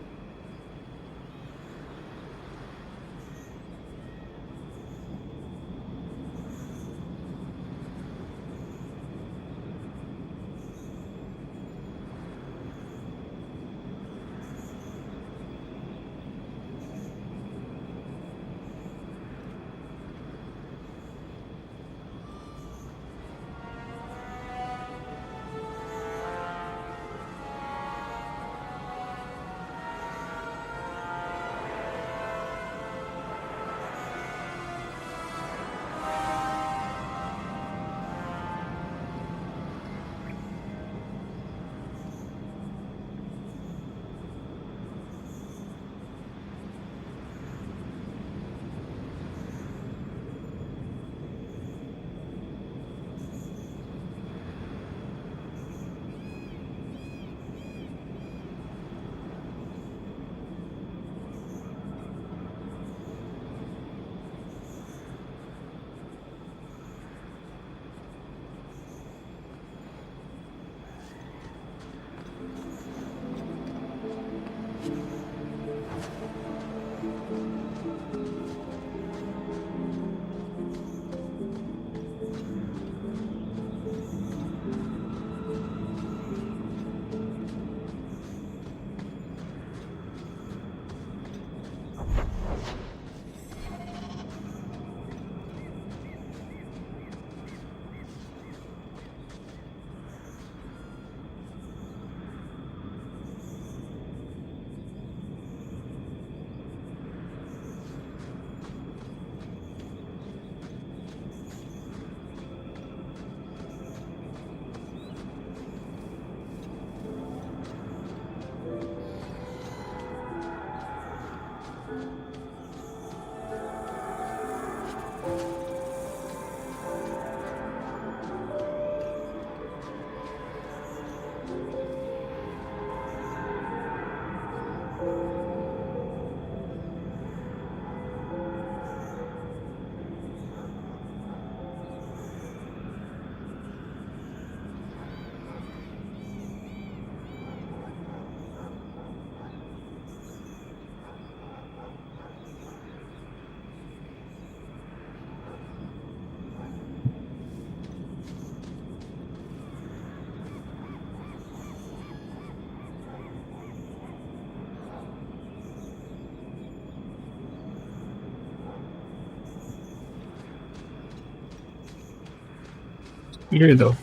Clear though.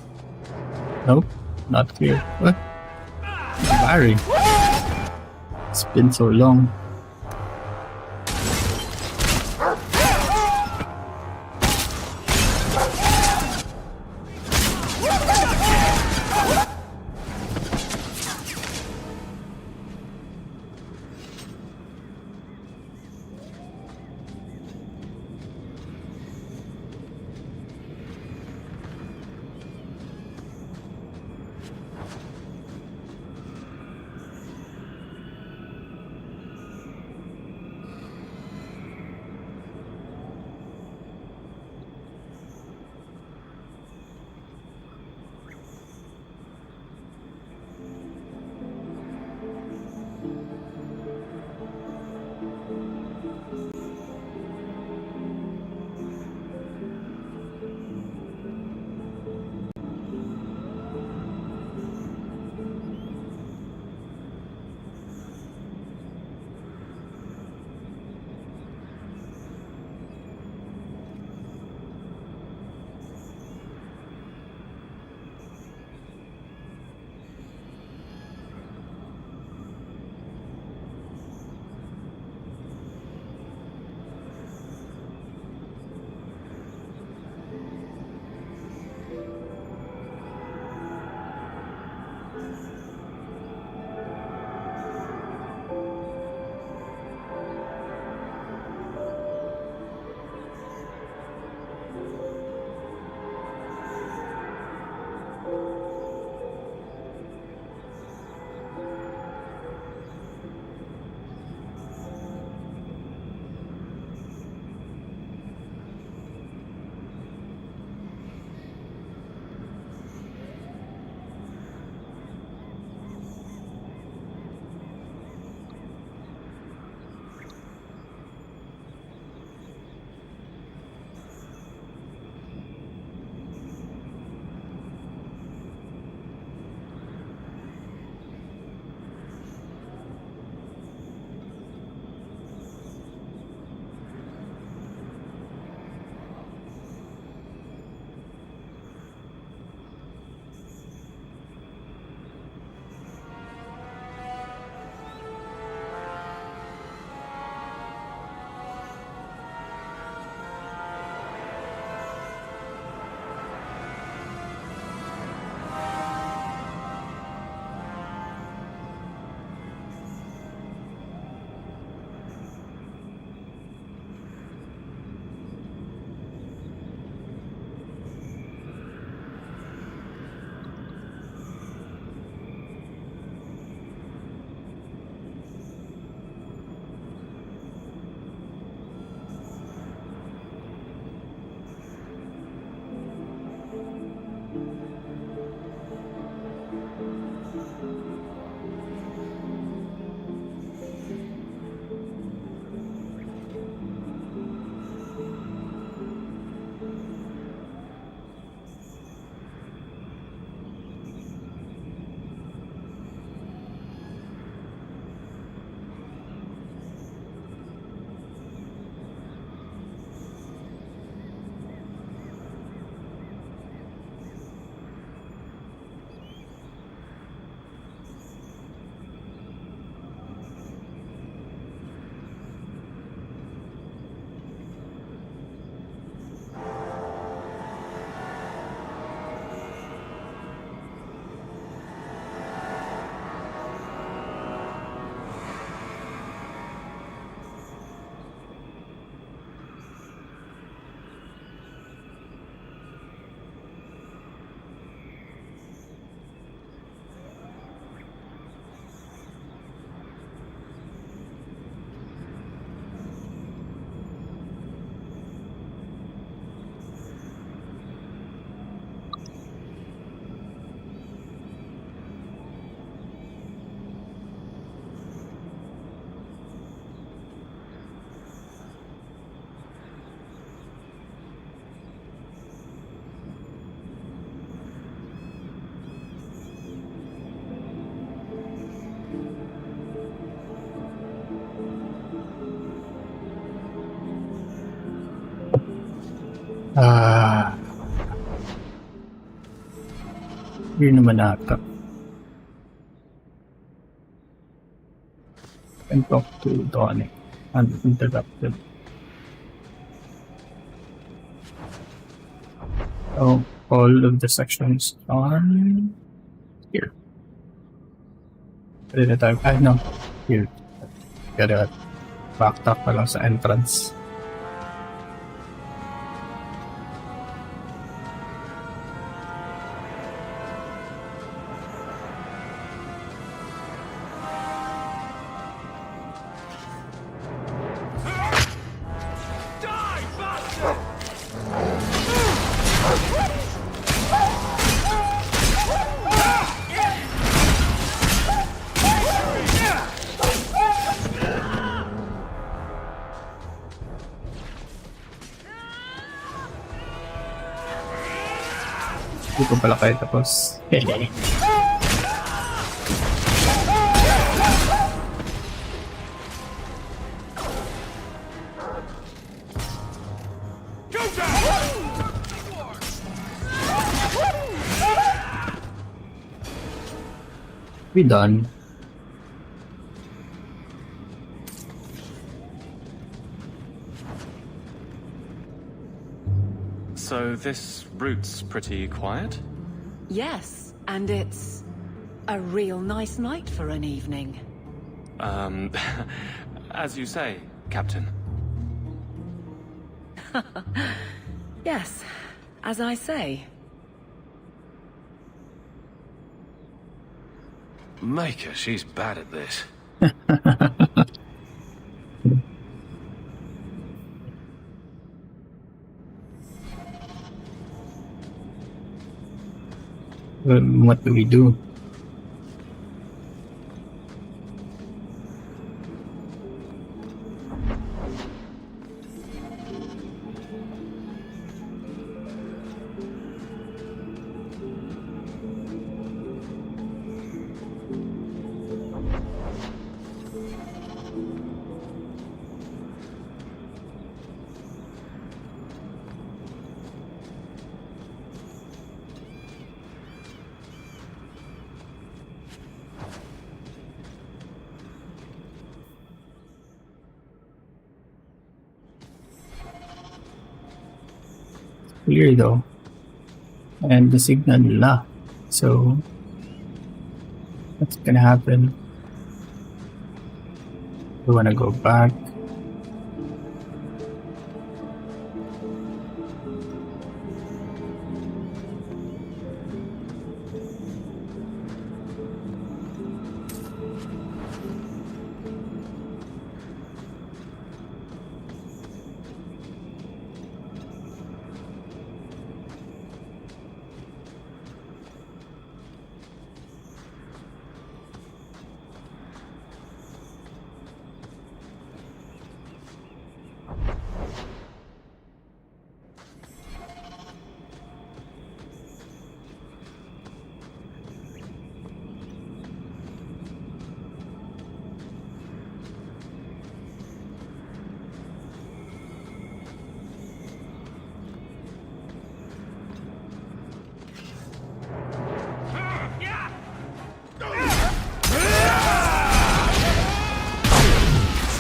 Nope, not clear. What? Barry. It's been so long. Yun naman ata. And talk to Donic uninterrupted. Oh, all of the sections are here. Pwede na tayo. No. Here. Gotta backtrack pa lang sa entrance. Hindi ko pala kayo tapos. We done. So this route's pretty quiet? Yes, and it's a real nice night for an evening. As you say, Captain. Yes, as I say. Maker, she's bad at this. What do we do? Clear though, and the signal nila. So what's gonna happen? We wanna go back.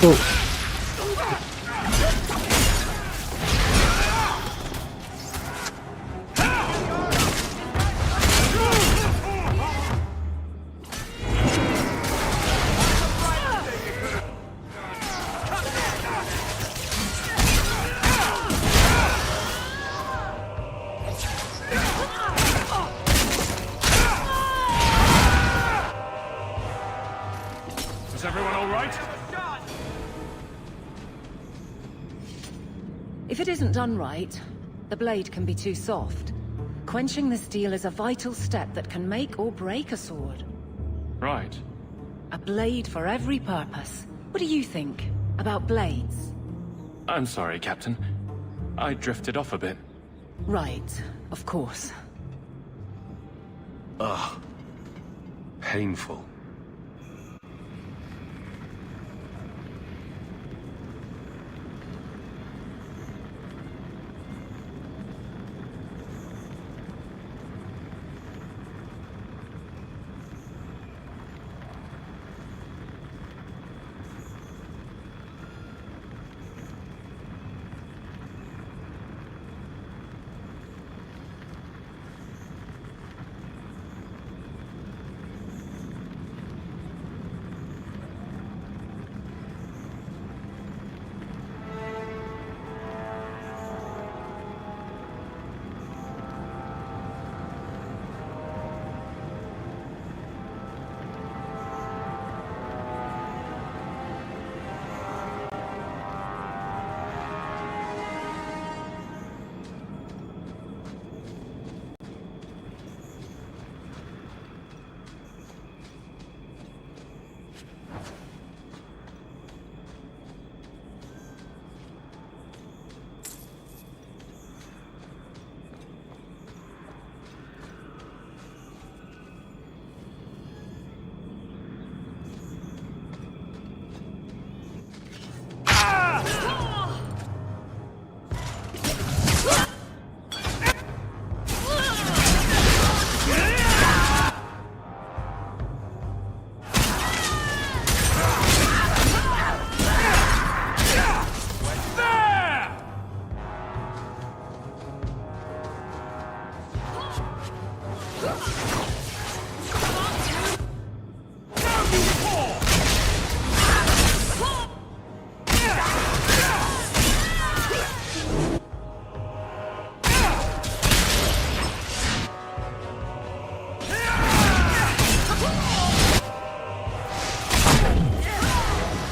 Oh. Is everyone all right? If it isn't done right, the blade can be too soft. Quenching the steel is a vital step that can make or break a sword. Right. A blade for every purpose. What do you think about blades? I'm sorry, Captain. I drifted off a bit. Right, of course. Ugh. Painful.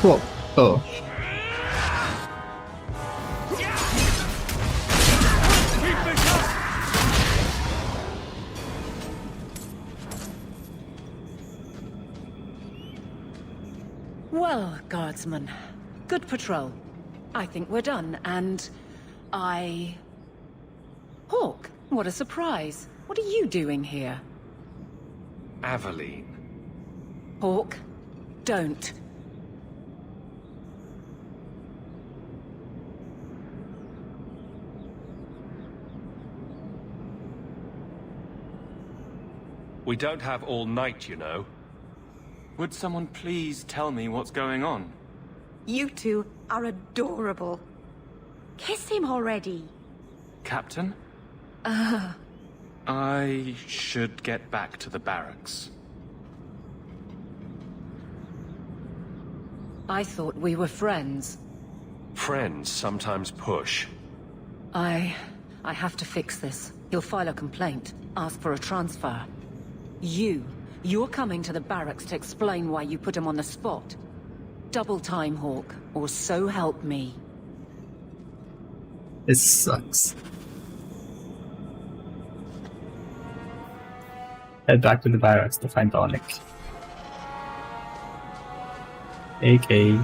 Whoa. Oh. Well, guardsman, good patrol. I think we're done, and Hawk, what a surprise. What are you doing here? Aveline. Hawk, don't. We don't have all night, you know. Would someone please tell me what's going on? You two are adorable. Kiss him already. Captain? I should get back to the barracks. I thought we were friends. Friends sometimes push. I have to fix this. He'll file a complaint, ask for a transfer. You're coming to the barracks to explain why you put him on the spot. Double time, Hawk, or so help me. This sucks. Head back to the barracks to find Tonic. AK.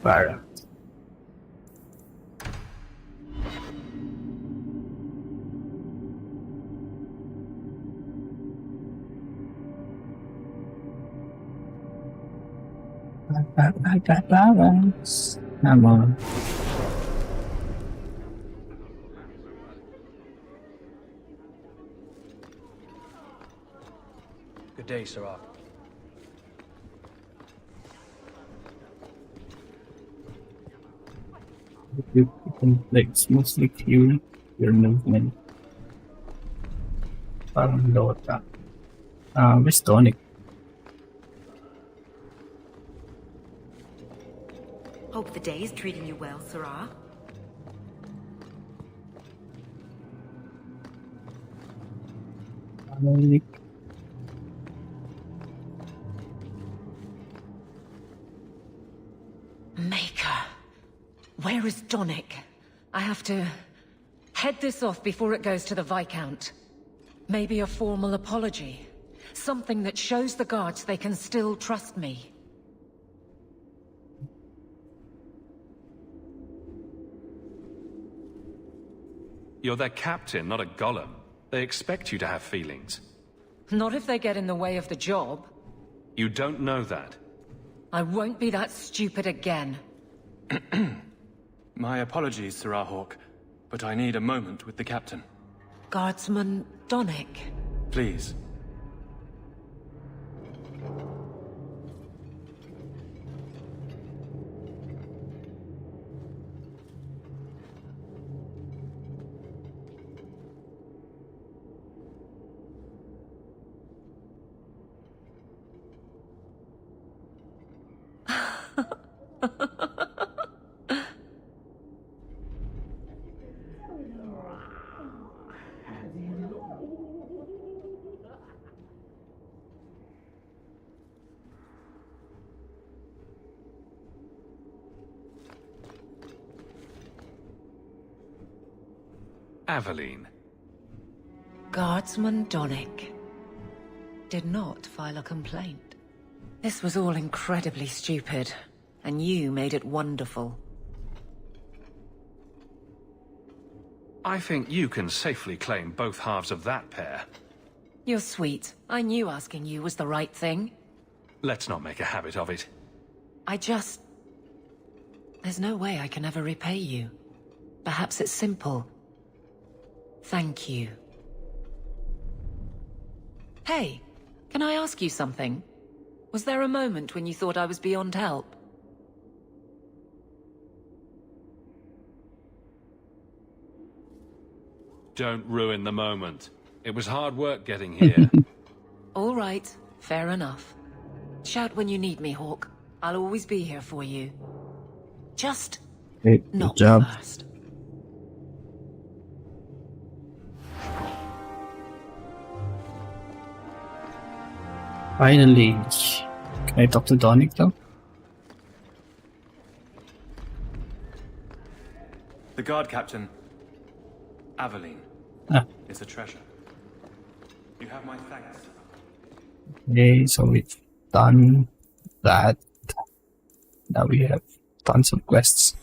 Barrack. Barracks. Come on. Good day, Sarah. You can like smoothly fuel your movement. Parang low attack. Where's Tonic? Hope the day is treating you well, Sarah. Maker. Where is Donick? I have to head this off before it goes to the Viscount. Maybe a formal apology. Something that shows the guards they can still trust me. You're their captain, not a golem. They expect you to have feelings. Not if they get in the way of the job. You don't know that. I won't be that stupid again. My apologies, Sarah Hawk, but I need a moment with the captain. Guardsman Donick. Please. Aveline. Guardsman Donick. did not file a complaint. This was all incredibly stupid, and you made it wonderful. I think you can safely claim both halves of that pair. You're sweet. I knew asking you was the right thing. Let's not make a habit of it. There's no way I can ever repay you. Perhaps it's simple. Thank you. Hey, can I ask you something? Was there a moment when you thought I was beyond help? Don't ruin the moment. It was hard work getting here. All right, fair enough. Shout when you need me, Hawk. I'll always be here for you. Just Hey, good not job. first. Finally. Can I talk to Donic though? The guard captain, Aveline, Ah. is a treasure. You have my thanks. Okay, so we've done that. Now we have done some quests.